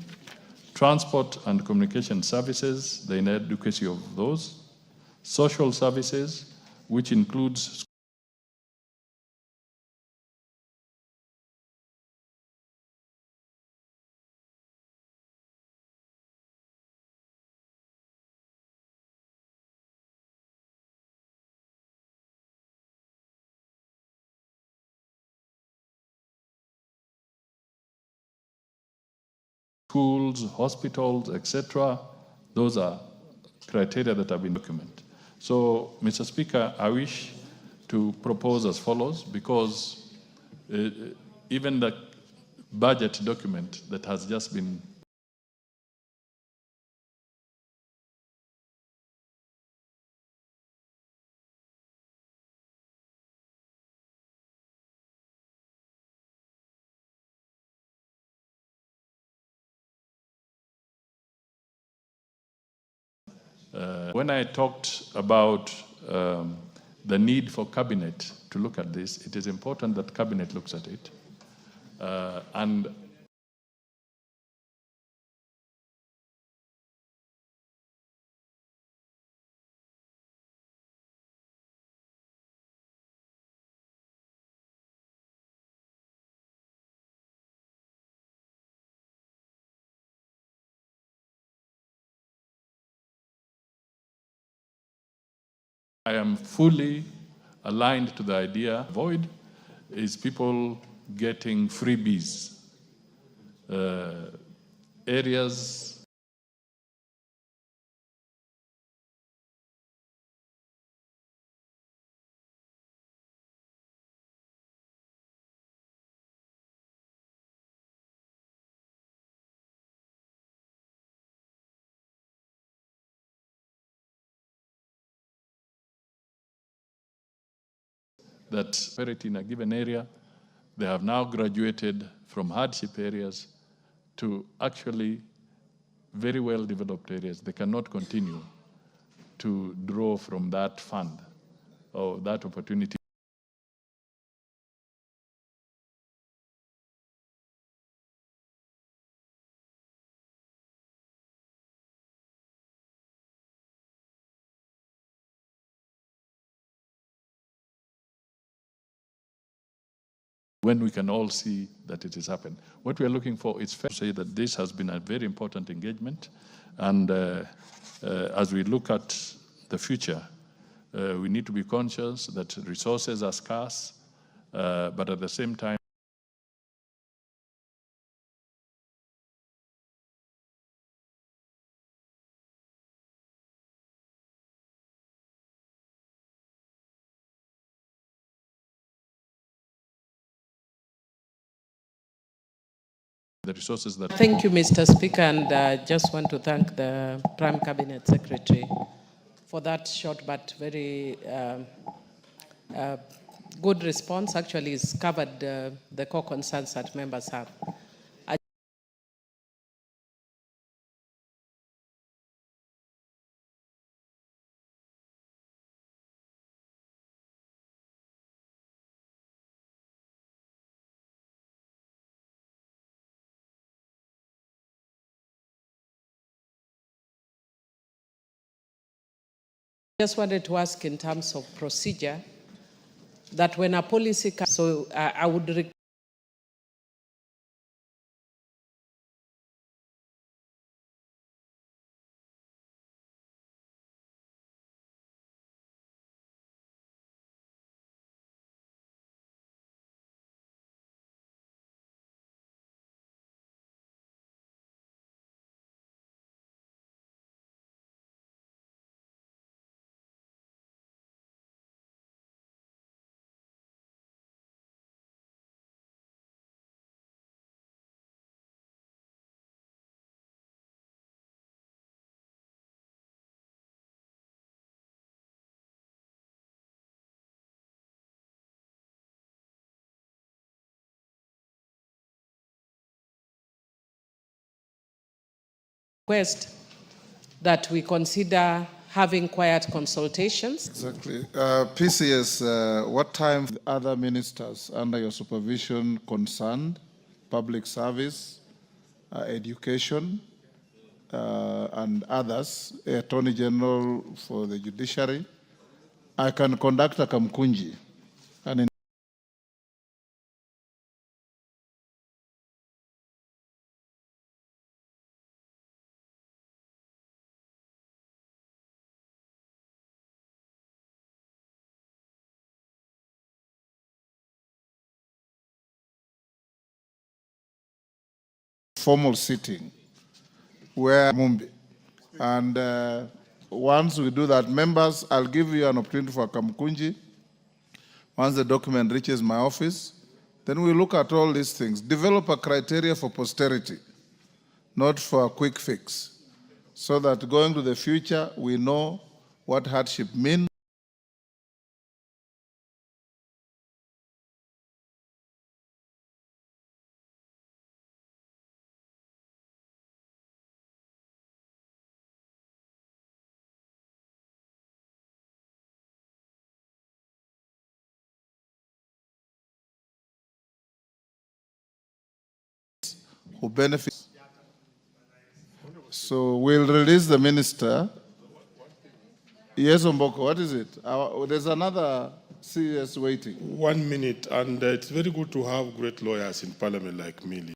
Transport and communication services, the inadequacy of those. Social services, which includes schools, hospitals, etc. Those are criteria that have been documented. So, Mr. Speaker, I wish to propose as follows, because even the budget document that has just been when I talked about the need for cabinet to look at this, it is important that cabinet looks at it. And I am fully aligned to the idea. Avoid is people getting freebies. Areas that operate in a given area, they have now graduated from hardship areas to actually very well developed areas. They cannot continue to draw from that fund or that opportunity. When we can all see that it has happened. What we are looking for is fair to say that this has been a very important engagement, and as we look at the future, we need to be conscious that resources are scarce, but at the same time, the resources that... Thank you, Mr. Speaker, and I just want to thank the Prime Cabinet Secretary for that short but very good response. Actually, it's covered the core concerns that members have. Just wanted to ask in terms of procedure that when a policy comes, so I would request that we consider having quiet consultations. Exactly. PCS, what time other ministers under your supervision concerned? Public service, education, and others, Attorney General for the Judiciary. I can conduct a Kamkunji. And formal sitting where Mumbi. And once we do that, members, I'll give you an opportunity for Kamkunji. Once the document reaches my office, then we look at all these things. Develop a criteria for posterity, not for a quick fix, so that going to the future, we know what hardship means. Who benefits. So we'll release the minister. Yes, Omboko, what is it? There's another CS waiting. 1 minute, and it's very good to have great lawyers in Parliament like me.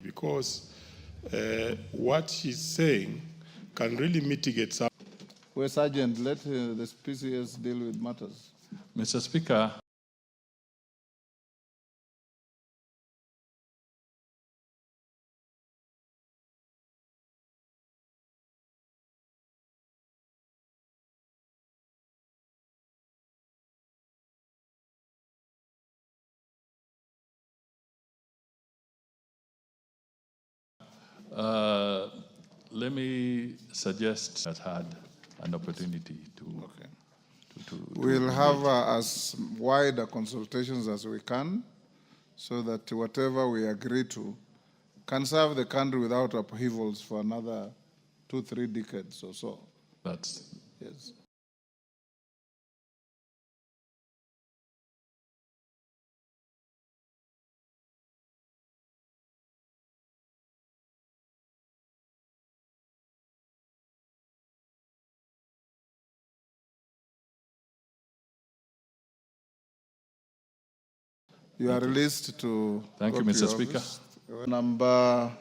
Because what she's saying can really mitigate some. Well, Sergeant, let the PCS deal with matters. Mr. Speaker, let me suggest that had an opportunity to. We'll have as wide a consultations as we can, so that whatever we agree to can serve the country without upheavals for another 2-3 decades or so. That's yes. You are released to. Thank you, Mr. Speaker. Number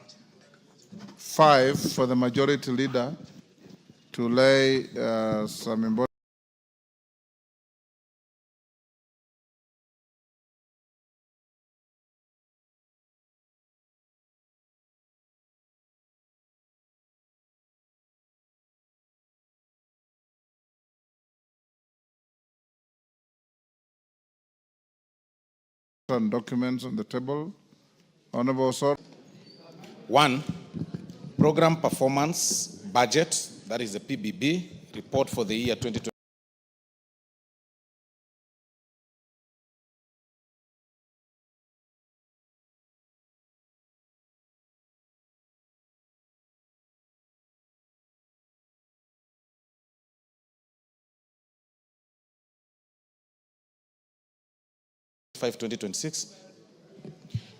5 for the majority leader to lay some important. Documents on the table. Honorable Sir. 1, program performance budget, that is the PBB, report for the year 2020.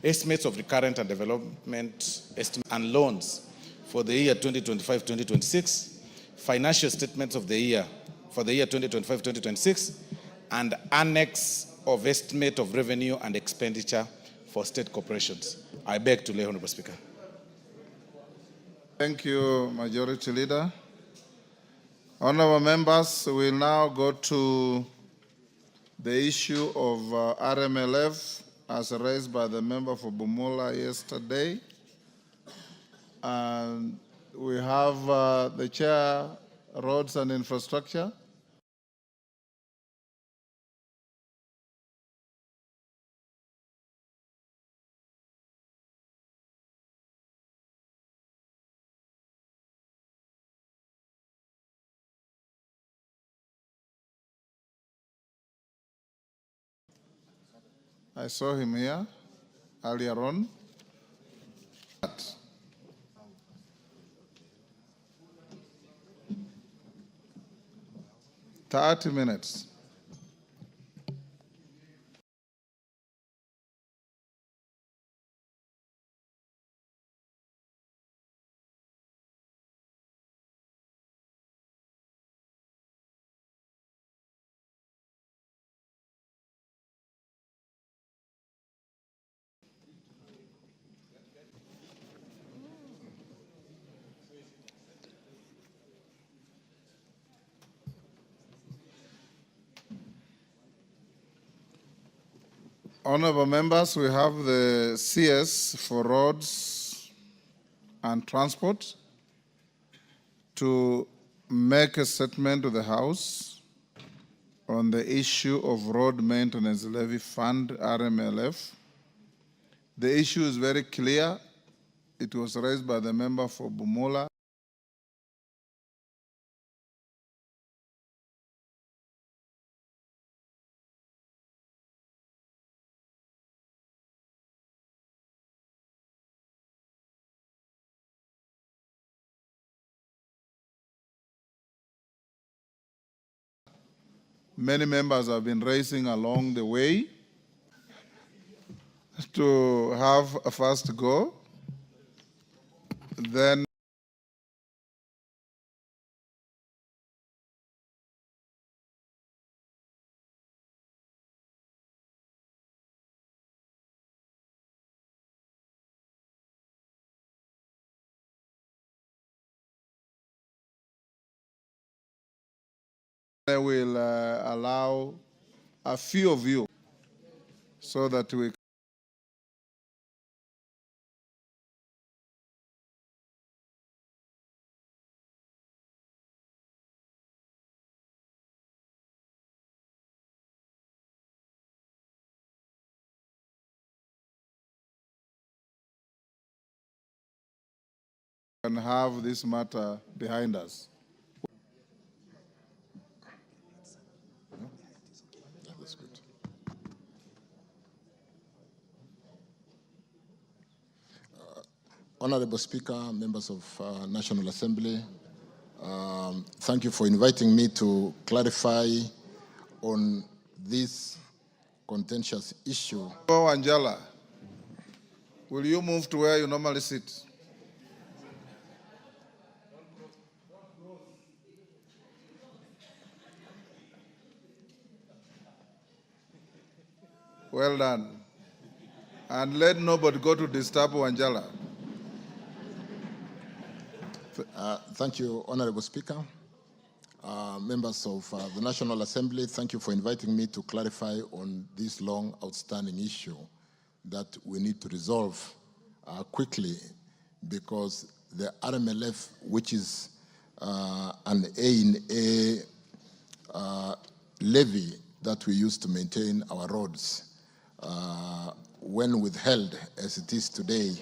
Estimates of recurrent and development estimates and loans for the year 2025-2026, financial statements of the year for the year 2025-2026, and annex of estimate of revenue and expenditure for state corporations. I beg to lay, Honorable Speaker. Thank you, Majority Leader. Honorable members, we'll now go to the issue of RMLF as raised by the member for Bumula yesterday. And we have the Chair, Roads and Infrastructure. I saw him here earlier on. 30 minutes. Honorable members, we have the CS for roads and transport to make a statement to the House on the issue of Road Maintenance Levy Fund, RMLF. The issue is very clear. It was raised by the member for Bumula. Many members have been raising along the way to have a first go. Then I will allow a few of you so that we can have this matter behind us. That's good. Honorable Speaker, members of National Assembly, thank you for inviting me to clarify on this contentious issue. Oh, Angela, will you move to where you normally sit? Well done. And let nobody go to disturb Angela. Thank you, Honorable Speaker. Members of the National Assembly, thank you for inviting me to clarify on this long outstanding issue that we need to resolve quickly, because the RMLF, which is an A-in-A levy that we use to maintain our roads, when withheld as it is today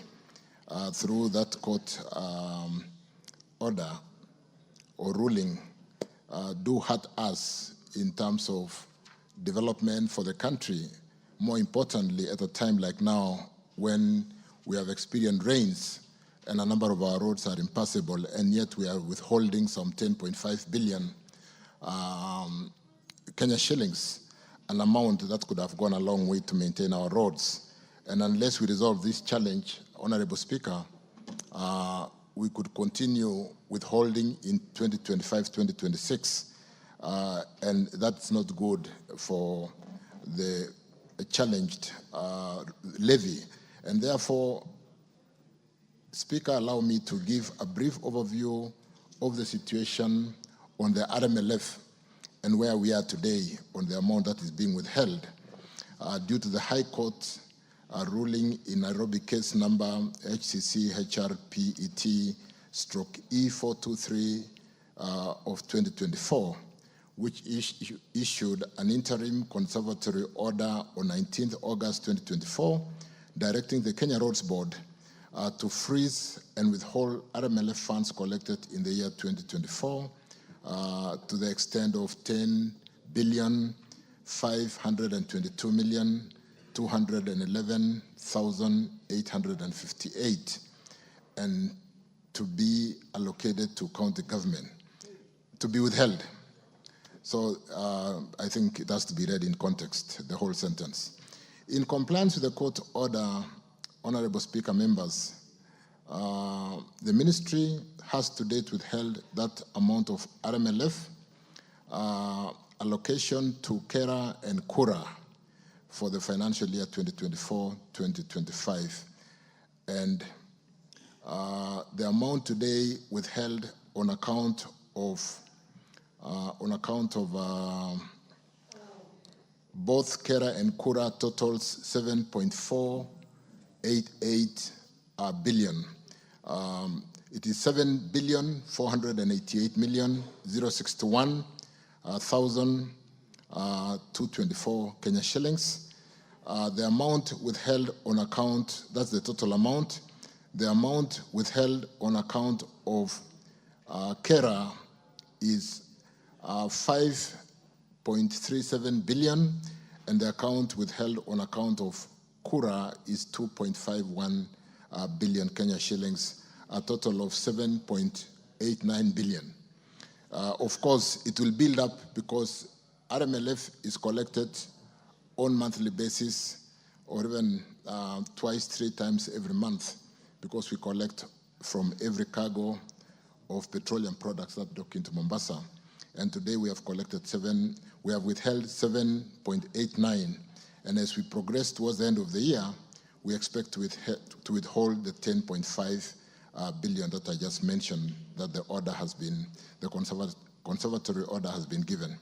through that court order or ruling, do hurt us in terms of development for the country. More importantly, at a time like now, when we have experienced rains and a number of our roads are impassable, and yet we are withholding some 10.5 billion Kenya shillings, an amount that could have gone a long way to maintain our roads. And unless we resolve this challenge, Honorable Speaker, we could continue withholding in 2025, 2026, and that's not good for the challenged levy. And therefore, Speaker, allow me to give a brief overview of the situation on the RMLF and where we are today on the amount that is being withheld due to the High Court ruling in Nairobi case number HCC HRPET E423 of 2024, which issued an interim conservatory order on 19th August 2024, directing the Kenya Roads Board to freeze and withhold RMLF funds collected in the year 2024 to the extent of 10,522,000,000 211,858 and to be allocated to county government, to be withheld. So I think it has to be read in context, the whole sentence. In compliance with the court order, Honorable Speaker, members, the ministry has to date withheld that amount of RMLF allocation to KERA and KURA for the financial year 2024-2025. And the amount today withheld on account of both KERA and KURA totals 7.488 billion. It is 7,488,061,224 Kenya shillings. The amount withheld on account, that's the total amount. The amount withheld on account of KERA is 5.37 billion, and the account withheld on account of KURA is 2.51 billion Kenya shillings, a total of 7.89 billion. Of course, it will build up because RMLF is collected on monthly basis or even twice, 3 times every month, because we collect from every cargo of petroleum products that dock into Mombasa. And today we have collected we have withheld 7.89. And as we progress towards the end of the year, we expect to withhold the 10.5 billion that I just mentioned, that the order has been, the conservatory order has been given.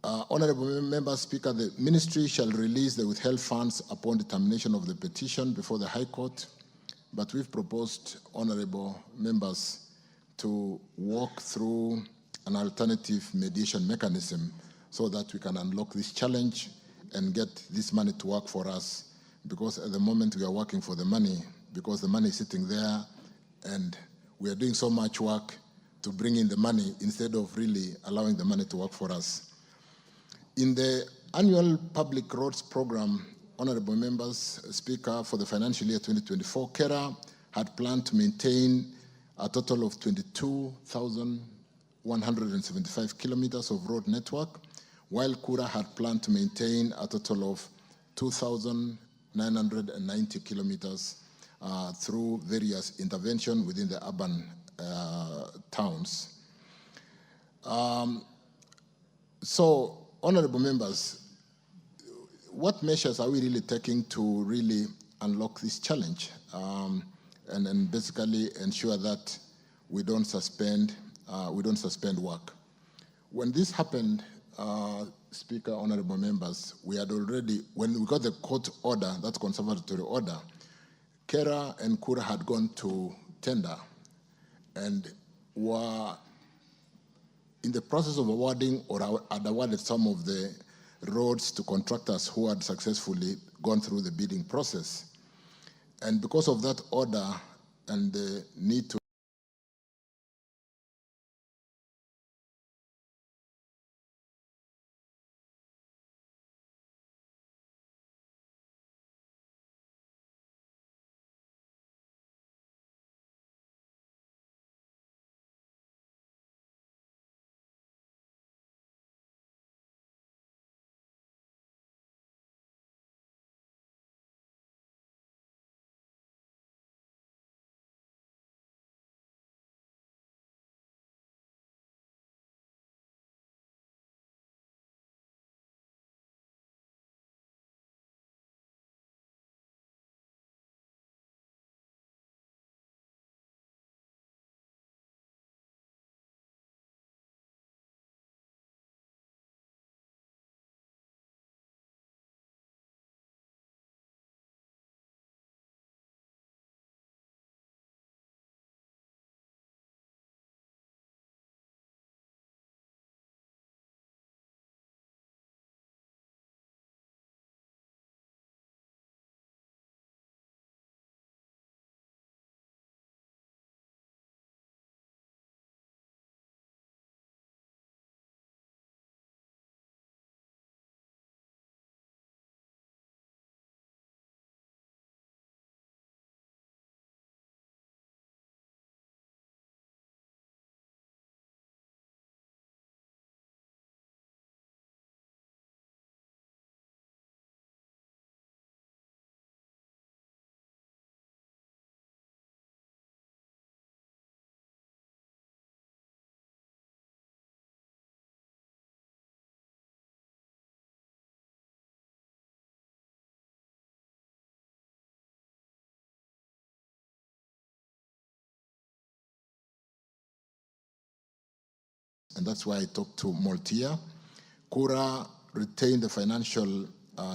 Honorable Member Speaker, the ministry shall release the withheld funds upon determination of the petition before the High Court, but we've proposed, honorable members, to walk through an alternative mediation mechanism so that we can unlock this challenge and get this money to work for us, because at the moment we are working for the money, because the money is sitting there and we are doing so much work to bring in the money instead of really allowing the money to work for us. In the annual public roads program, honorable members, Speaker, for the financial year 2024, KERA had planned to maintain a total of 22,175 kilometers of road network, while KURA had planned to maintain a total of 2,990 kilometers through various interventions within the urban towns. So, honorable members, what measures are we really taking to really unlock this challenge and basically ensure that we don't suspend work? When this happened, Speaker, honorable members, we had already, when we got the court order, that conservatory order, KERA and KURA had gone to tender and were in the process of awarding or had awarded some of the roads to contractors who had successfully gone through the bidding process. And because of that order and the need to and that's why I talked to Multia. Kura retained the financial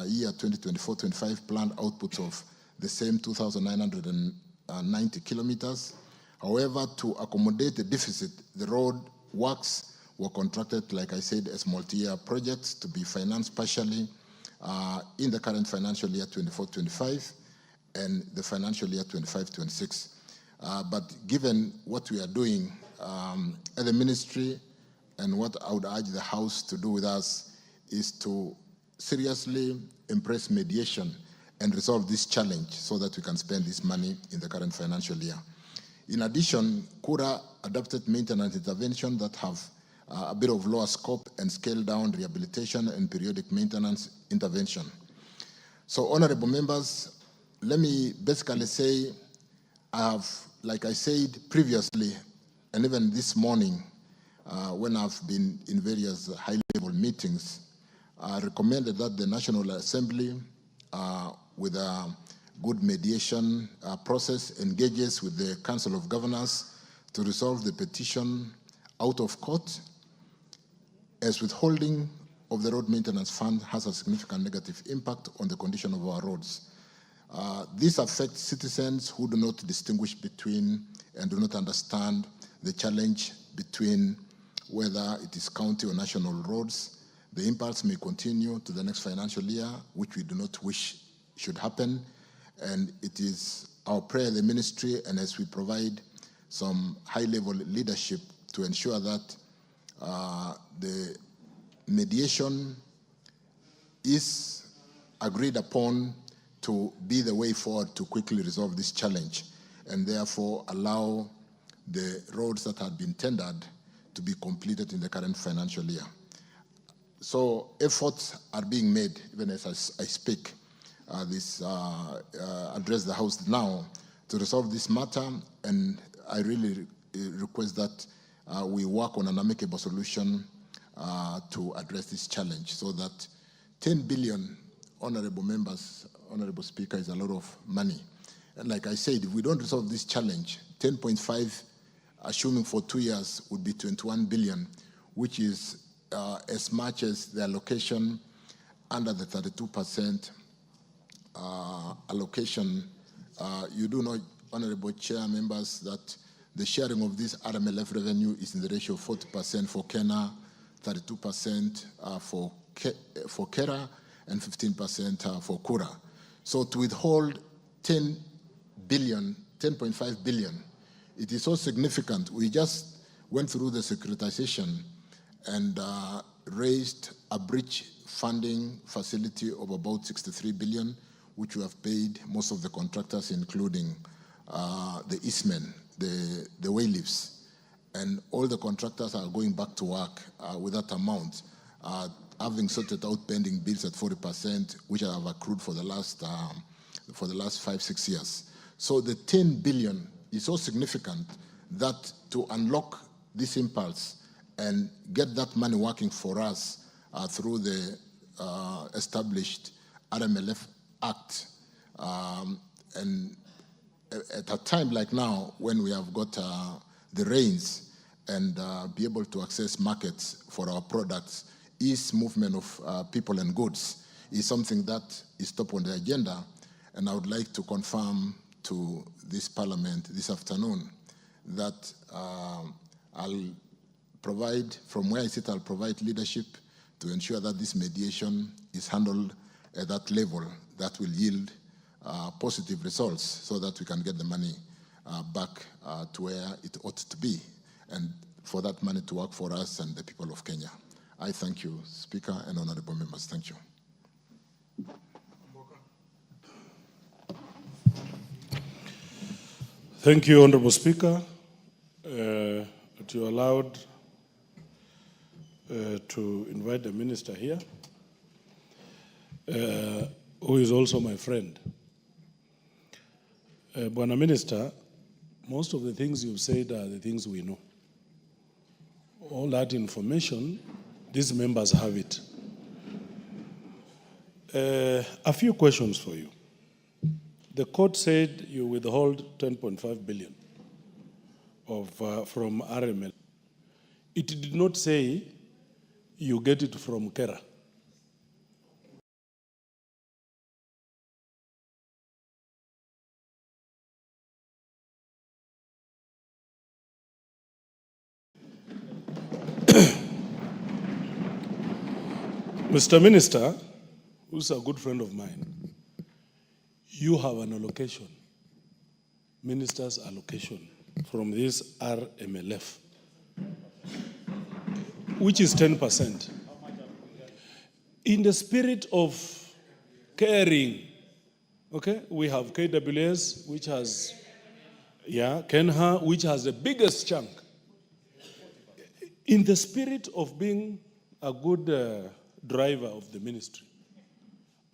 year 2024-25 planned output of the same 2,990 kilometers. However, to accommodate the deficit, the road works were contracted, like I said, as multi-year projects to be financed partially in the current financial year 24-25 and the financial year 25-26. But given what we are doing at the ministry and what I would urge the House to do with us is to seriously embrace mediation and resolve this challenge so that we can spend this money in the current financial year. In addition, Kura adopted maintenance intervention that have a bit of lower scope and scaled down rehabilitation and periodic maintenance intervention. So, honorable members, let me basically say I have, like I said previously, and even this morning, when I've been in various high-level meetings, I recommended that the National Assembly, with a good mediation process, engages with the Council of Governors to resolve the petition out of court, as withholding of the road maintenance fund has a significant negative impact on the condition of our roads. This affects citizens who do not distinguish between and do not understand the challenge between whether it is county or national roads. The impacts may continue to the next financial year, which we do not wish should happen. And it is our prayer, the ministry, and as we provide some high-level leadership to ensure that the mediation is agreed upon to be the way forward to quickly resolve this challenge and therefore allow the roads that had been tendered to be completed in the current financial year. So efforts are being made, even as I speak, address the House now to resolve this matter, and I really request that we work on an amicable solution to address this challenge so that 10 billion, honorable members, honorable speaker, is a lot of money. And like I said, if we don't resolve this challenge, 10.5, assuming for 2 years, would be 21 billion, which is as much as the allocation under the 32% allocation. You do know, honorable chair members, that the sharing of this RMLF revenue is in the ratio of 40% for Kenya, 32% for Kera, and 15% for Kura. So to withhold 10 billion, 10.5 billion, it is so significant. We just went through the securitization and raised a bridge funding facility of about 63 billion, which we have paid most of the contractors, including the eastmen, the way-lifts. And all the contractors are going back to work with that amount, having sorted out pending bills at 40%, which have accrued for the last 5-6 years. So the 10 billion is so significant that to unlock this impulse and get that money working for us through the established RMLF Act, and at a time like now when we have got the reins and be able to access markets for our products, ease movement of people and goods is something that is top on the agenda. And I would like to confirm to this parliament this afternoon that I'll provide, from where I sit, I'll provide leadership to ensure that this mediation is handled at that level that will yield positive results so that we can get the money back to where it ought to be, and for that money to work for us and the people of Kenya. I thank you, Speaker and honorable members. Thank you. Thank you, Honorable Speaker. That you allowed to invite the minister here, who is also my friend. Bwana Minister, most of the things you've said are the things we know. All that information, these members have it. A few questions for you. The court said you withhold 10.5 billion from RML. it did not say you get it from Kera. Mr. Minister, who's a good friend of mine, you have an allocation, minister's allocation from this RMLF, which is 10%. In the spirit of caring, okay, we have KWS, which has, Kenha, which has the biggest chunk. In the spirit of being a good driver of the ministry,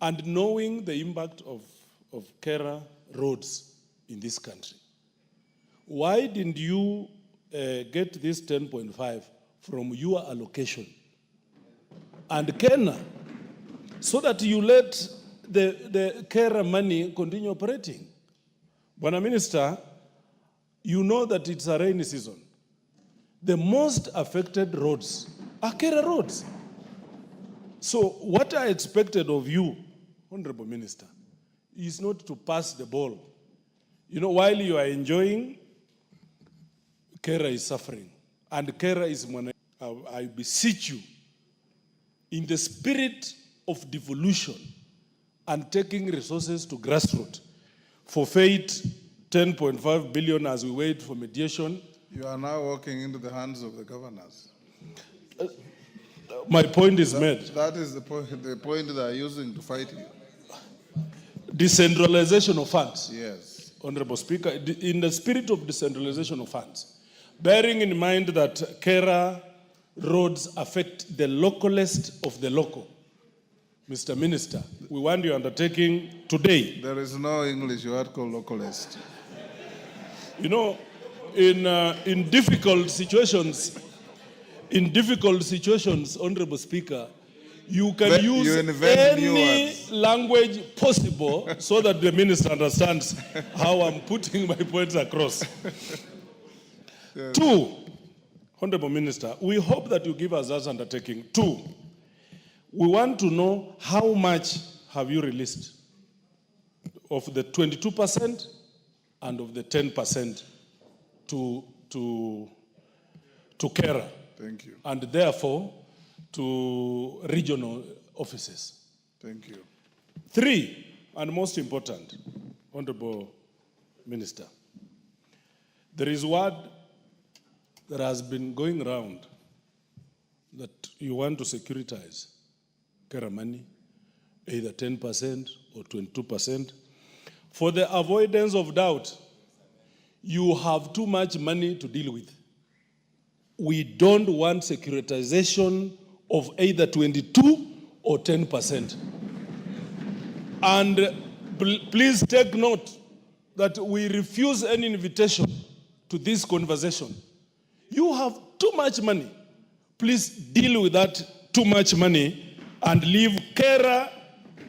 and knowing the impact of Kera roads in this country, why didn't you get this 10.5 from your allocation and Kena, so that you let the Kera money continue operating? Bwana Minister, you know that it's a rainy season. The most affected roads are Kera roads. So what I expected of you, Honorable Minister, is not to pass the ball. You know, while you are enjoying, Kera is suffering. And Kera is, I beseech you, in the spirit of devolution and taking resources to grassroots, forfeit 10.5 billion as we wait for mediation. You are now walking into the hands of the governors. My point is made. That is the point they are using to fight you. Decentralization of funds. Yes. Honorable Speaker, in the spirit of decentralization of funds, bearing in mind that Kera roads affect the localest of the local, Mr. Minister, we want your undertaking today. There is no English word called localist. You know, in difficult situations, Honorable Speaker, you can use any language possible so that the minister understands how I'm putting my points across. Yes. 2, Honorable Minister, we hope that you give us that undertaking. 2, we want to know how much have you released of the 22% and of the 10% to Kera. Thank you. And therefore, to regional offices. Thank you. 3, and most important, Honorable Minister, there is word that has been going around that you want to securitize Kera money, either 10% or 22%. For the avoidance of doubt, you have too much money to deal with. We don't want securitization of either 22 or 10%. And please take note that we refuse any invitation to this conversation. You have too much money. Please deal with that too much money and leave Kera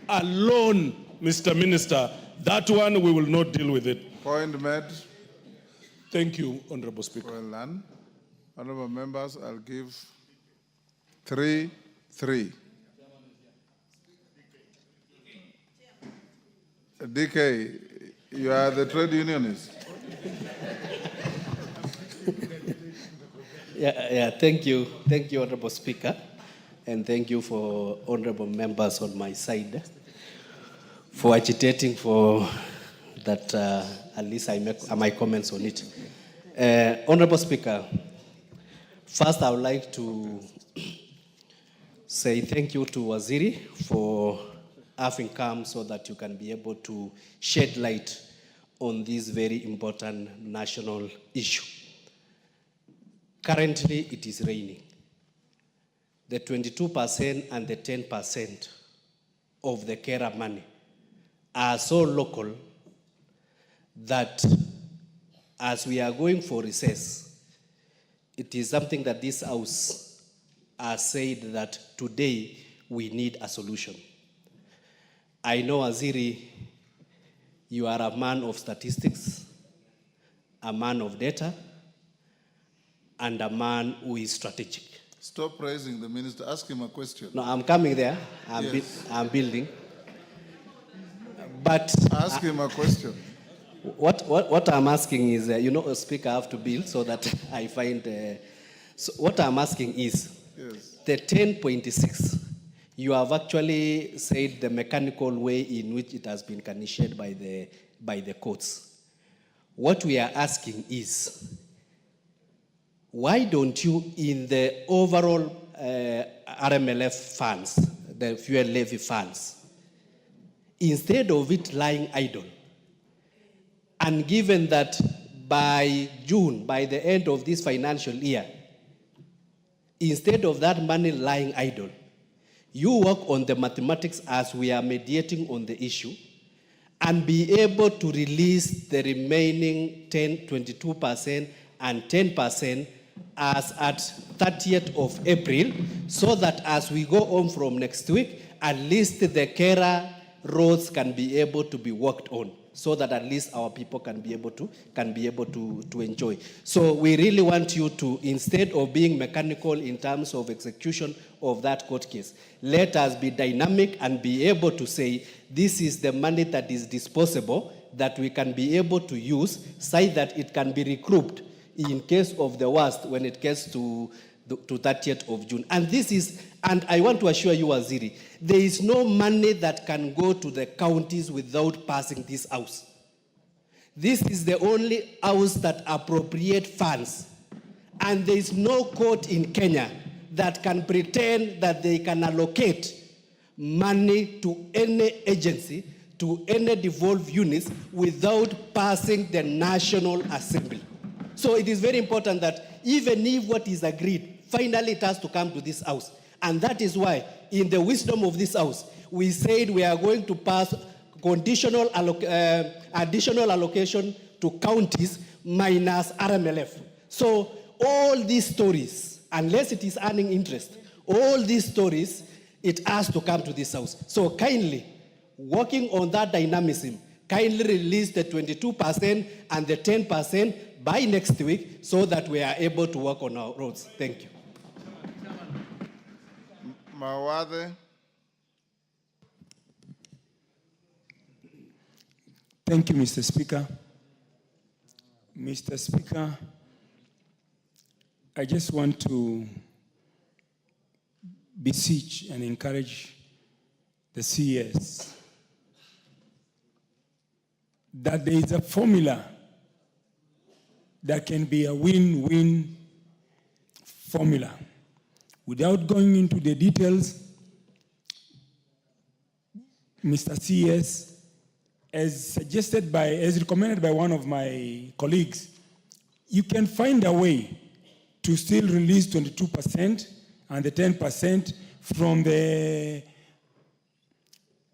alone, Mr. Minister. That one, we will not deal with it. Point made. Thank you, Honorable Speaker. Well done. Honorable members, I'll give 3-3. DK, you are the trade unionist. Thank you, Honorable Speaker, and thank you for honorable members on my side for agitating for that. At least I make my comments on it. Honorable Speaker, first I would like to say thank you to Waziri for having come so that you can be able to shed light on this very important national issue. Currently, it is raining. The 22% and the 10% of the Kera money are so local that as we are going for recess, it is something that this House has said that today we need a solution. I know, Waziri, you are a man of statistics, a man of data, and a man who is strategic. Stop praising the minister. Ask him a question. No, I'm coming there. I'm building. But ask him a question. What I'm asking is, Speaker, I have to build so that I find. So what I'm asking is, the 10.6. You have actually said the mechanical way in which it has been initiated by the courts. What we are asking is, why don't you, in the overall RMLF funds, the fuel levy funds, instead of it lying idle, and given that by June, by the end of this financial year, instead of that money lying idle, you work on the mathematics as we are mediating on the issue and be able to release the remaining 22% and 10% as at 30th of April, so that as we go on from next week, at least the Kera roads can be able to be worked on, so that at least our people can be able to enjoy. So we really want you to, instead of being mechanical in terms of execution of that court case, let us be dynamic and be able to say, this is the money that is disposable that we can be able to use, so that it can be recouped in case of the worst when it gets to 30th of June. And I want to assure you, Waziri, there is no money that can go to the counties without passing this house. This is the only house that appropriate funds. And there is no court in Kenya that can pretend that they can allocate money to any agency, to any devolved units, without passing the National Assembly. So it is very important that even if what is agreed, finally it has to come to this house. And that is why, in the wisdom of this house, we said we are going to pass additional allocation to counties minus RMLF. So all these stories, unless it is earning interest, all these stories, it has to come to this house. So kindly, working on that dynamism, kindly release the 22% and the 10% by next week, so that we are able to work on our roads. Thank you. Mawade. Thank you, Mr. Speaker. Mr. Speaker, I just want to beseech and encourage the CES that there is a formula that can be a win-win formula. Without going into the details, Mr. CS, as recommended by one of my colleagues, you can find a way to still release 22% and the 10% from the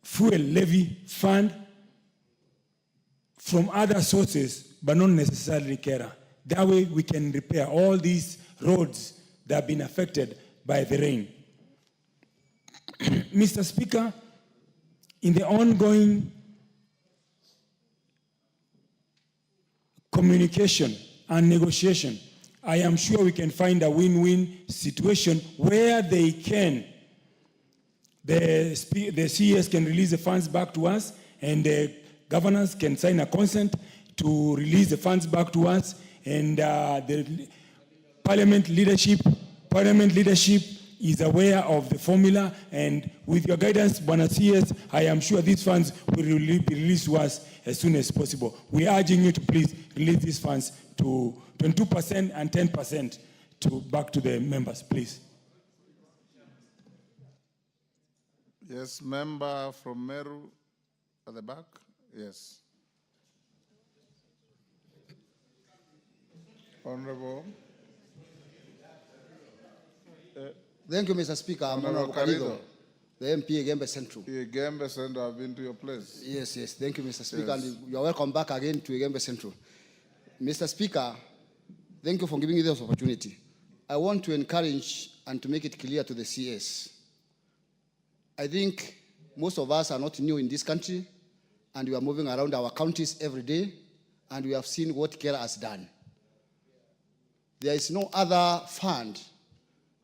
fuel levy fund from other sources, but not necessarily Kera. That way we can repair all these roads that have been affected by the rain. Mr. Speaker, in the ongoing communication and negotiation, I am sure we can find a win-win situation where they can, the CES can release the funds back to us, and the governors can sign a consent to release the funds back to us, and the parliament leadership is aware of the formula, and with your guidance, Bwana CS, I am sure these funds will be released to us as soon as possible. We are urging you to please release these funds to 22% and 10% back to the members, please. Yes, member from Meru at the back. Yes. Honorable. Thank you, Mr. Speaker. I'm Honorable Karido, the MP Egembe Central. Egembe Central, I've been to your place. Yes, yes. Thank you, Mr. Speaker. Yes. And you're welcome back again to Egembe Central. Mr. Speaker, thank you for giving me this opportunity. I want to encourage and to make it clear to the CS. I think most of us are not new in this country, and we are moving around our counties every day, and we have seen what Kera has done. There is no other fund,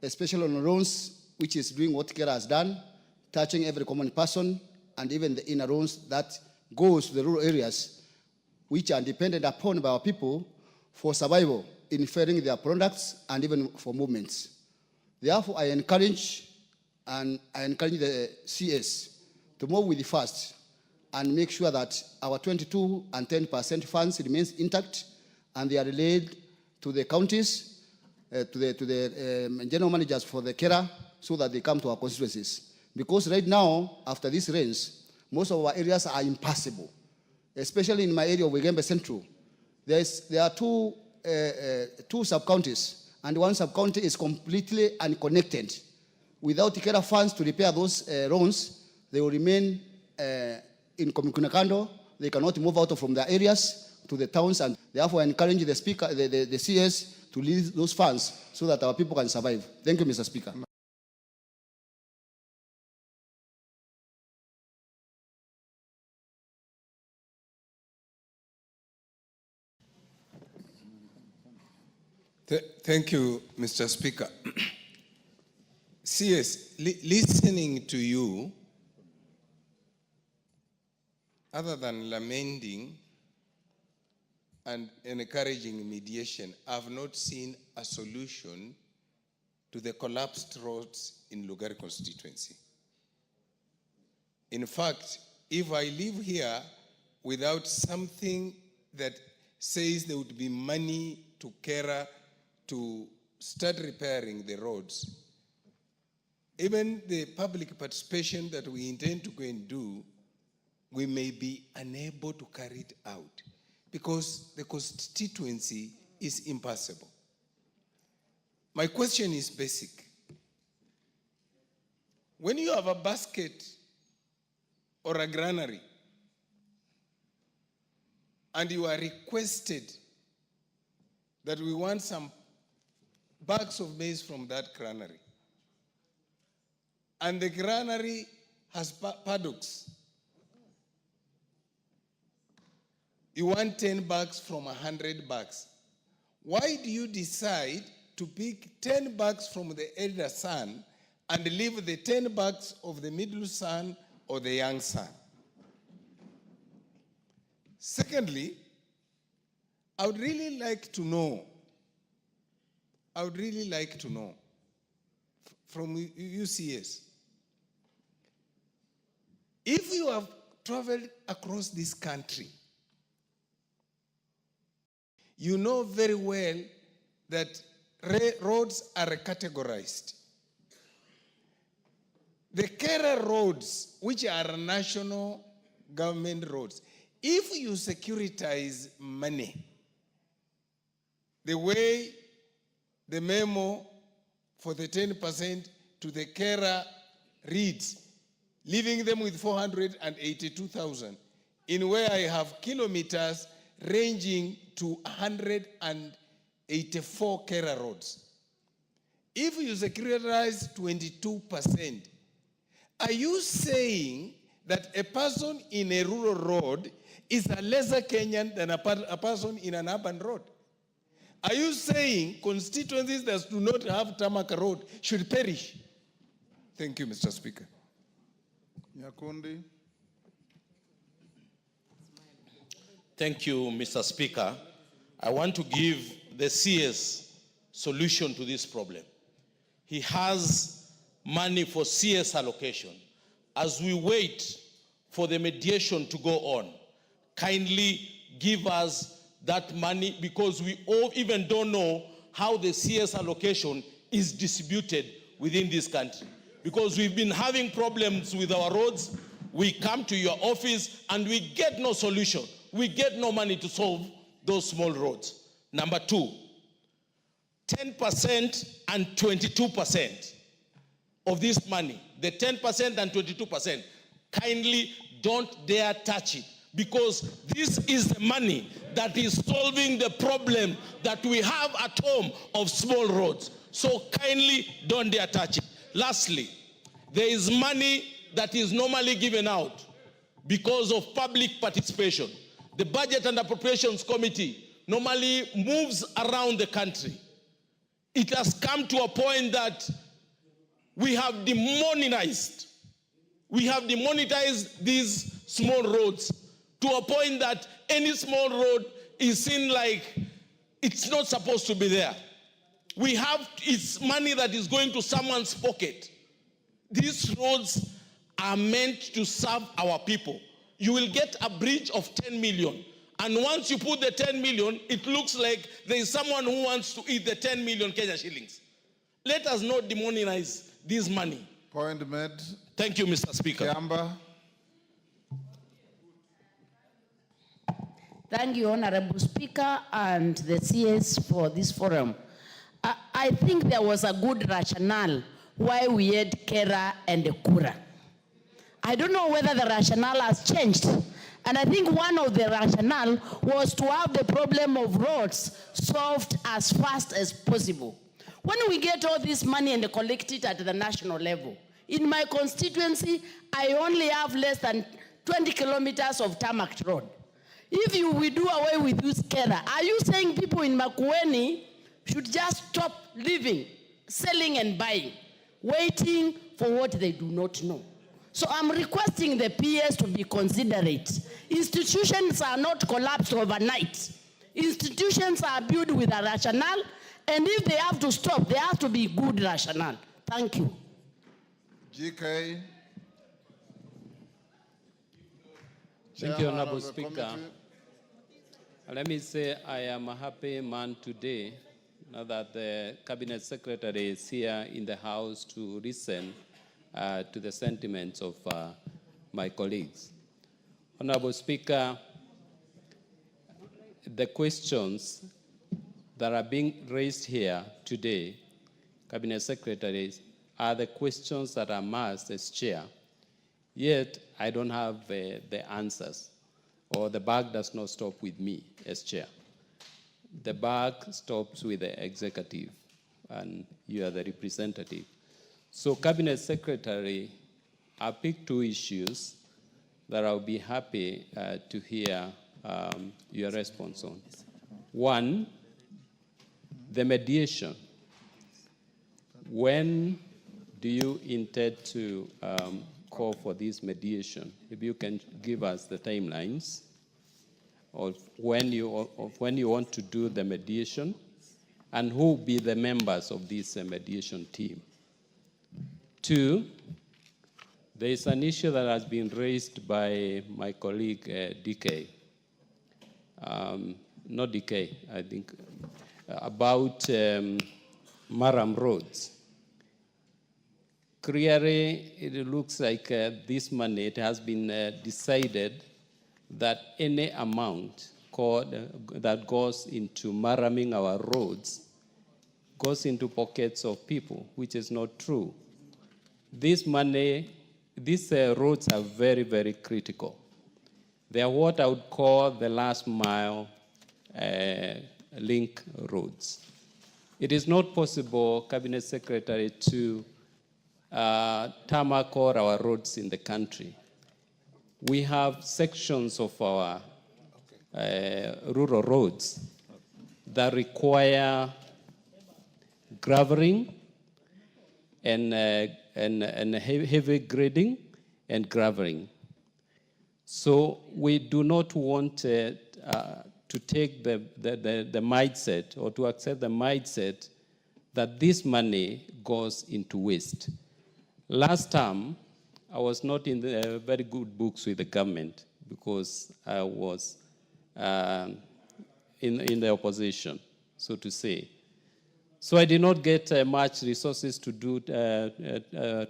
especially on roads, which is doing what Kera has done, touching every common person, and even the inner roads that goes to the rural areas, which are dependent upon by our people for survival, in ferrying their products and even for movements. Therefore, I encourage the CS to move with the fast and make sure that our 22 and 10% funds remains intact, and they are relayed to the counties, to the general managers for the Kera, so that they come to our constituencies. Because right now, after these rains, most of our areas are impassable, especially in my area of Wigembe Central. There are two sub-counties, and one sub-county is completely unconnected. Without Kera funds to repair those roads, they will remain in Komikunakando. They cannot move out from their areas to the towns, and therefore I encourage the Speaker, the CS, to release those funds so that our people can survive. Thank you, Mr. Speaker. Thank you, Mr. Speaker. CS, listening to you, other than lamenting and encouraging mediation, I've not seen a solution to the collapsed roads in Lugari constituency. In fact, if I live here without something that says there would be money to Kera to start repairing the roads, even the public participation that we intend to go and do, we may be unable to carry it out because the constituency is impassable. My question is basic. When you have a basket or a granary and you are requested that we want some bags of maize from that granary, and the granary has paddocks, you want 10 bags from 100 bags. Why do you decide to pick 10 bags from the elder son and leave the 10 bags of the middle son or the young son? Secondly, I would really like to know from UCS, if you have traveled across this country, you know very well that roads are categorized. The Kera roads, which are national government roads, if you securitize money, the way the memo for the 10% to the Kera reads, leaving them with 482,000, in where I have kilometers ranging to 184 Kera roads. If you securitize 22%, are you saying that a person in a rural road is a lesser Kenyan than a person in an urban road? Are you saying constituencies that do not have tarmac road should perish? Thank you, Mr. Speaker. Nyakundi. Thank you, Mr. Speaker. I want to give the CS solution to this problem. He has money for CS allocation. As we wait for the mediation to go on, kindly give us that money, because we all even don't know how the CS allocation is distributed within this country. Because we've been having problems with our roads, we come to your office and we get no solution. We get no money to solve those small roads. Number two, 10% and 22% of this money, the 10% and 22%, kindly don't dare touch it, because this is the money that is solving the problem that we have at home of small roads. So kindly don't dare touch it. Lastly, there is money that is normally given out because of public participation. The Budget and Appropriations Committee normally moves around the country It has come to a point that we have demonetized these small roads to a point that any small road is seen like it's not supposed to be there. It's money that is going to someone's pocket. These roads are meant to serve our people. You will get a bridge of 10 million. And once you put the 10 million, it looks like there is someone who wants to eat the 10 million Kenya shillings. Let us not demonize this money. Point made. Thank you, Mr. Speaker. Kiamba. Thank you, Honorable Speaker and the CS for this forum. I think there was a good rationale why we had Kera and Kura. I don't know whether the rationale has changed. And I think one of the rationale was to have the problem of roads solved as fast as possible. When we get all this money and collect it at the national level, in my constituency, I only have less than 20 kilometers of tarmac road. If we do away with this Kera, are you saying people in Makueni should just stop living, selling and buying, waiting for what they do not know? So I'm requesting the PS to be considerate. Institutions are not collapsed overnight. Institutions are built with a rationale, and if they have to stop, there has to be good rationale. Thank you. GK. Thank you, Honorable Speaker. Let me say I am a happy man today, now that the Cabinet Secretary is here in the House to listen to the sentiments of my colleagues. Honorable Speaker, the questions that are being raised here today, Cabinet Secretaries, are the questions that I'm asked as chair. Yet, I don't have the answers, or the buck does not stop with me as chair. The buck stops with the executive, and you are the representative. So, Cabinet Secretary, I picked two issues that I'll be happy to hear your response on. One, the mediation. When do you intend to call for this mediation? If you can give us the timelines of when you want to do the mediation, and who will be the members of this mediation team. Two, there is an issue that has been raised by my colleague DK, not DK, I think, about Maram roads. Clearly, it looks like this money, it has been decided that any amount that goes into Maraming our roads goes into pockets of people, which is not true. This money, these roads are very, very critical. They are what I would call the last mile link roads. It is not possible, Cabinet Secretary, to tarmac all our roads in the country. We have sections of our rural roads that require graveling and heavy grading and graveling. So we do not want to take the mindset, or to accept the mindset that this money goes into waste. Last time, I was not in the very good books with the government because I was in the opposition, so to say. So I did not get much resources to do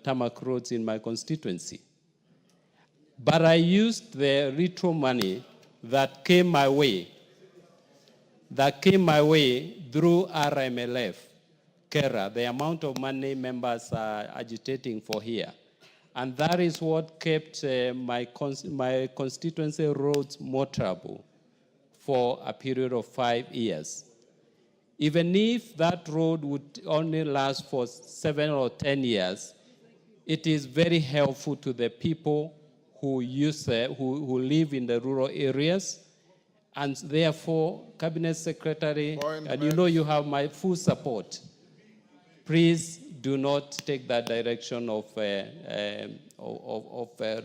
tarmac roads in my constituency. But I used the retro money that came my way through RMLF, Kera, the amount of money members are agitating for here. And that is what kept my constituency roads motorable for a period of 5 years. Even if that road would only last for 7 or 10 years, it is very helpful to the people who who live in the rural areas. And therefore, Cabinet Secretary, and you know you have my full support Please do not take that direction of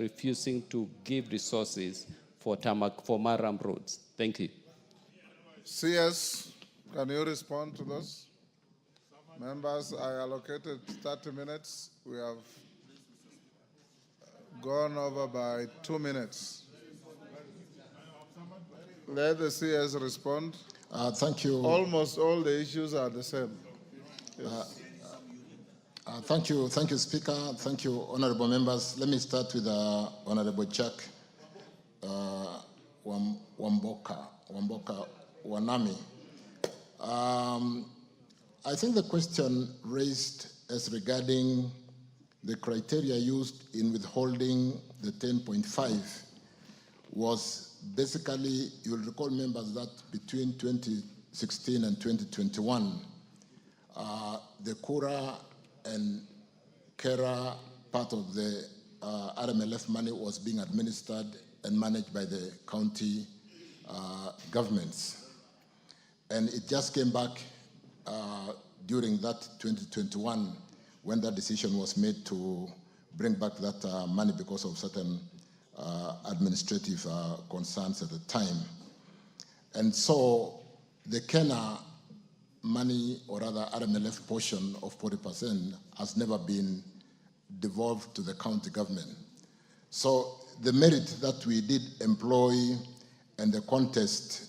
refusing to give resources for Maram roads. Thank you. CS, can you respond to those? Members, I allocated 30 minutes. We have gone over by 2 minutes. Let the CS respond. Thank you. Almost all the issues are the same. Yes. Thank you, Speaker. Thank you, honorable members. Let me start with Honorable Jack Wamboka Wanami. I think the question raised as regarding the criteria used in withholding the 10.5 was basically, you'll recall, members, that between 2016 and 2021, the Kura and Kera part of the RMLF money was being administered and managed by the county governments. And it just came back during that 2021 when that decision was made to bring back that money because of certain administrative concerns at the time. And so the Kena money, or rather RMLF portion of 40%, has never been devolved to the county government. So the merit that we did employ and the contest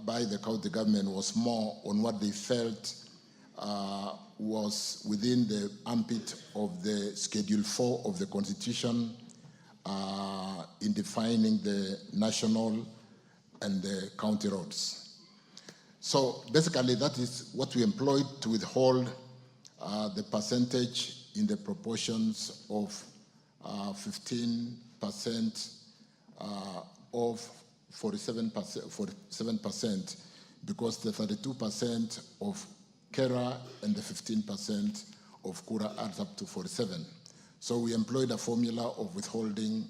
by the county government was more on what they felt was within the ambit of the Schedule 4 of the Constitution in defining the national and the county roads. So basically that is what we employed to withhold the percentage in the proportions of 15% of 47%, because the 32% of Kera and the 15% of Kura adds up to 47. So we employed a formula of withholding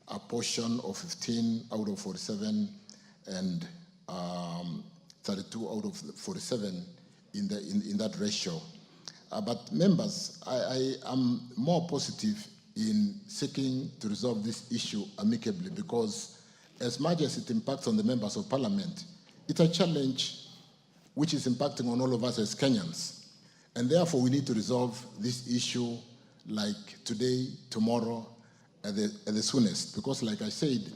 a portion of 15 out of 47 and 32 out of 47 in that ratio. But members, I am more positive in seeking to resolve this issue amicably, because as much as it impacts on the members of parliament, it's a challenge which is impacting on all of us as Kenyans. And therefore we need to resolve this issue like today, tomorrow, at the soonest. Because like I said,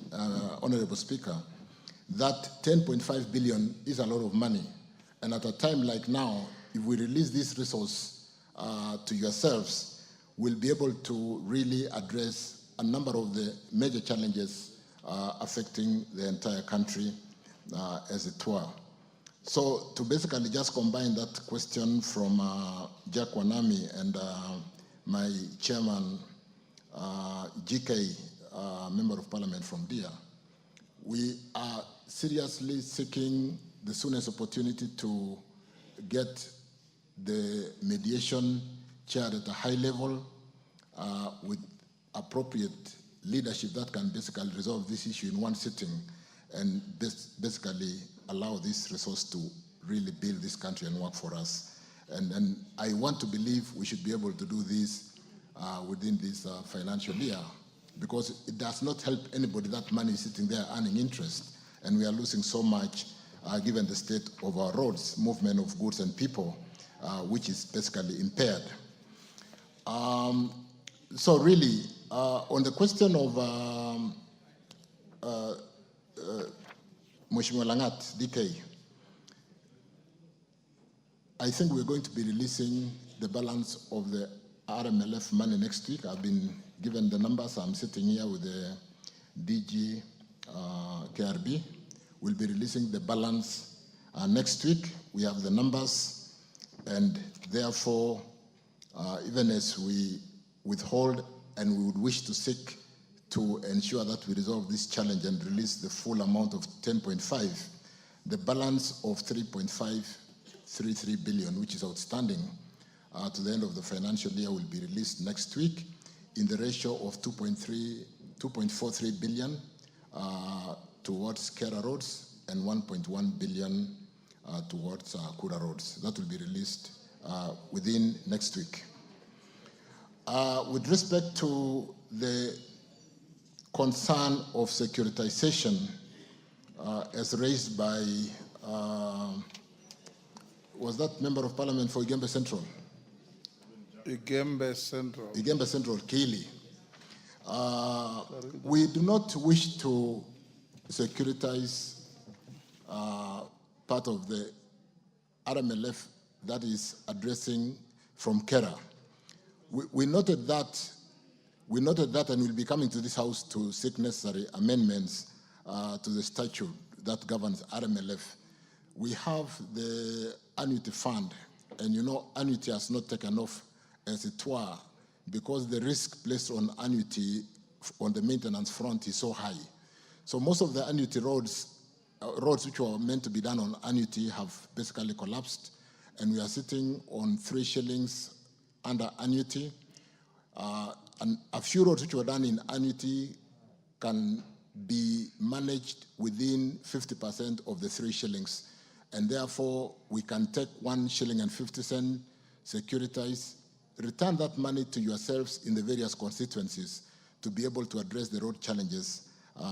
Honorable Speaker, that 10.5 billion is a lot of money. And at a time like now, if we release this resource to yourselves, we'll be able to really address a number of the major challenges affecting the entire country as it were. So to basically just combine that question from Jack Wanami and my chairman, GK, Member of Parliament from DIA, we are seriously seeking the soonest opportunity to get the mediation chaired at a high level with appropriate leadership that can basically resolve this issue in one sitting and basically allow this resource to really build this country and work for us. And I want to believe we should be able to do this within this financial year, because it does not help anybody that money is sitting there earning interest, and we are losing so much given the state of our roads, movement of goods and people, which is basically impaired. So really, on the question of Mheshimiwa Langat, DK, I think we're going to be releasing the balance of the RMLF money next week. I've been given the numbers. I'm sitting here with the DG KRB. We'll be releasing the balance next week. We have the numbers, and therefore, even as we withhold and we would wish to seek to ensure that we resolve this challenge and release the full amount of 10.5, the balance of 3.533 billion, which is outstanding to the end of the financial year, will be released next week in the ratio of 2.43 billion towards Kera roads and 1.1 billion towards Kura roads. That will be released within next week. With respect to the concern of securitization as raised by, was that Member of Parliament for Igembe Central? Igembe Central. Igembe Central, Keely. We do not wish to securitize part of the RMLF that is addressing from Kera. We noted that, and we'll be coming to this House to seek necessary amendments to the statute that governs RMLF. We have the annuity fund, and you know annuity has not taken off as it were because the risk placed on annuity on the maintenance front is so high. So most of the annuity roads which were meant to be done on annuity have basically collapsed, and we are sitting on 3 shillings under annuity. And a few roads which were done in annuity can be managed within 50% of the 3 shillings. And therefore, we can take 1 shilling and 50 cents, securitize, return that money to yourselves in the various constituencies to be able to address the road challenges,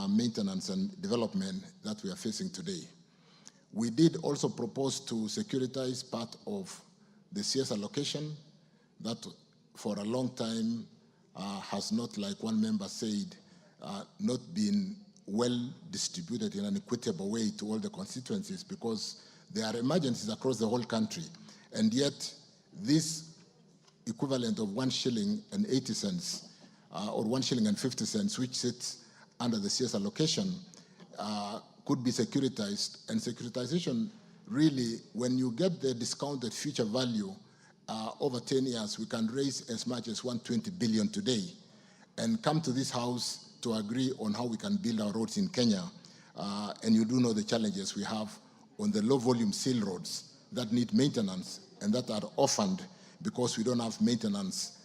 maintenance and development that we are facing today. We did also propose to securitize part of the CS allocation that for a long time has not, like one member said, not been well distributed in an equitable way to all the constituencies because there are emergencies across the whole country. And yet, this equivalent of 1 shilling and 80 cents or 1 shilling and 50 cents, which sits under the CS allocation, could be securitized. And securitization, really, when you get the discounted future value over 10 years, we can raise as much as 120 billion today and come to this House to agree on how we can build our roads in Kenya. And you do know the challenges we have on the low-volume seal roads that need maintenance and that are orphaned because we don't have maintenance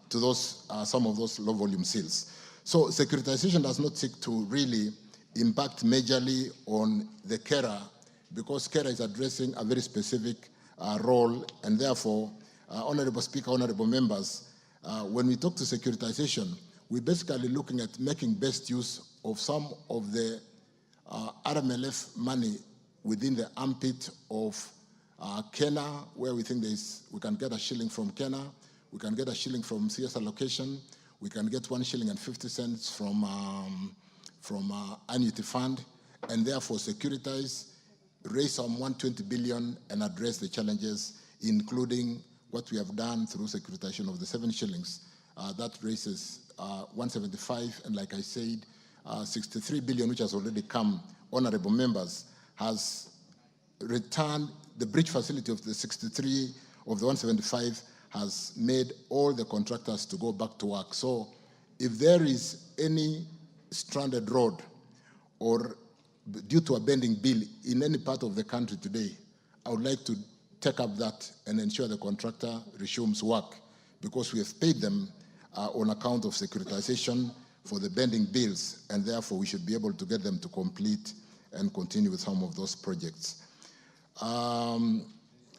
to those some of those low-volume seals. So securitization does not seek to really impact majorly on the carer because carer is addressing a very specific role, and therefore, Honorable Speaker, honorable members, when we talk to securitization, we're basically looking at making best use of some of the RMLF money within the armpit of Kenya, where we think we can get a shilling from Kenya, we can get a shilling from CS allocation, we can get 1 shilling and 50 cents from annuity fund, and therefore securitize, raise some 120 billion and address the challenges, including what we have done through securitization of the 7 shillings. That raises 175, and like I said, 63 billion, which has already come, honorable members, has returned the bridge facility of the 63 of the 175 has made all the contractors to go back to work. So if there is any stranded road or due to a bending bill in any part of the country today, I would like to take up that and ensure the contractor resumes work because we have paid them on account of securitization for the bending bills, and therefore we should be able to get them to complete and continue with some of those projects.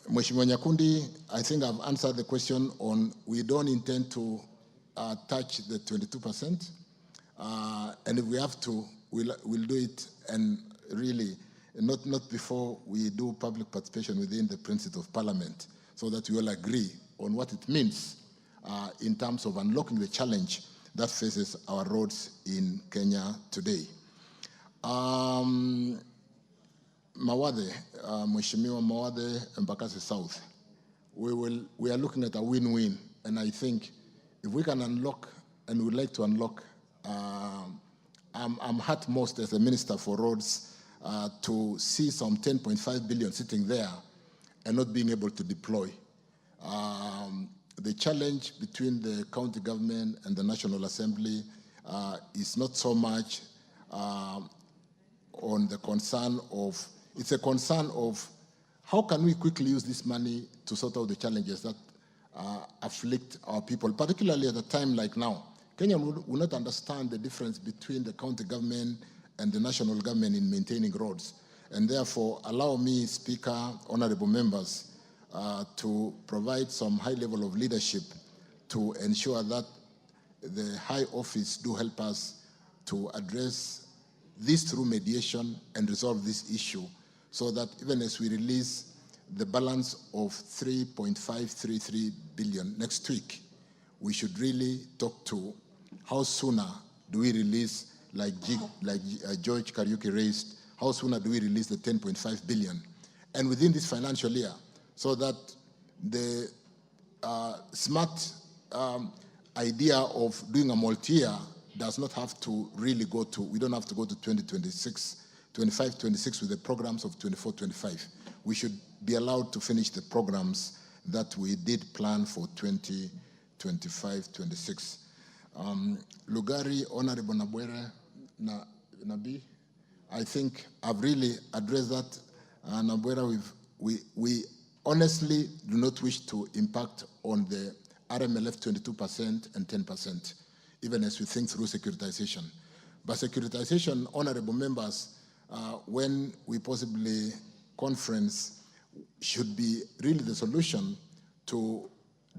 Mheshimiwa Nyakundi, I think I've answered the question on we don't intend to touch the 22%, and if we have to, we'll do it, and really not before we do public participation within the principles of Parliament, so that we all agree on what it means in terms of unlocking the challenge that faces our roads in Kenya today. Mawade, Mheshimiwa Mawade, Embakasi South, we are looking at a win-win, and I think if we can unlock, and we'd like to unlock, I'm hurt most as a Minister for Roads to see some 10.5 billion sitting there and not being able to deploy. The challenge between the county government and the National Assembly is not so much on the concern of, it's a concern of how can we quickly use this money to sort out the challenges that afflict our people, particularly at a time like now. Kenya will not understand the difference between the county government and the national government in maintaining roads. And therefore, allow me, Speaker, honorable members, to provide some high level of leadership to ensure that the high office do help us to address this through mediation and resolve this issue, so that even as we release the balance of 3.533 billion next week, we should really talk to how sooner do we release, like George Kariuki raised, how sooner do we release the 10.5 billion? And within this financial year, so that the smart idea of doing a multi-year does not have to really go to, we don't have to go to 2026, 25, 26 with the programs of 24, 25. We should be allowed to finish the programs that we did plan for 2025, 26. Lugari, Honorable Nabwere, Nabi, I think I've really addressed that. Nabwere, we honestly do not wish to impact on the RMLF 22% and 10%, even as we think through securitization. But securitization, honorable members, when we possibly conference, should be really the solution to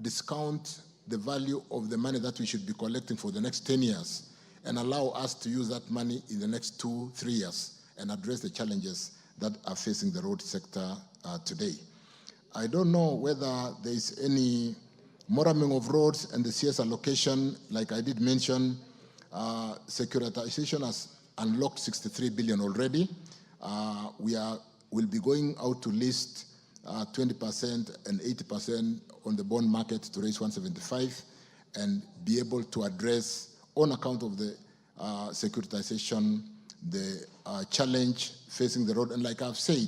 discount the value of the money that we should be collecting for the next 10 years and allow us to use that money in the next 2-3 years and address the challenges that are facing the road sector today. I don't know whether there is any moramming of roads and the CS allocation. Like I did mention, securitization has unlocked 63 billion already. We'll be going out to list 20% and 80% on the bond market to raise 175 and be able to address, on account of the securitization, the challenge facing the road. And like I've said,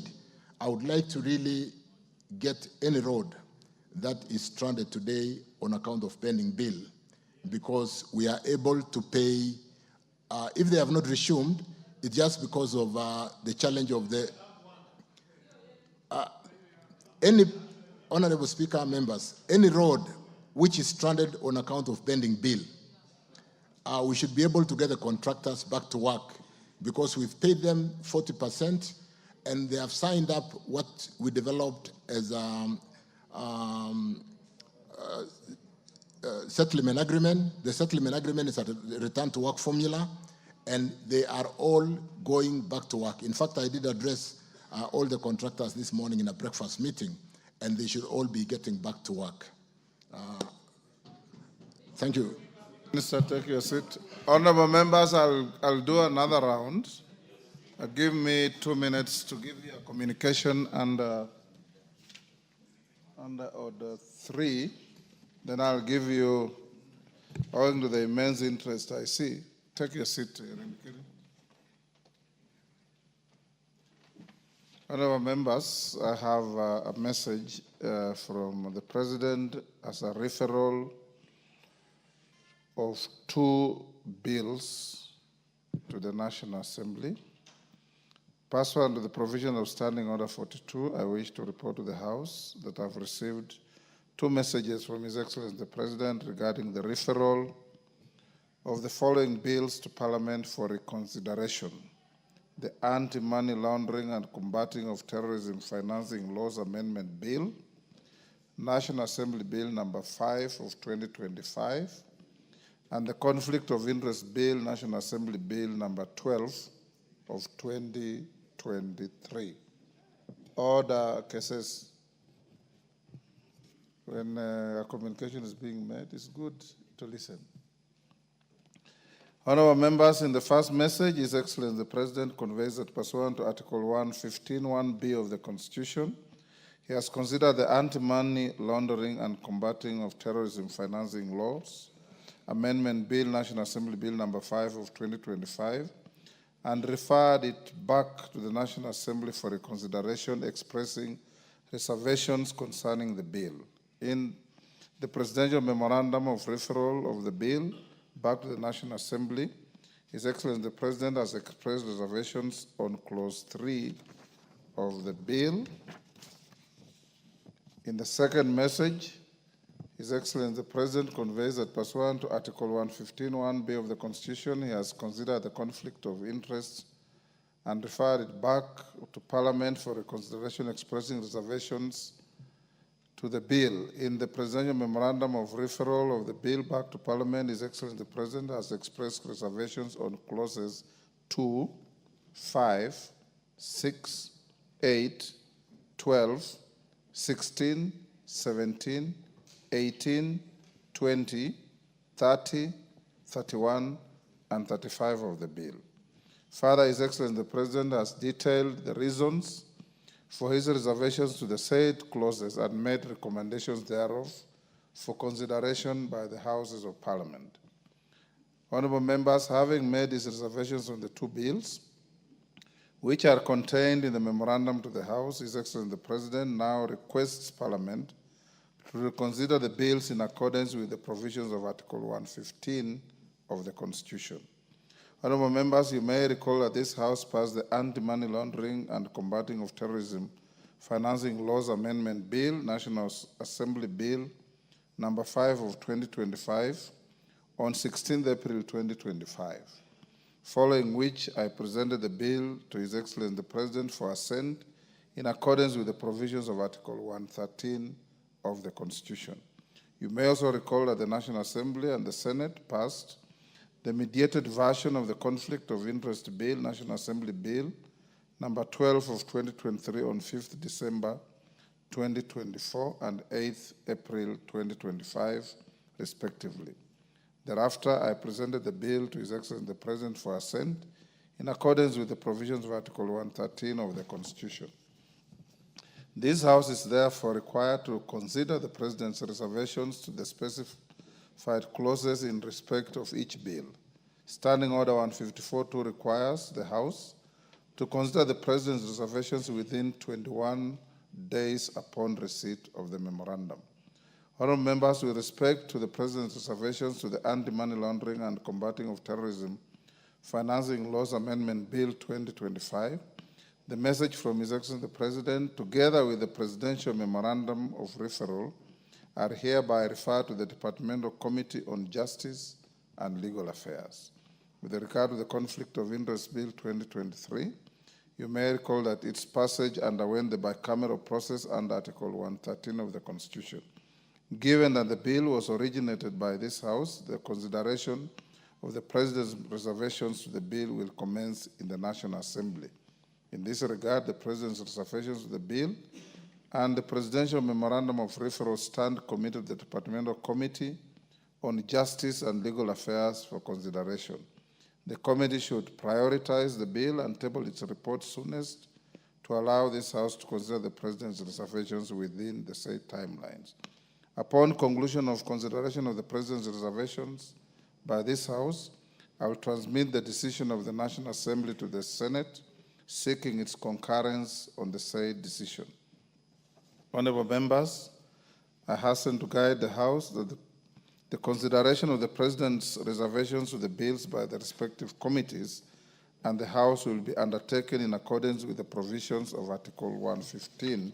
I would like to really get any road that is stranded today on account of pending bill, because we are able to pay, if they have not resumed, it's just because of the challenge of the, any, Honorable Speaker, members, any road which is stranded on account of pending bill, we should be able to get the contractors back to work, because we've paid them 40% and they have signed up what we developed as settlement agreement. The settlement agreement is a return to work formula, and they are all going back to work. In fact, I did address all the contractors this morning in a breakfast meeting, and they should all be getting back to work. Thank you. Minister, take your seat. Honorable members, I'll do another round. Give me 2 minutes to give you a communication under order 3. Then I'll give you, owing to the immense interest I see. Take your seat. Honorable members, I have a message from the President as a referral of 2 bills to the National Assembly. Pursuant to the provision of Standing Order 42, I wish to report to the House that I've received 2 messages from His Excellency the President regarding the referral of the following bills to Parliament for reconsideration: the Anti-Money Laundering and Combating of Terrorism Financing Laws Amendment Bill, National Assembly Bill number 5 of 2025, and the Conflict of Interest Bill, National Assembly Bill number 12 of 2023. Order cases. When a communication is being made, it's good to listen. Honorable members, in the first message, His Excellency the President conveys that pursuant to Article 115(1)(b) of the Constitution, he has considered the Anti-Money Laundering and Combating of Terrorism Financing Laws Amendment Bill, National Assembly Bill number 5 of 2025, and referred it back to the National Assembly for reconsideration, expressing reservations concerning the bill. In the Presidential Memorandum of Referral of the bill back to the National Assembly, His Excellency the President has expressed reservations on Clause 3 of the bill. In the second message, His Excellency the President conveys that pursuant to Article 115(1)(b) of the Constitution, he has considered the conflict of interests and referred it back to Parliament for reconsideration, expressing reservations to the bill. In the presidential memorandum of referral of the bill back to Parliament, His Excellency the President has expressed reservations on clauses 2, 5, 6, 8, 12, 16, 17, 18, 20, 30, 31, and 35 of the bill. Further, His Excellency the President has detailed the reasons for his reservations to the said clauses and made recommendations thereof for consideration by the Houses of Parliament. Honourable members, having made his reservations on the two bills, which are contained in the memorandum to the House, His Excellency the President now requests Parliament to reconsider the bills in accordance with the provisions of Article 115 of the Constitution. Honourable members, you may recall that this House passed the Anti-Money Laundering and Combating of Terrorism Financing Laws Amendment Bill, National Assembly Bill number 5 of 2025, on 16th April 2025, following which I presented the bill to His Excellency the President for assent in accordance with the provisions of Article 113 of the Constitution. You may also recall that the National Assembly and the Senate passed the mediated version of the Conflict of Interest Bill, National Assembly Bill, number 12 of 2023 on 5th December 2024 and 8th April 2025, respectively. Thereafter, I presented the bill to His Excellency the President for assent in accordance with the provisions of Article 113 of the Constitution. This House is therefore required to consider the President's reservations to the specified clauses in respect of each bill. Standing Order 154.2 requires the House to consider the President's reservations within 21 days upon receipt of the memorandum. Honourable members, with respect to the President's reservations to the Anti-Money Laundering and Combating of Terrorism Financing Laws Amendment Bill 2025, the message from His Excellency the President, together with the Presidential Memorandum of Referral, are hereby referred to the Departmental Committee on Justice and Legal Affairs. With regard to the Conflict of Interest Bill 2023, you may recall that its passage underwent the bicameral process under Article 113 of the Constitution. Given that the bill was originated by this House, the consideration of the President's reservations to the bill will commence in the National Assembly. In this regard, the President's reservations to the bill and the Presidential Memorandum of Referral stand committed to the Departmental Committee on Justice and Legal Affairs for consideration. The committee should prioritize the bill and table its report soonest to allow this House to consider the President's reservations within the said timelines. Upon conclusion of consideration of the President's reservations by this House, I will transmit the decision of the National Assembly to the Senate, seeking its concurrence on the said decision. Honourable members, I hasten to guide the House that the consideration of the President's reservations to the bills by the respective committees and the House will be undertaken in accordance with the provisions of Article 115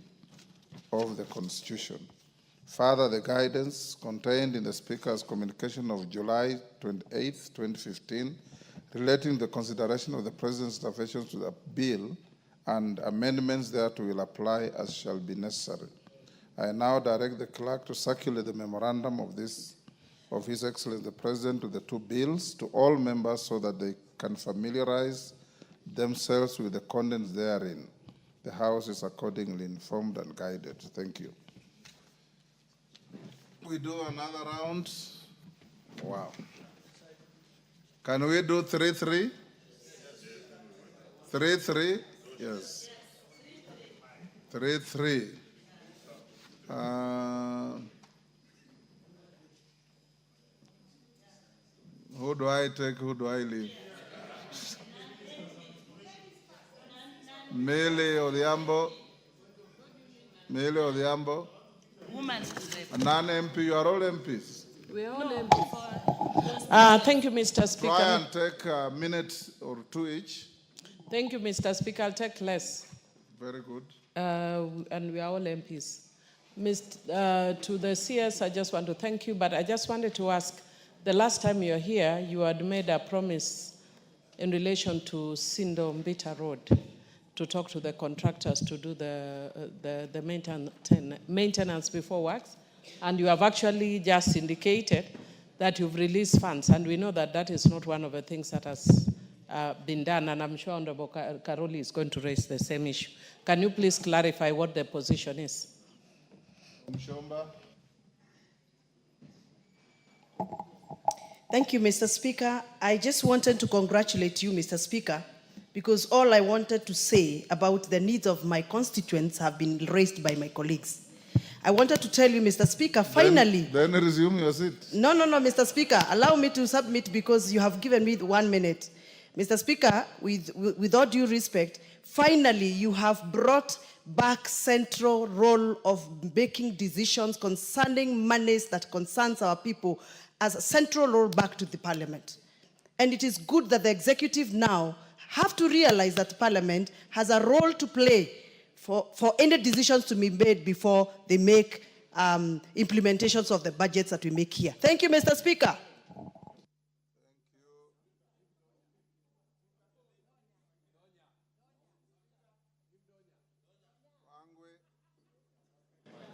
of the Constitution. Further, the guidance contained in the Speaker's communication of July 28, 2015, relating to the consideration of the President's reservations to the bill and amendments thereto will apply as shall be necessary. I now direct the clerk to circulate the memorandum of His Excellency the President to the two bills to all members so that they can familiarize themselves with the contents therein. The House is accordingly informed and guided. Thank you. We do another round. Wow. Can we do 3-3? 3-3? Yes. 3-3. Who do I take? Who do I leave? Mele Odhiambo. Mele Odhiambo. Women's Non-MP, you are all MPs. We are all MPs. Thank you, Mr. Speaker. Try and take a minute or two each. Thank you, Mr. Speaker. I'll take less. Very good. And we are all MPs. To the CS, I just want to thank you, but I just wanted to ask, the last time you were here, you had made a promise in relation to Sindo Mbita Road to talk to the contractors to do the maintenance before works. And you have actually just indicated that you've released funds. And we know that that is not one of the things that has been done. And I'm sure Honorable Karoli is going to raise the same issue. Can you please clarify what the position is? Thank you, Mr. Speaker. I just wanted to congratulate you, Mr. Speaker, because all I wanted to say about the needs of my constituents have been raised by my colleagues. I wanted to tell you, Mr. Speaker, finally... Then resume your seat. No, Mr. Speaker. Allow me to submit because you have given me 1 minute. Mr. Speaker, with all due respect, finally you have brought back central role of making decisions concerning monies that concerns our people as a central role back to the Parliament. And it is good that the executive now have to realize that Parliament has a role to play for any decisions to be made before they make implementations of the budgets that we make here. Thank you, Mr. Speaker.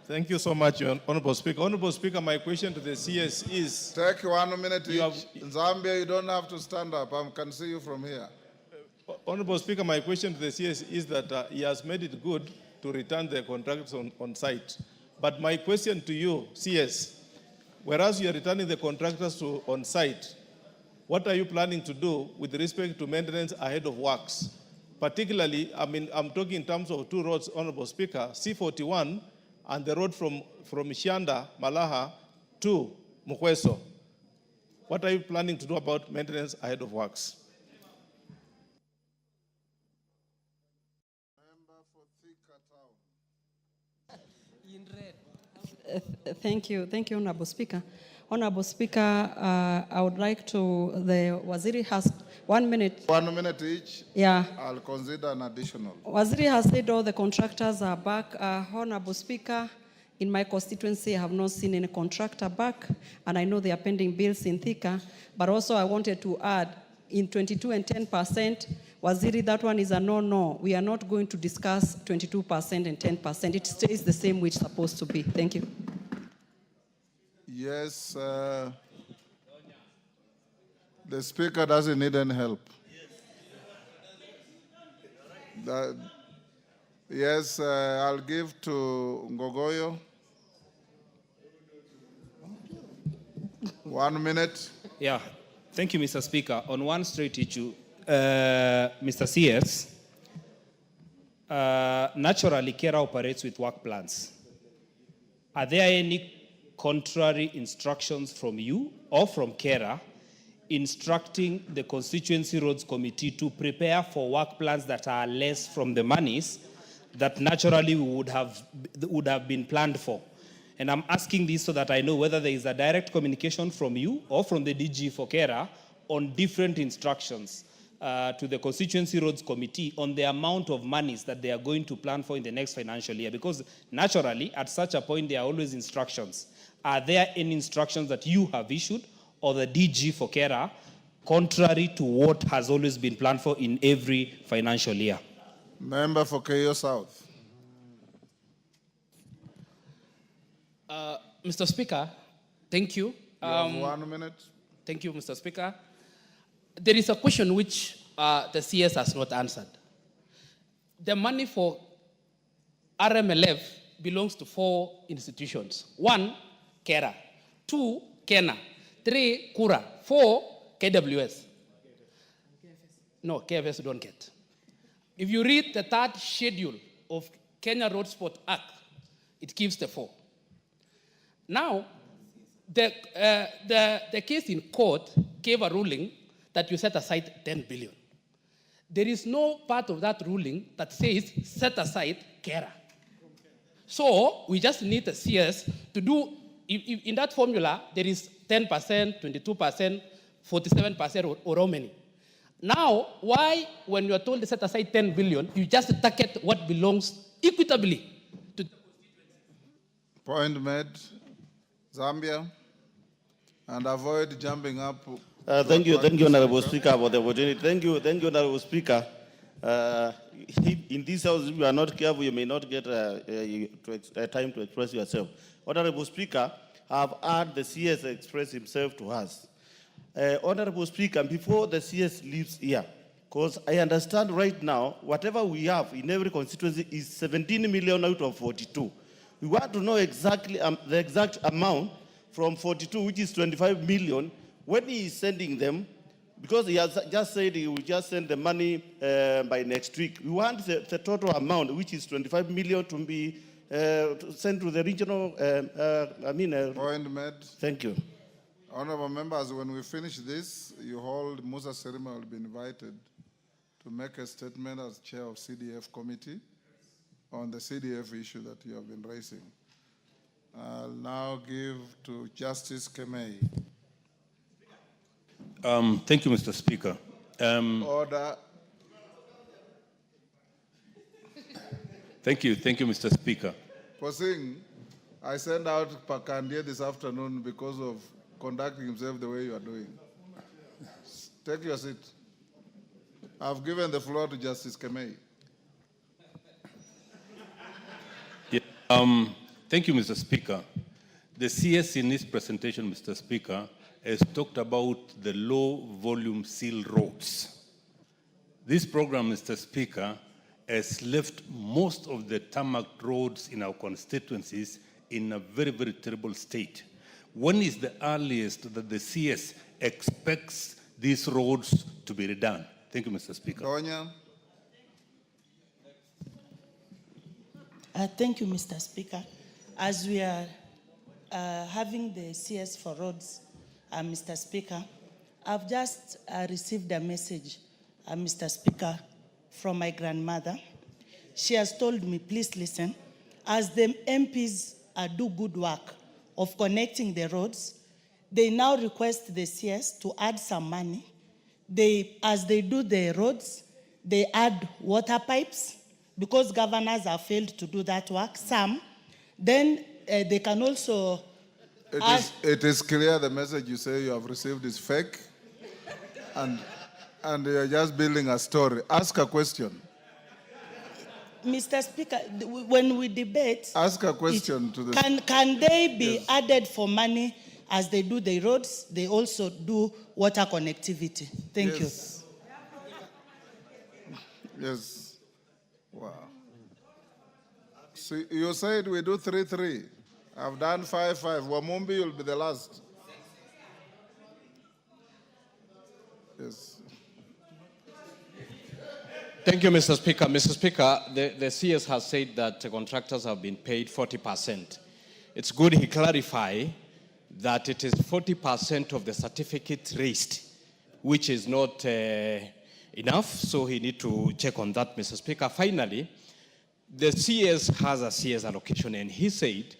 Thank you so much, Honorable Speaker. Honorable Speaker, my question to the CS is... Take 1 minute each. In Zambia, you don't have to stand up. I can see you from here. Honorable Speaker, my question to the CS is that he has made it good to return the contractors on site. But my question to you, CS, whereas you are returning the contractors on site, what are you planning to do with respect to maintenance ahead of works? Particularly, I'm talking in terms of two roads, Honorable Speaker, C41 and the road from Shanda, Malaha to Mukweso. What are you planning to do about maintenance ahead of works? Thank you, Honorable Speaker. Honorable Speaker, I would like to, the Waziri has 1 minute. 1 minute each. Yeah. I'll consider an additional. Waziri has said all the contractors are back. Honorable Speaker, in my constituency, I have not seen any contractor back, and I know they are pending bills in Thika. But also I wanted to add, in 22 and 10%, Waziri, that one is a no-no. We are not going to discuss 22% and 10%. It stays the same way it's supposed to be. Thank you. Yes, the Speaker doesn't need any help. Yes, I'll give to Ngogoyo. 1 minute. Yeah, thank you, Mr. Speaker. On one straight issue, Mr. CS, naturally, KERA operates with work plans. Are there any contrary instructions from you or from KERA instructing the Constituency Roads Committee to prepare for work plans that are less from the monies that naturally would have been planned for? And I'm asking this so that I know whether there is a direct communication from you or from the DG for KERA on different instructions to the Constituency Roads Committee on the amount of monies that they are going to plan for in the next financial year. Because naturally, at such a point, there are always instructions. Are there any instructions that you have issued or the DG for KERA contrary to what has always been planned for in every financial year? Member for Keio South. Mr. Speaker, thank you. You have 1 minute. Thank you, Mr. Speaker. There is a question which the CS has not answered. The money for RMLF belongs to 4 institutions. 1, KERA. 2, KENA. 3, KURA. 4, KWS. No, KFS don't get. If you read the 3rd schedule of Kenya Road Sport Act, it gives the 4. Now, the case in court gave a ruling that you set aside 10 billion. There is no part of that ruling that says set aside KERA. So we just need the CS to do, in that formula, there is 10%, 22%, 47%, or how many? Now, why, when you are told to set aside 10 billion, you just target what belongs equitably to the constituency? Point made. Zambia. And avoid jumping up. Thank you, Honorable Speaker, for the opportunity. Thank you, Honorable Speaker. in this house, if you are not careful, you may not get time to express yourself. Honorable Speaker, I have heard the CS express himself to us. Honorable Speaker, before the CS leaves here, because I understand right now, whatever we have in every constituency is 17 million out of 42. We want to know exactly the exact amount from 42, which is 25 million, when he is sending them, because he has just said he will just send the money by next week. We want the total amount, which is 25 million, to be sent to the regional, Point made. Thank you. Honorable members, when we finish this, you hold Musa Serima will be invited to make a statement as chair of CDF committee on the CDF issue that you have been raising. I'll now give to Justice Kemei. Thank you, Mr. Speaker. Order. Thank you, Mr. Speaker. Posing, I sent out Pakandia this afternoon because of conducting himself the way you are doing. Take your seat. I've given the floor to Justice Kemei. Yeah, thank you, Mr. Speaker. The CS in this presentation, Mr. Speaker, has talked about the low-volume seal roads. This program, Mr. Speaker, has left most of the tarmac roads in our constituencies in a very, very terrible state. When is the earliest that the CS expects these roads to be redone? Thank you, Mr. Speaker. Donya. Thank you, Mr. Speaker. As we are having the CS for roads, Mr. Speaker, I've just received a message, Mr. Speaker, from my grandmother. She has told me, please listen, as the MPs do good work of connecting the roads, they now request the CS to add some money. As they do the roads, they add water pipes, because governors have failed to do that work, some. Then they can also... It is clear the message you say you have received is fake, and you're just building a story. Ask a question. Mr. Speaker, when we debate... Ask a question to the... Can they be Yes. added for money as they do the roads? They also do water connectivity. Thank you. Yes. Wow. So you said we do 3-3. I've done 5-5. Wamumbi will be the last. Yes. Thank you, Mr. Speaker. Mr. Speaker, the CS has said that the contractors have been paid 40%. It's good he clarify that it is 40% of the certificate raised, which is not enough, so he need to check on that, Mr. Speaker. Finally, the CS has a CS allocation, and he said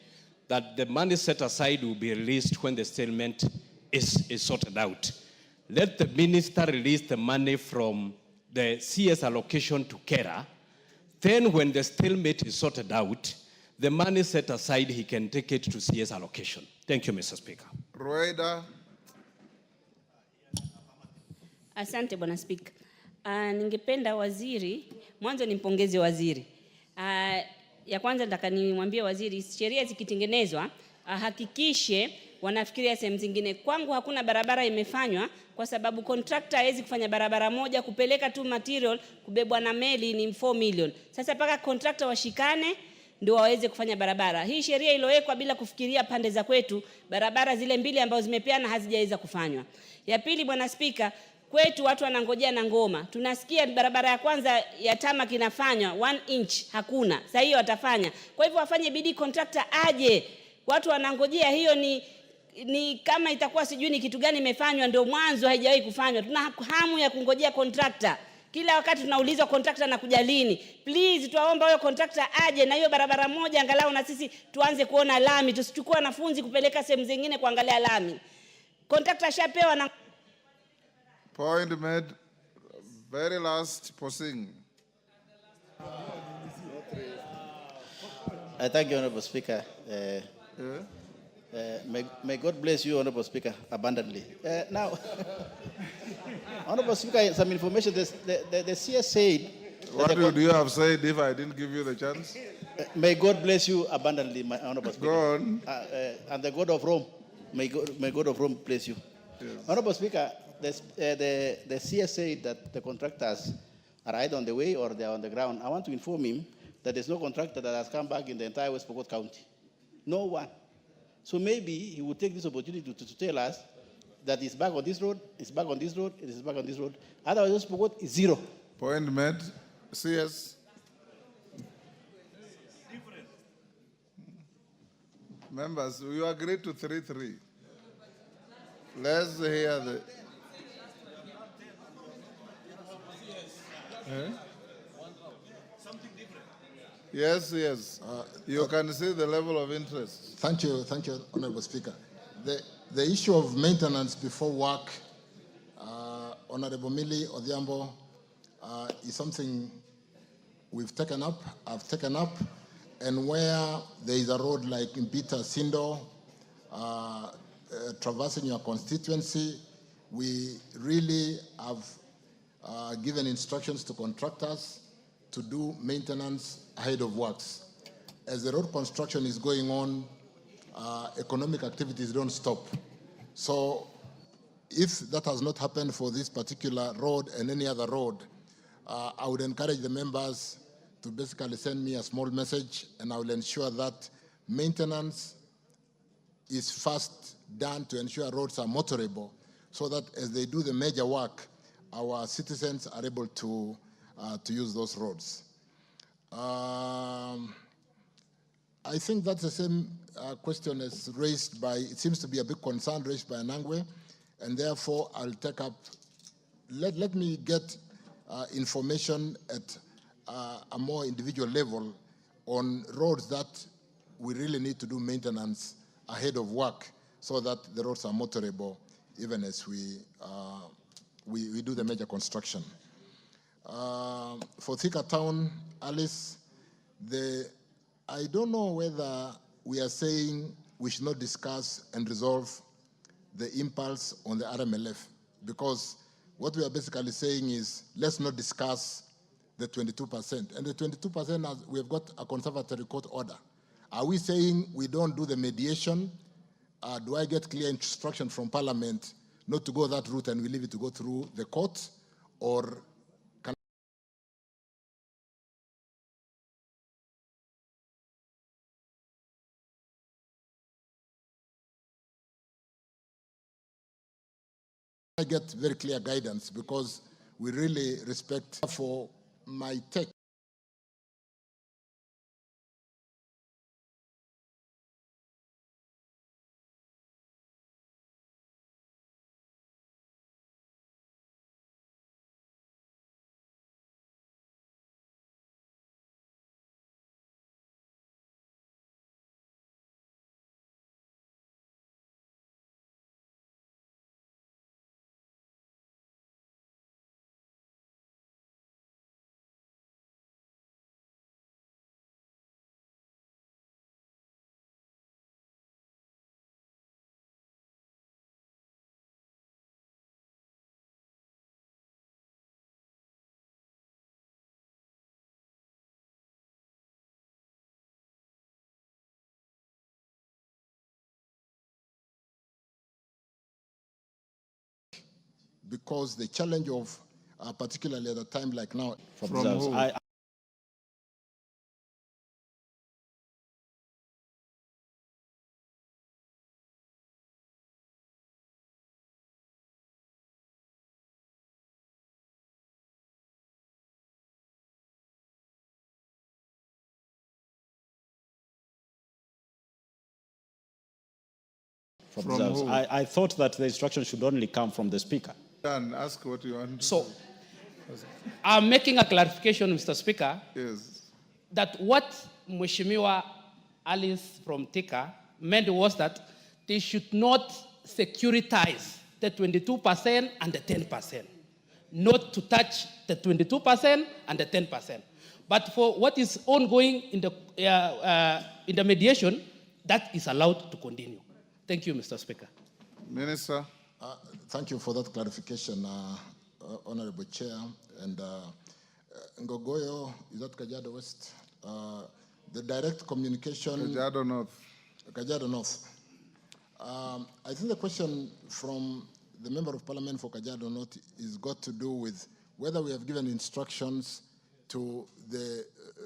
that the money set aside will be released when the stalemate is sorted out. Let the minister release the money from the CS allocation to KERA. Then when the stalemate is sorted out, the money set aside, he can take it to CS allocation. Thank you, Mr. Speaker. Rueda. Asante, Bwana Spika. Ningependa waziri, mwanzo nimpongeze waziri. Ya kwanza nataka nimwambie waziri, sheria zikitengenezwa hakikishe wanafikiria sehemu zingine. Kwangu hakuna barabara imefanywa kwa sababu contractor hawezi kufanya barabara moja, kupeleka tu material kubebwa na meli ni 4 million. Sasa paka contractor washikane ndio waweze kufanya barabara. Hii sheria iliyowekwa bila kufikiria pande za kwetu, barabara zile mbili ambazo zimepeana hazijaweza kufanywa. Ya pili, Bwana Spika, kwetu watu wanangojea na ngoma. Tunasikia barabara ya kwanza ya tama kinafanywa 1 inch, hakuna. Sasa hiyo watafanya. Kwa hivyo wafanye bidii, contractor aje. Watu wanangojea, hiyo ni kama itakuwa sijui ni kitu gani imefanywa ndio mwanzo haijawahi kufanywa. Tuna hamu ya kungojea contractor. Kila wakati tunaulizwa contractor na kuja lini. Please tuwaomba huyo contractor aje na hiyo barabara moja angalau na sisi tuanze kuona lami. Tusichukue wanafunzi kupeleka sehemu zingine kuangalia lami. Contractor shapewa na... Point made. Very last, Posing. Thank you, Honorable Speaker. May God bless you, Honorable Speaker, abundantly. Now, Honorable Speaker, some information. The CS said What would you have said if I didn't give you the chance? May God bless you abundantly, my Honorable Speaker. Go on. And the God of Rome, may God of Rome bless you. Yes. Honorable Speaker, the CS said that the contractors are either on the way or they are on the ground. I want to inform him that there's no contractor that has come back in the entire West Pokot County. No one. So maybe he would take this opportunity to tell us that he's back on this road, he's back on this road, he's back on this road. Otherwise, West Pokot is zero. Point made. CS. Members, you agreed to 3-3. Let's hear the... Yes, yes. You can see the level of interest. Thank you, Honorable Speaker. The issue of maintenance before work, Honorable Millie Odhiambo, is something we've taken up, I've taken up, and where there is a road like in Peter Sindo, traversing your constituency, we really have given instructions to contractors to do maintenance ahead of works. As the road construction is going on, economic activities don't stop. So if that has not happened for this particular road and any other road, I would encourage the members to basically send me a small message, and I will ensure that maintenance is first done to ensure roads are motorable, so that as they do the major work, our citizens are able to use those roads. I think that's the same question as raised by, it seems to be a big concern raised by Anangwe, and therefore I'll take up, let me get information at a more individual level on roads that we really need to do maintenance ahead of work so that the roads are motorable even as we do the major construction. For Thika Town, Alice, I don't know whether we are saying we should not discuss and resolve the impulse on the RMLF, because what we are basically saying is let's not discuss the 22%. And the 22%, we have got a conservatory court order. Are we saying we don't do the mediation? Do I get clear instruction from Parliament not to go that route and we leave it to go through the court? Or can I get very clear guidance, because we really respect for my take. Because the challenge of, particularly at a time like now, from who? From who? I thought that the instruction should only come from the Speaker. Dan, ask what you want. So, I'm making a clarification, Mr. Speaker. Yes. That what Mheshimiwa Alice from Thika meant was that they should not securitize the 22% and the 10%. Not to touch the 22% and the 10%. But for what is ongoing in the mediation, that is allowed to continue. Thank you, Mr. Speaker. Minister. Thank you for that clarification, Honorable Chair. And Ngogoyo, is that Kajiado West? The direct communication. Kajiado North. Kajiado North. I think the question from the Member of Parliament for Kajiado North is got to do with whether we have given instructions to the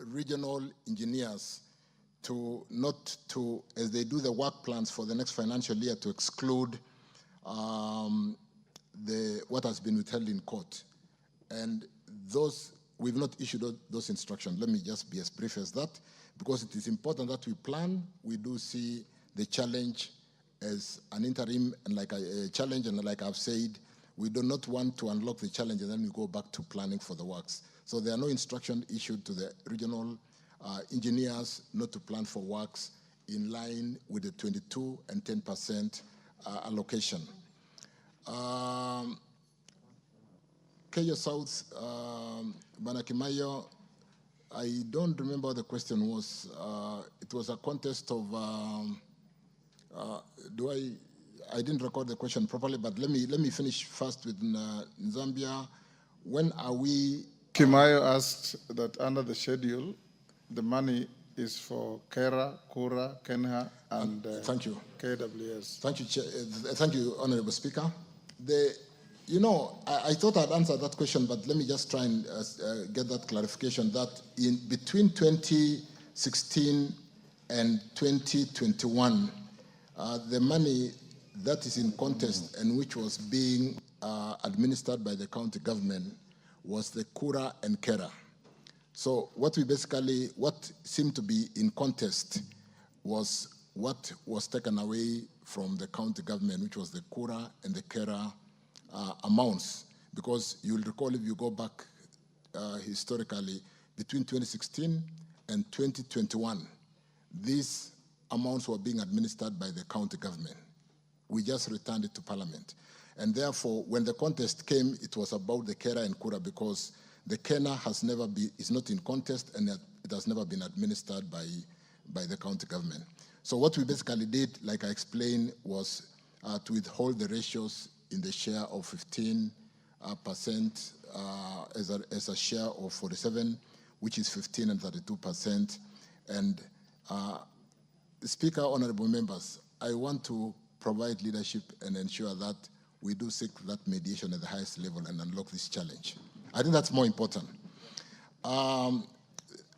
regional engineers to not to, as they do the work plans for the next financial year, to exclude what has been withheld in court. And those, we've not issued those instructions. Let me just be as brief as that, because it is important that we plan. We do see the challenge as an interim and like a challenge, and like I've said, we do not want to unlock the challenge and then we go back to planning for the works. So there are no instructions issued to the regional engineers not to plan for works in line with the 22 and 10% allocation. Keyo South, Banakimayo, I don't remember what the question was. It was a contest of, I didn't record the question properly, but let me finish first with Zambia. When are we? Kimayo asked that under the schedule, the money is for Kera, Kura, Kenha, and thank you. KWS. Thank you, Honorable Speaker. I thought I'd answered that question, but let me just try and get that clarification that between 2016 and 2021, the money that is in contest and which was being administered by the county government was the Kura and Kera. So what seemed to be in contest was what was taken away from the county government, which was the Kura and the Kera amounts. Because you'll recall, if you go back historically, between 2016 and 2021, these amounts were being administered by the county government. We just returned it to Parliament. And therefore, when the contest came, it was about the Kera and Kura, because the Kena is not in contest, and it has never been administered by the county government. So what we basically did, like I explained, was to withhold the ratios in the share of 15% as a share of 47, which is 15 and 32%. And Speaker, honorable members, I want to provide leadership and ensure that we do seek that mediation at the highest level and unlock this challenge. I think that's more important.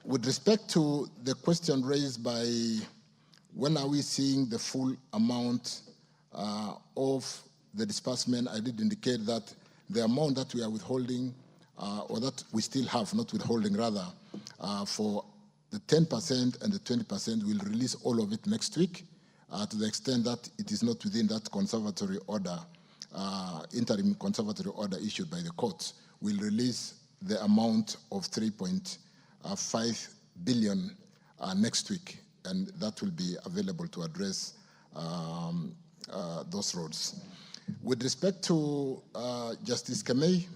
With respect to the question raised by when are we seeing the full amount of the disbursement, I did indicate that the amount that we are withholding, or that we still have, not withholding rather, for the 10% and the 20%, we'll release all of it next week, to the extent that it is not within that conservatory order, interim conservatory order issued by the courts. We'll release the amount of 3.5 billion next week, and that will be available to address those roads. With respect to Justice Kamei,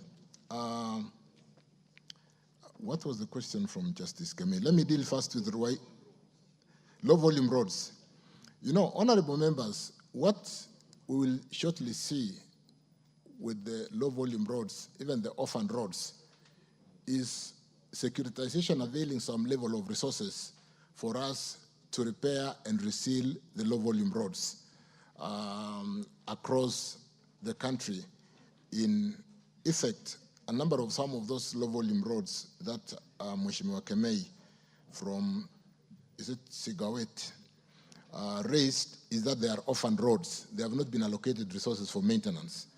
what was the question from Justice Kamei? Let me deal first with the low volume roads. Honorable members, what we will shortly see with the low volume roads, even the orphan roads, is securitization availing some level of resources for us to repair and reseal the low volume roads across the country. In effect, some of those low volume roads that Mheshimiwa Kemei from, is it Sigawet, raised, is that they are orphan roads. They have not been allocated resources for maintenance.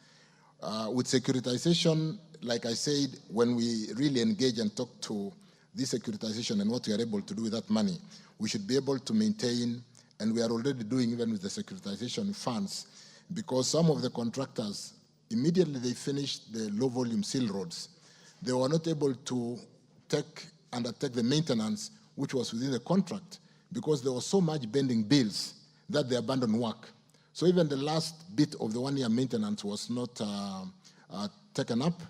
With securitization, like I said, when we really engage and talk to this securitization and what we are able to do with that money, we should be able to maintain, and we are already doing even with the securitization funds, because some of the contractors, immediately they finished the low volume seal roads, they were not able to undertake the maintenance which was within the contract, because there was so much pending bills that they abandoned work. So even the last bit of the 1 year maintenance was not taken up.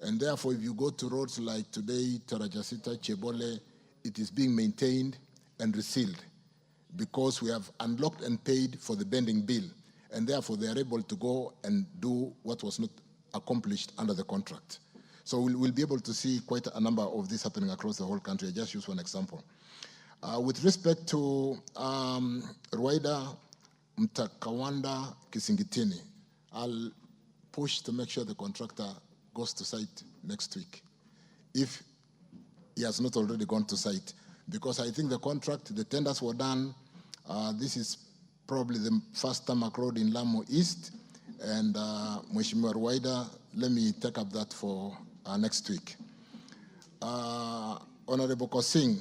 And therefore, if you go to roads like today, Tarajasita, Chebole, it is being maintained and resealed because we have unlocked and paid for the pending bill. And therefore, they are able to go and do what was not accomplished under the contract. So we'll be able to see quite a number of this happening across the whole country. I just use one example. With respect to Rwaida, Mtakawanda, Kisingitini, I'll push to make sure the contractor goes to site next week, if he has not already gone to site. Because I think the tenders were done. This is probably the first tarmac road in Lamu East. And Mheshimiwa Rwaida, let me take up that for next week. Honorable Kosing,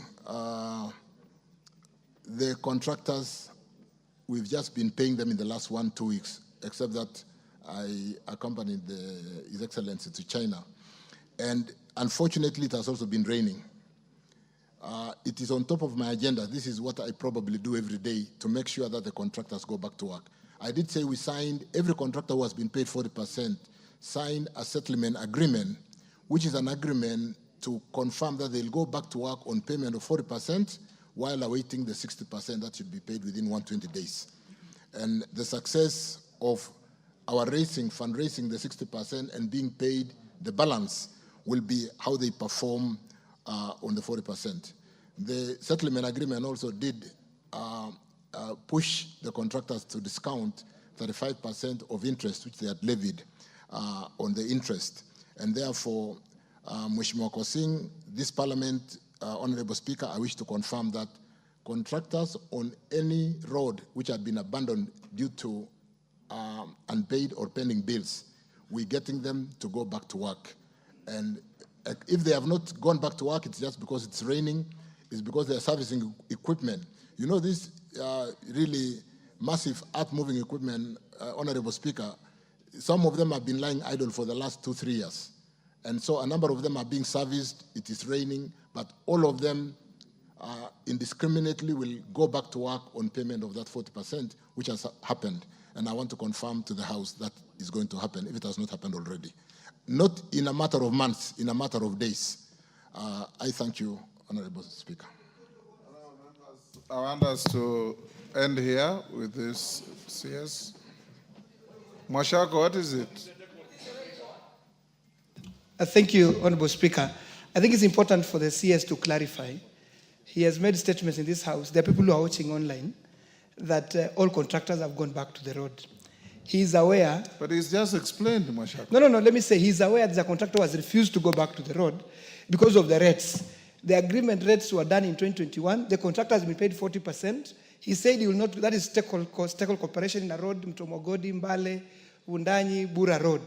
the contractors, we've just been paying them in the last 1-2 weeks, except that I accompanied His Excellency to China. And unfortunately, it has also been raining. It is on top of my agenda. This is what I probably do every day to make sure that the contractors go back to work. I did say we signed, every contractor who has been paid 40% signed a settlement agreement, which is an agreement to confirm that they'll go back to work on payment of 40% while awaiting the 60% that should be paid within 120 days. And the success of our fundraising the 60% and being paid the balance will be how they perform on the 40%. The settlement agreement also did push the contractors to discount 35% of interest which they had levied on the interest. And therefore, Mheshimiwa Kosing, this Parliament, Honorable Speaker, I wish to confirm that contractors on any road which had been abandoned due to unpaid or pending bills, we're getting them to go back to work. And if they have not gone back to work, it's just because it's raining, it's because they're servicing equipment. You know, this really massive earth-moving equipment, Honorable Speaker, some of them have been lying idle for the last 2-3 years. And so a number of them are being serviced, it is raining, but all of them indiscriminately will go back to work on payment of that 40%, which has happened. And I want to confirm to the House that is going to happen, if it has not happened already. Not in a matter of months, in a matter of days. I thank you, Honorable Speaker. I want us to end here with this CS. Mwashako, what is it? Thank you, Honorable Speaker. I think it's important for the CS to clarify. He has made statements in this House. There are people who are watching online that all contractors have gone back to the road. He is aware. But he's just explained, Mwashako. No. Let me say he's aware that the contractor has refused to go back to the road because of the rates. The agreement rates were done in 2021. The contractor has been paid 40%. He said he will not, that is stakeholder cooperation in a road, Mtomogodi, Mbale, Wundanyi, Bura Road.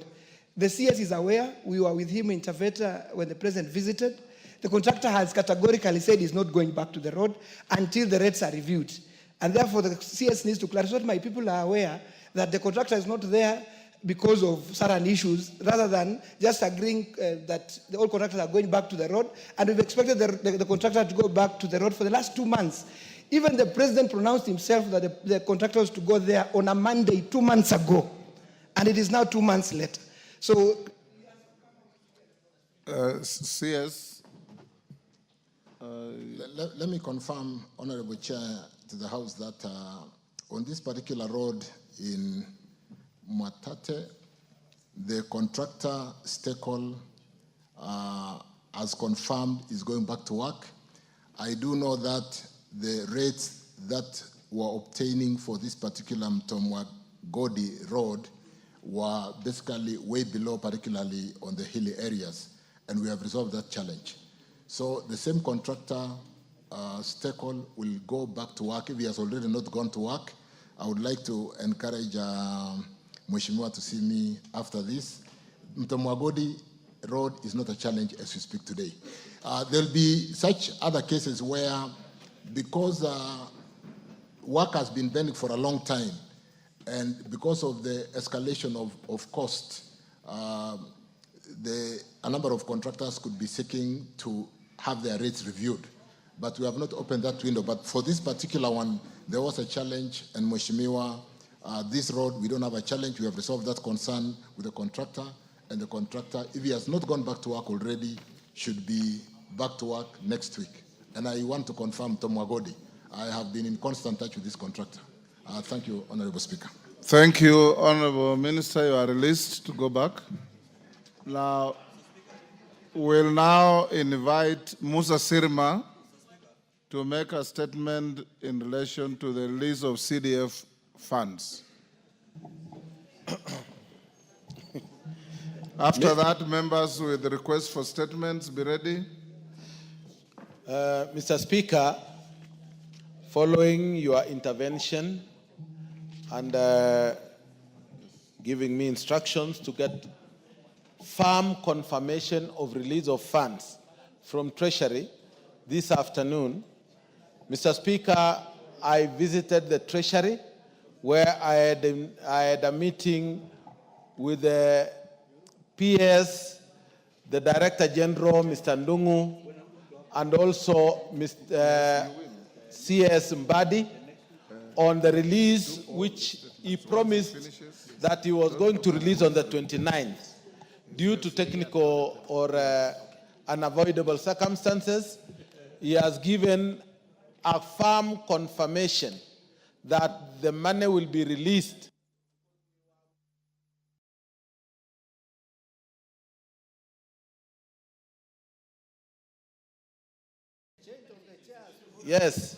The CS is aware. We were with him in Taveta when the President visited. The contractor has categorically said he's not going back to the road until the rates are reviewed. And therefore, the CS needs to clarify. So my people are aware that the contractor is not there because of certain issues, rather than just agreeing that all contractors are going back to the road. And we've expected the contractor to go back to the road for the last 2 months. Even the President pronounced himself that the contractor was to go there on a Monday 2 months ago. And it is now 2 months later. So, CS. Let me confirm, Honorable Chair, to the House that on this particular road in Mwatate, the contractor, Stekol, has confirmed is going back to work. I do know that the rates that were obtaining for this particular Mtomwagodi road were basically way below, particularly on the hilly areas, and we have resolved that challenge. So the same contractor, Stekol, will go back to work. If he has already not gone to work, I would like to encourage Mheshimiwa to see me after this. Mtomwagodi road is not a challenge as we speak today. There'll be such other cases where, because work has been pending for a long time, and because of the escalation of cost, a number of contractors could be seeking to have their rates reviewed. But we have not opened that window. But for this particular one, there was a challenge, and Mheshimiwa, this road, we don't have a challenge. We have resolved that concern with the contractor, and the contractor, if he has not gone back to work already, should be back to work next week. And I want to confirm Tomwagodi. I have been in constant touch with this contractor. Thank you, Honorable Speaker. Thank you, Honorable Minister. You are released to go back. Now, We'll now invite Musa Sirma to make a statement in relation to the release of CDF funds. After that, members with requests for statements, be ready. Mr. Speaker, following your intervention and giving me instructions to get firm confirmation of release of funds from Treasury this afternoon, Mr. Speaker, I visited the Treasury where I had a meeting with the PS, the Director General, Mr. Ndungu, and also Mr. CS Mbadi on the release which he promised that he was going to release on the 29th. Due to technical or unavoidable circumstances, he has given a firm confirmation that the money will be released. Yes.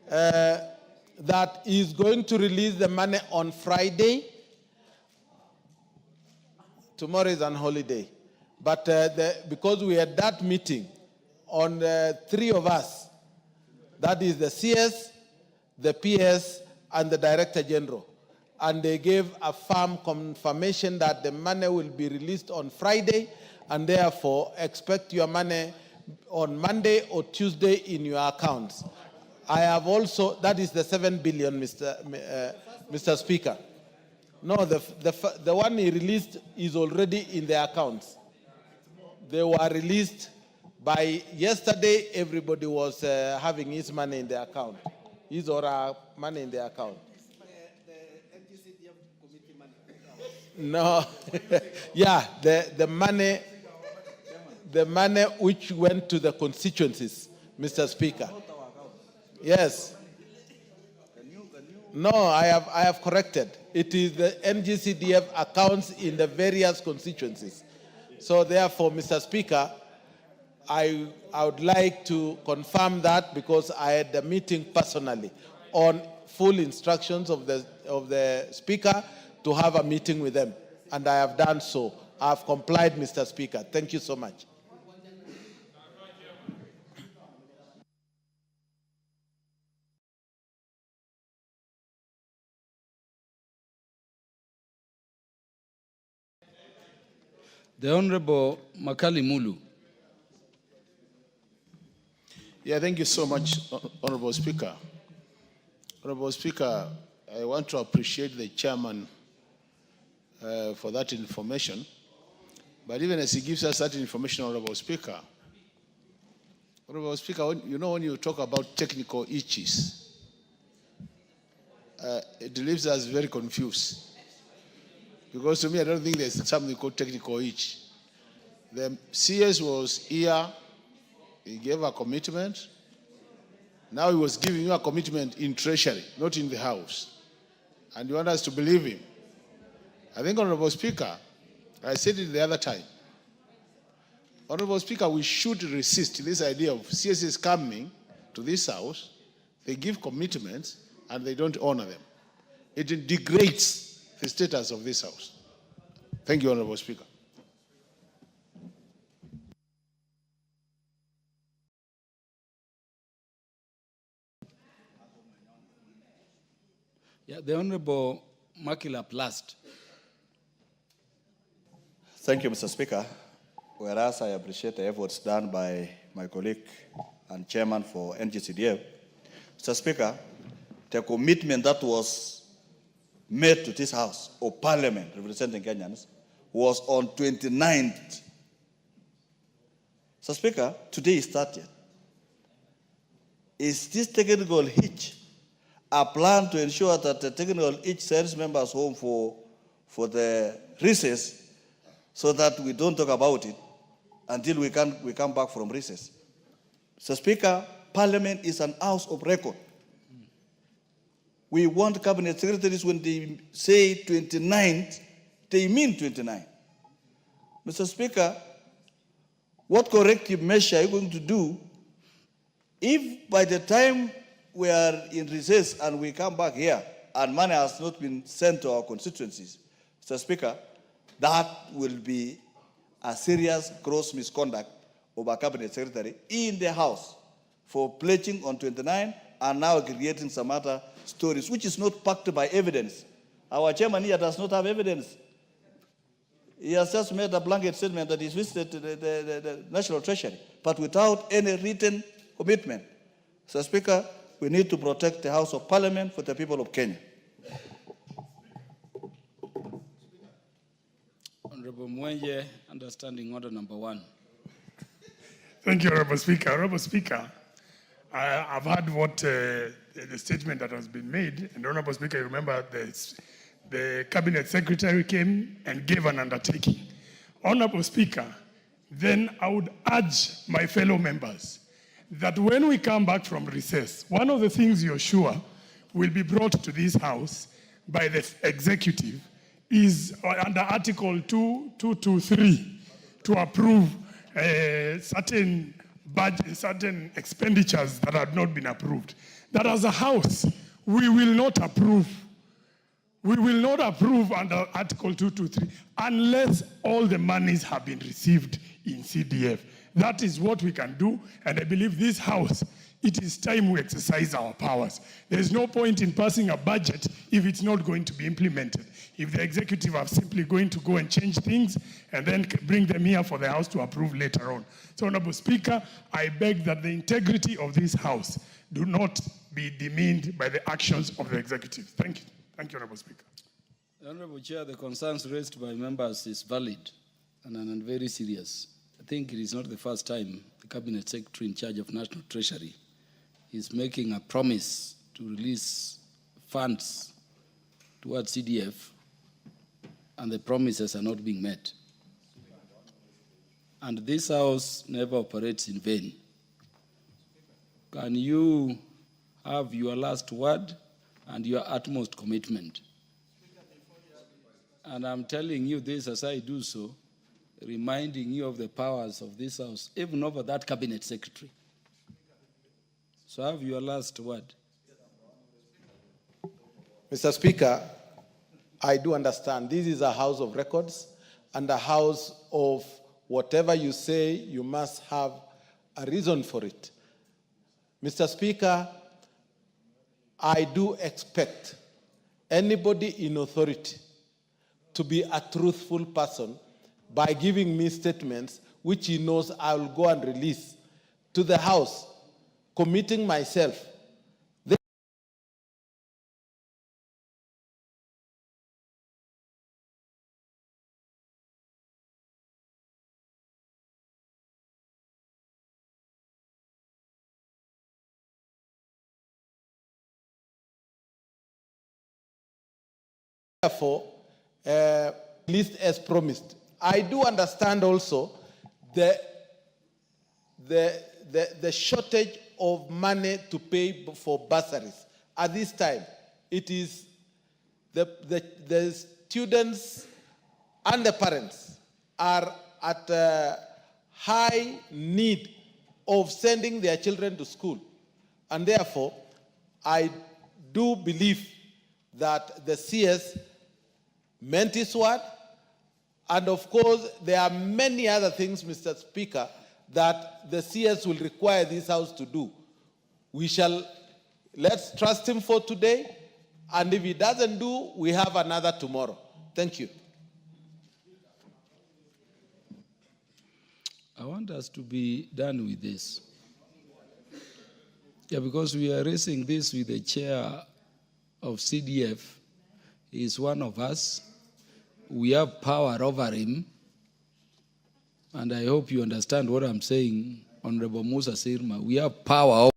That he is going to release the money on Friday. Tomorrow is on holiday. But because we had that meeting on three of us, that is the CS, the PS, and the Director General. And they gave a firm confirmation that the money will be released on Friday, and therefore expect your money on Monday or Tuesday in your accounts. I have also, that is the 7 billion, Mr. Speaker. No, the one he released is already in the accounts. They were released by yesterday. Everybody was having his money in their account, his or her money in their account. No, yeah, the money which went to the constituencies, Mr. Speaker. Yes. No, I have corrected. It is the NGCDF accounts in the various constituencies. So therefore, Mr. Speaker, I would like to confirm that because I had a meeting personally on full instructions of the Speaker to have a meeting with them. And I have done so. I have complied, Mr. Speaker. Thank you so much. The Honorable Makali Mulu. Yeah, thank you so much, Honorable Speaker. Honorable Speaker, I want to appreciate the chairman for that information. But even as he gives us that information, Honorable Speaker, you know when you talk about technical issues, it leaves us very confused. Because to me, I don't think there's something called technical itch. The CS was here, he gave a commitment. Now he was giving you a commitment in Treasury, not in the House. And you want us to believe him. I think, Honorable Speaker, I said it the other time. Honorable Speaker, we should resist this idea of CSs coming to this House, they give commitments, and they don't honor them. It degrades the status of this House. Thank you, Honorable Speaker. Yeah, the Honorable Makila Plast. Thank you, Mr. Speaker. Whereas I appreciate the efforts done by my colleague and chairman for NGCDF, Mr. Speaker, the commitment that was made to this House of Parliament representing Kenyans was on 29th. Mr. Speaker, today is 30th. Is this technical hitch a plan to ensure that the technical hitch sends members home for the recess so that we don't talk about it until we come back from recess? Mr. Speaker, Parliament is an house of record. We want cabinet secretaries, when they say 29th, they mean 29th. Mr. Speaker, What corrective measure are you going to do if by the time we are in recess and we come back here and money has not been sent to our constituencies? Mr. Speaker, that will be a serious gross misconduct of a cabinet secretary in the House for pledging on 29 and now creating some other stories, which is not backed by evidence. Our chairman here does not have evidence. He has just made a blanket statement that he's visited the National Treasury, but without any written commitment. Mr. Speaker, we need to protect the House of Parliament for the people of Kenya. Honorable Mwenje, understanding order number 1. Thank you, Honorable Speaker. Honorable Speaker, I've heard what the statement that has been made, and Honorable Speaker, you remember the Cabinet Secretary came and gave an undertaking. Honorable Speaker, then I would urge my fellow members that when we come back from recess, one of the things you're sure will be brought to this House by the executive is under Article 223 to approve certain expenditures that have not been approved. That as a House, we will not approve. We will not approve under Article 223 unless all the monies have been received in CDF. That is what we can do, and I believe this House, it is time we exercise our powers. There is no point in passing a budget if it's not going to be implemented. If the executive are simply going to go and change things and then bring them here for the House to approve later on. So, Honorable Speaker, I beg that the integrity of this House do not be demeaned by the actions of the executive. Thank you. Thank you, Honorable Speaker. Honorable Chair, the concerns raised by members is valid and very serious. I think it is not the first time the Cabinet Secretary in charge of National Treasury is making a promise to release funds towards CDF, and the promises are not being met. And this House never operates in vain. Can you have your last word and your utmost commitment? And I'm telling you this as I do so, reminding you of the powers of this House, even over that Cabinet Secretary. So have your last word. Mr. Speaker, I do understand this is a House of records and a House of whatever you say, you must have a reason for it. Mr. Speaker, I do expect anybody in authority to be a truthful person by giving me statements which he knows I will go and release to the House, committing myself. Therefore, list as promised. I do understand also the shortage of money to pay for bursaries. At this time, it is the students and the parents are at a high need of sending their children to school. And therefore, I do believe that the CS meant his word. And of course, there are many other things, Mr. Speaker, that the CS will require this House to do. Let's trust him for today. And if he doesn't do, we have another tomorrow. Thank you. I want us to be done with this. Yeah, because we are raising this with the chair of CDF. He is one of us. We have power over him. And I hope you understand what I'm saying, Honorable Musa Sirma. We have power over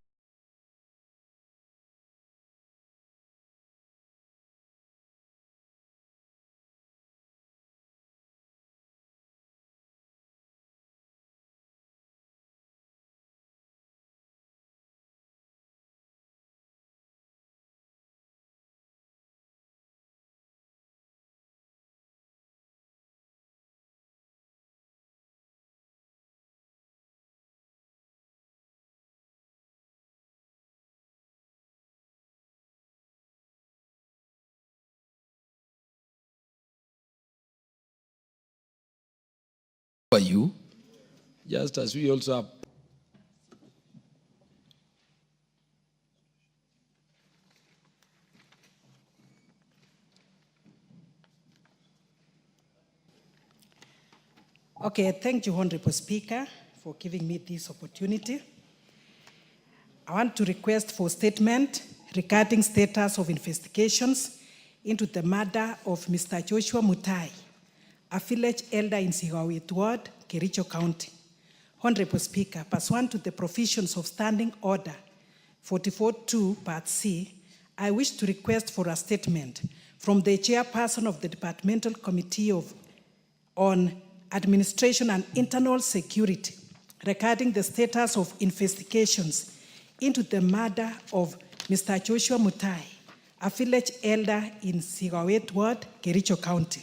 pamper you, just as we also have. Okay, thank you, Honorable Speaker, for giving me this opportunity. I want to request for statement regarding status of investigations into the murder of Mr. Joshua Mutai, a village elder in Sigawit Ward, Kericho County. Honorable Speaker, pursuant to the provisions of Standing Order 44.2 Part C, I wish to request for a statement from the chairperson of the Departmental Committee on Administration and Internal Security regarding the status of investigations into the murder of Mr. Joshua Mutai, a village elder in Sigawet Ward, Kericho County.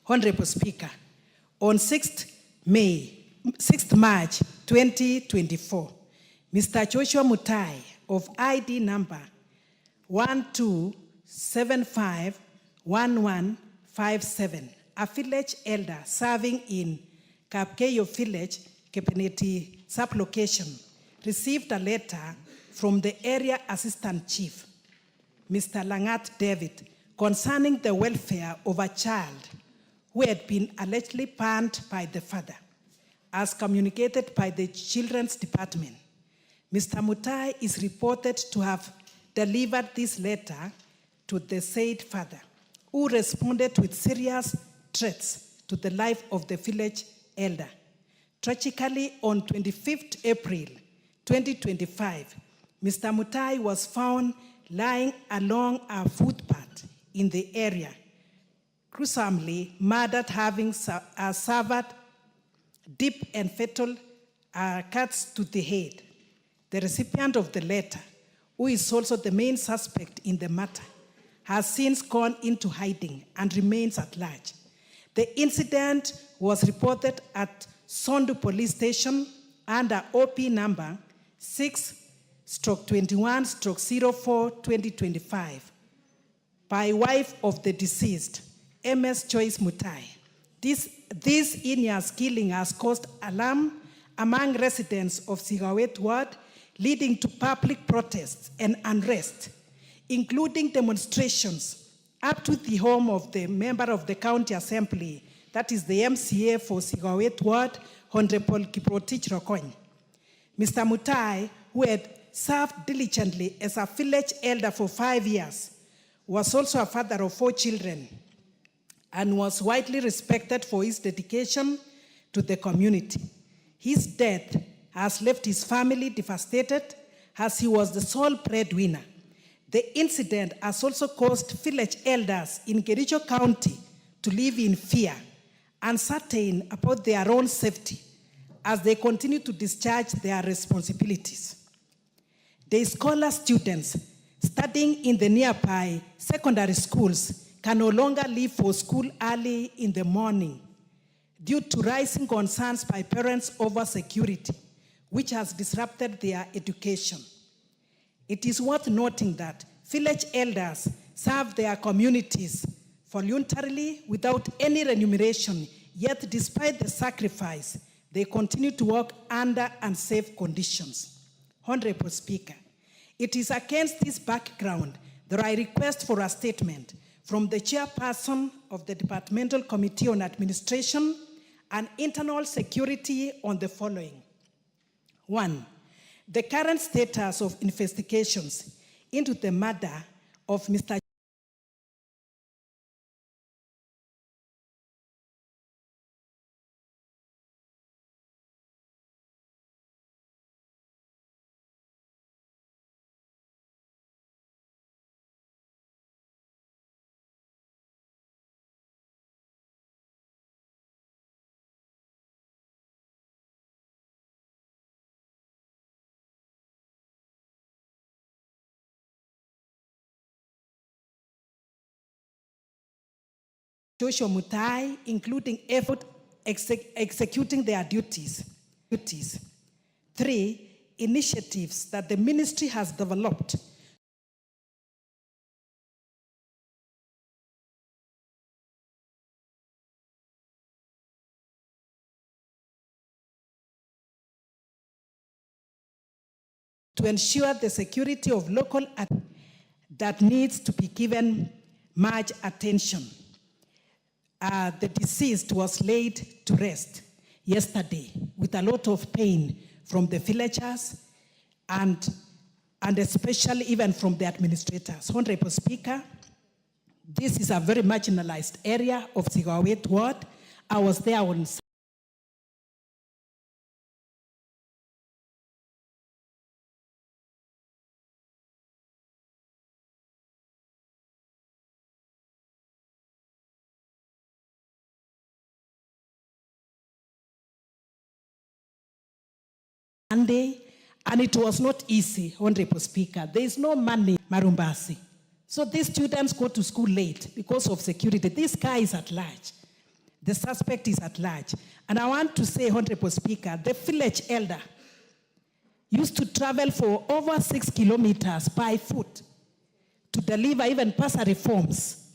Honorable Speaker, on 6th March 2024, Mr. Joshua Mutai of ID number 12751157, a village elder serving in Kapkeyo Village, Kepeneti sublocation, received a letter from the area assistant chief, Mr. Langat David, concerning the welfare of a child who had been allegedly burned by the father, as communicated by the Children's Department. Mr. Mutai is reported to have delivered this letter to the said father, who responded with serious threats to the life of the village elder. Tragically, on 25th April 2025, Mr. Mutai was found lying along a footpath in the area, gruesomely murdered, having suffered deep and fatal cuts to the head. The recipient of the letter, who is also the main suspect in the matter, has since gone into hiding and remains at large. The incident was reported at Sondu Police Station under OP number 6/21/04/2025 by wife of the deceased, MS Joyce Mutai. This heinous killing has caused alarm among residents of Sigawet Ward, leading to public protests and unrest, including demonstrations up to the home of the member of the County Assembly, that is the MCA for Sigawet Ward, Honorable Kiprotich Rokony. Mr. Mutai, who had served diligently as a village elder for 5 years, was also a father of 4 children and was widely respected for his dedication to the community. His death has left his family devastated, as he was the sole breadwinner. The incident has also caused village elders in Kericho County to live in fear, uncertain about their own safety, as they continue to discharge their responsibilities. The scholar students studying in the nearby secondary schools can no longer leave for school early in the morning due to rising concerns by parents over security, which has disrupted their education. It is worth noting that village elders serve their communities voluntarily without any remuneration, yet despite the sacrifice, they continue to work under unsafe conditions. Honorable Speaker, it is against this background that I request for a statement from the chairperson of the Departmental Committee on Administration and Internal Security on the following. 1, the current status of investigations into the murder of Mr. Joshua Mutai, including effort executing their duties. 3, initiatives that the ministry has developed to ensure the security of local that needs to be given much attention. The deceased was laid to rest yesterday with a lot of pain from the villagers and especially even from the administrators. Honorable Speaker, this is a very marginalized area of Sigawet ward. I was there on Monday, and it was not easy, Honorable Speaker. There is no money, Marumbasi. So these students go to school late because of security. This guy is at large. The suspect is at large. And I want to say, Honorable Speaker, the village elder used to travel for over 6 kilometers by foot to deliver even bursary forms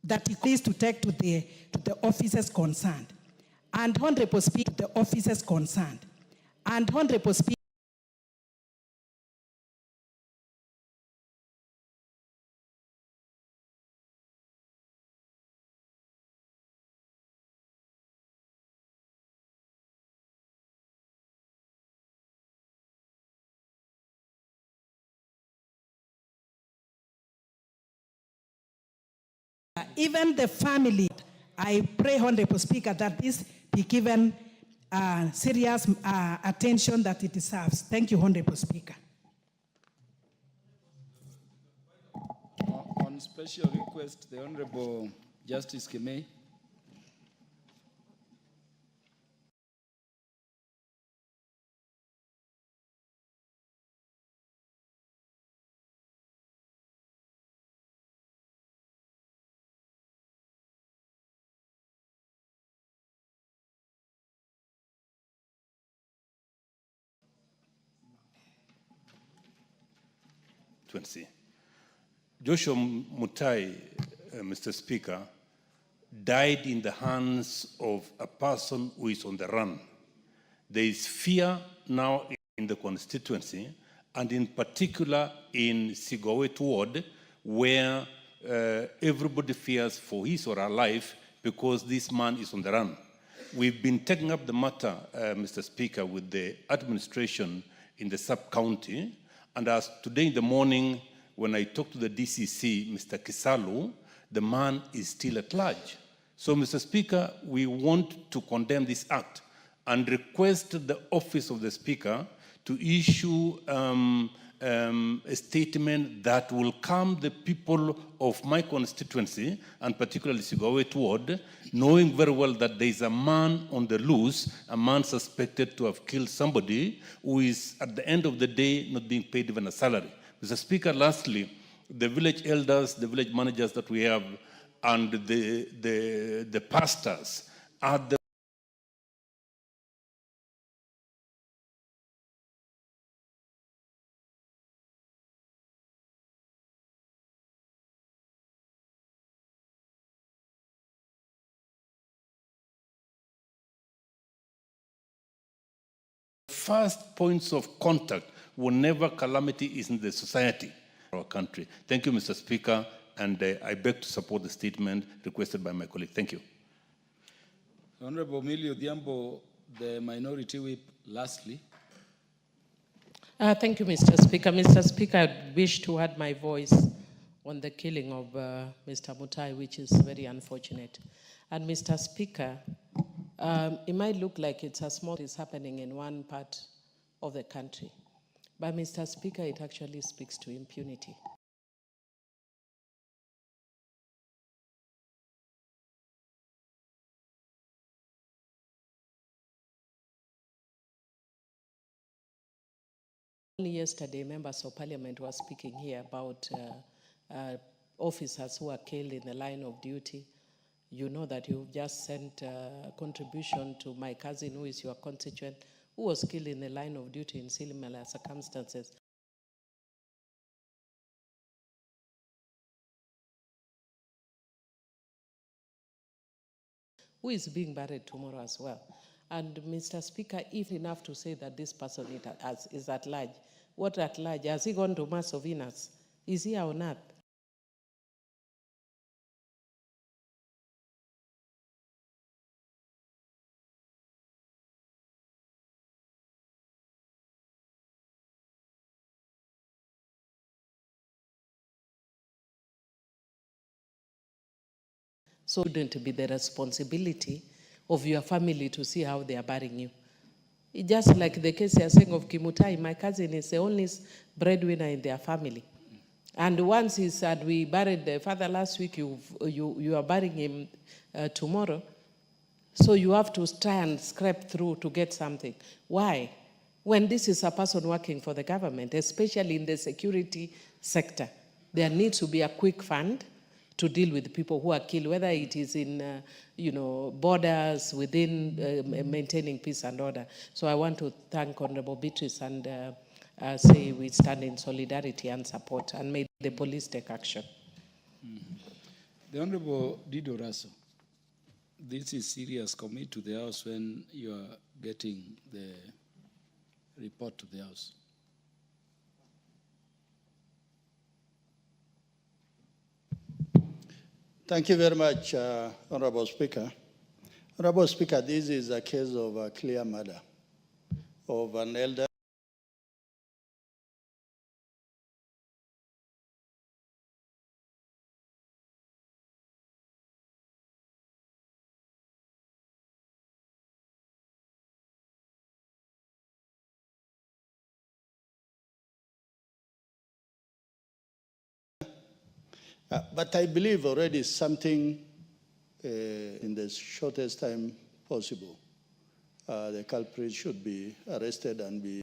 that he needs to take to the officers concerned. And Honorable Speaker, the officers concerned. And Honorable Speaker, even the family, I pray, Honorable Speaker, that this be given serious attention that it deserves. Thank you, Honorable Speaker. On special request, the Honorable Justice Kemei. Joshua Mutai, Mr. Speaker, died in the hands of a person who is on the run. There is fear now in the constituency, and in particular in Sigawet ward, where everybody fears for his or her life because this man is on the run. We've been taking up the matter, Mr. Speaker, with the administration in the sub-county, and as today in the morning, when I talked to the DCC, Mr. Kisalu, the man is still at large. So, Mr. Speaker, we want to condemn this act and request the office of the Speaker to issue a statement that will calm the people of my constituency, and particularly Sigawet ward, knowing very well that there is a man on the loose, a man suspected to have killed somebody who is, at the end of the day, not being paid even a salary. Mr. Speaker, lastly, the village elders, the village managers that we have, and the pastors are the first points of contact whenever calamity is in the society of our country. Thank you, Mr. Speaker, and I beg to support the statement requested by my colleague. Thank you. Honorable Millie Odhiambo, the Minority Whip, lastly. Thank you, Mr. Speaker. Mr. Speaker, I wish to add my voice on the killing of Mr. Mutai, which is very unfortunate. And Mr. Speaker, it might look like it's a small is happening in one part of the country. But Mr. Speaker, it actually speaks to impunity. Only yesterday, members of parliament were speaking here about officers who are killed in the line of duty. You know that you've just sent a contribution to my cousin who is your constituent, who was killed in the line of duty in similar circumstances. Who is being buried tomorrow as well. And Mr. Speaker, if enough to say that this person is at large, What at large? Has he gone to Mars or Venus? Is he on Earth? So it wouldn't be the responsibility of your family to see how they are burying you. Just like the case you're saying of Kimutai, my cousin is the only breadwinner in their family. And once he said, we buried the father last week, you are burying him tomorrow. So you have to try and scrape through to get something. Why? When this is a person working for the government, especially in the security sector, there needs to be a quick fund to deal with people who are killed, whether it is in borders, within maintaining peace and order. So I want to thank Honorable Beatrice and say we stand in solidarity and support, and may the police take action. The Honorable Dido Raso, this is serious. Commit to the House when you are getting the report to the House. Thank you very much, Honorable Speaker. Honorable Speaker, this is a case of a clear murder of an elder. But I believe already something in the shortest time possible. The culprit should be arrested and be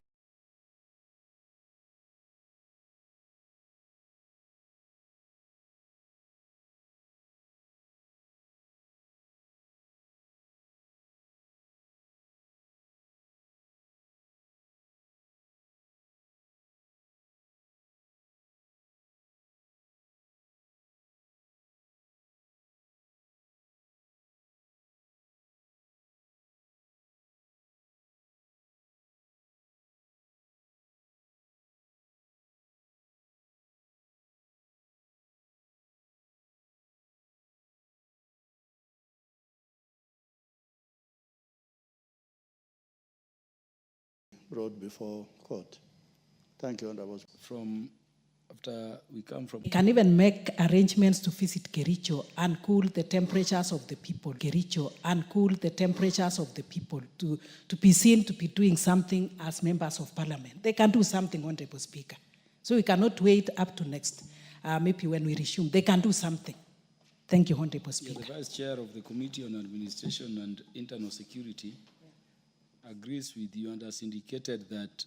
brought before court. Thank you, Honorable. From after we come from... We can even make arrangements to visit Kericho and cool the temperatures of the people, Kericho, and cool the temperatures of the people to be seen to be doing something as members of parliament. They can do something, Honorable Speaker. So we cannot wait up to next, maybe when we resume. They can do something. Thank you, Honorable Speaker. The Vice Chair of the Committee on Administration and Internal Security agrees with you and has indicated that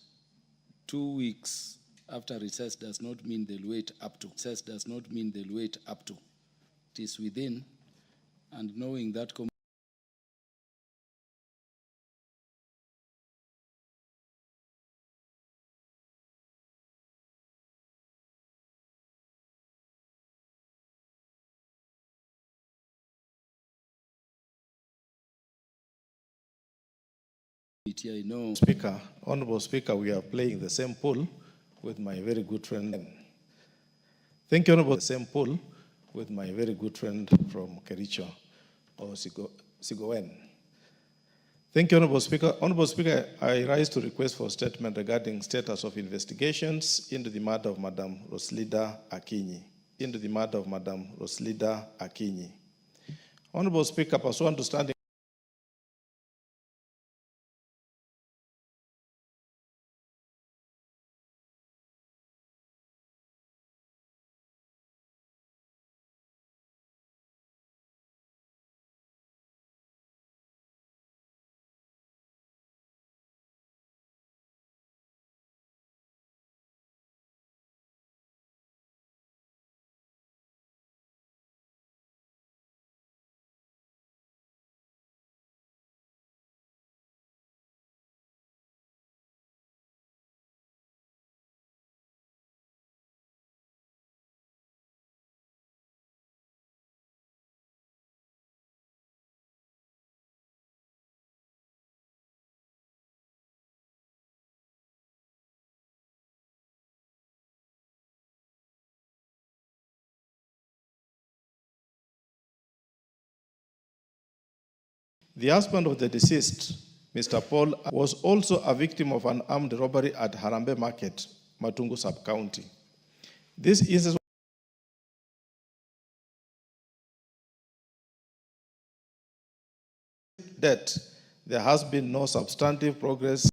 2 weeks after recess does not mean they'll wait up to. Recess does not mean they'll wait up to. It is within, and knowing that I know. Speaker, Honorable Speaker, we are playing the same pool with my very good friend. Thank you, Honorable. The same pool with my very good friend from Kericho, or Sigowen. Thank you, Honorable Speaker. Honorable Speaker, I rise to request for a statement regarding status of investigations into the murder of Madam Roslida Akinyi. Honorable Speaker, pursuant to standing The husband of the deceased, Mr. Paul, was also a victim of an armed robbery at Harambe Market, Matungu Sub-County. This instance debt, there has been no substantive progress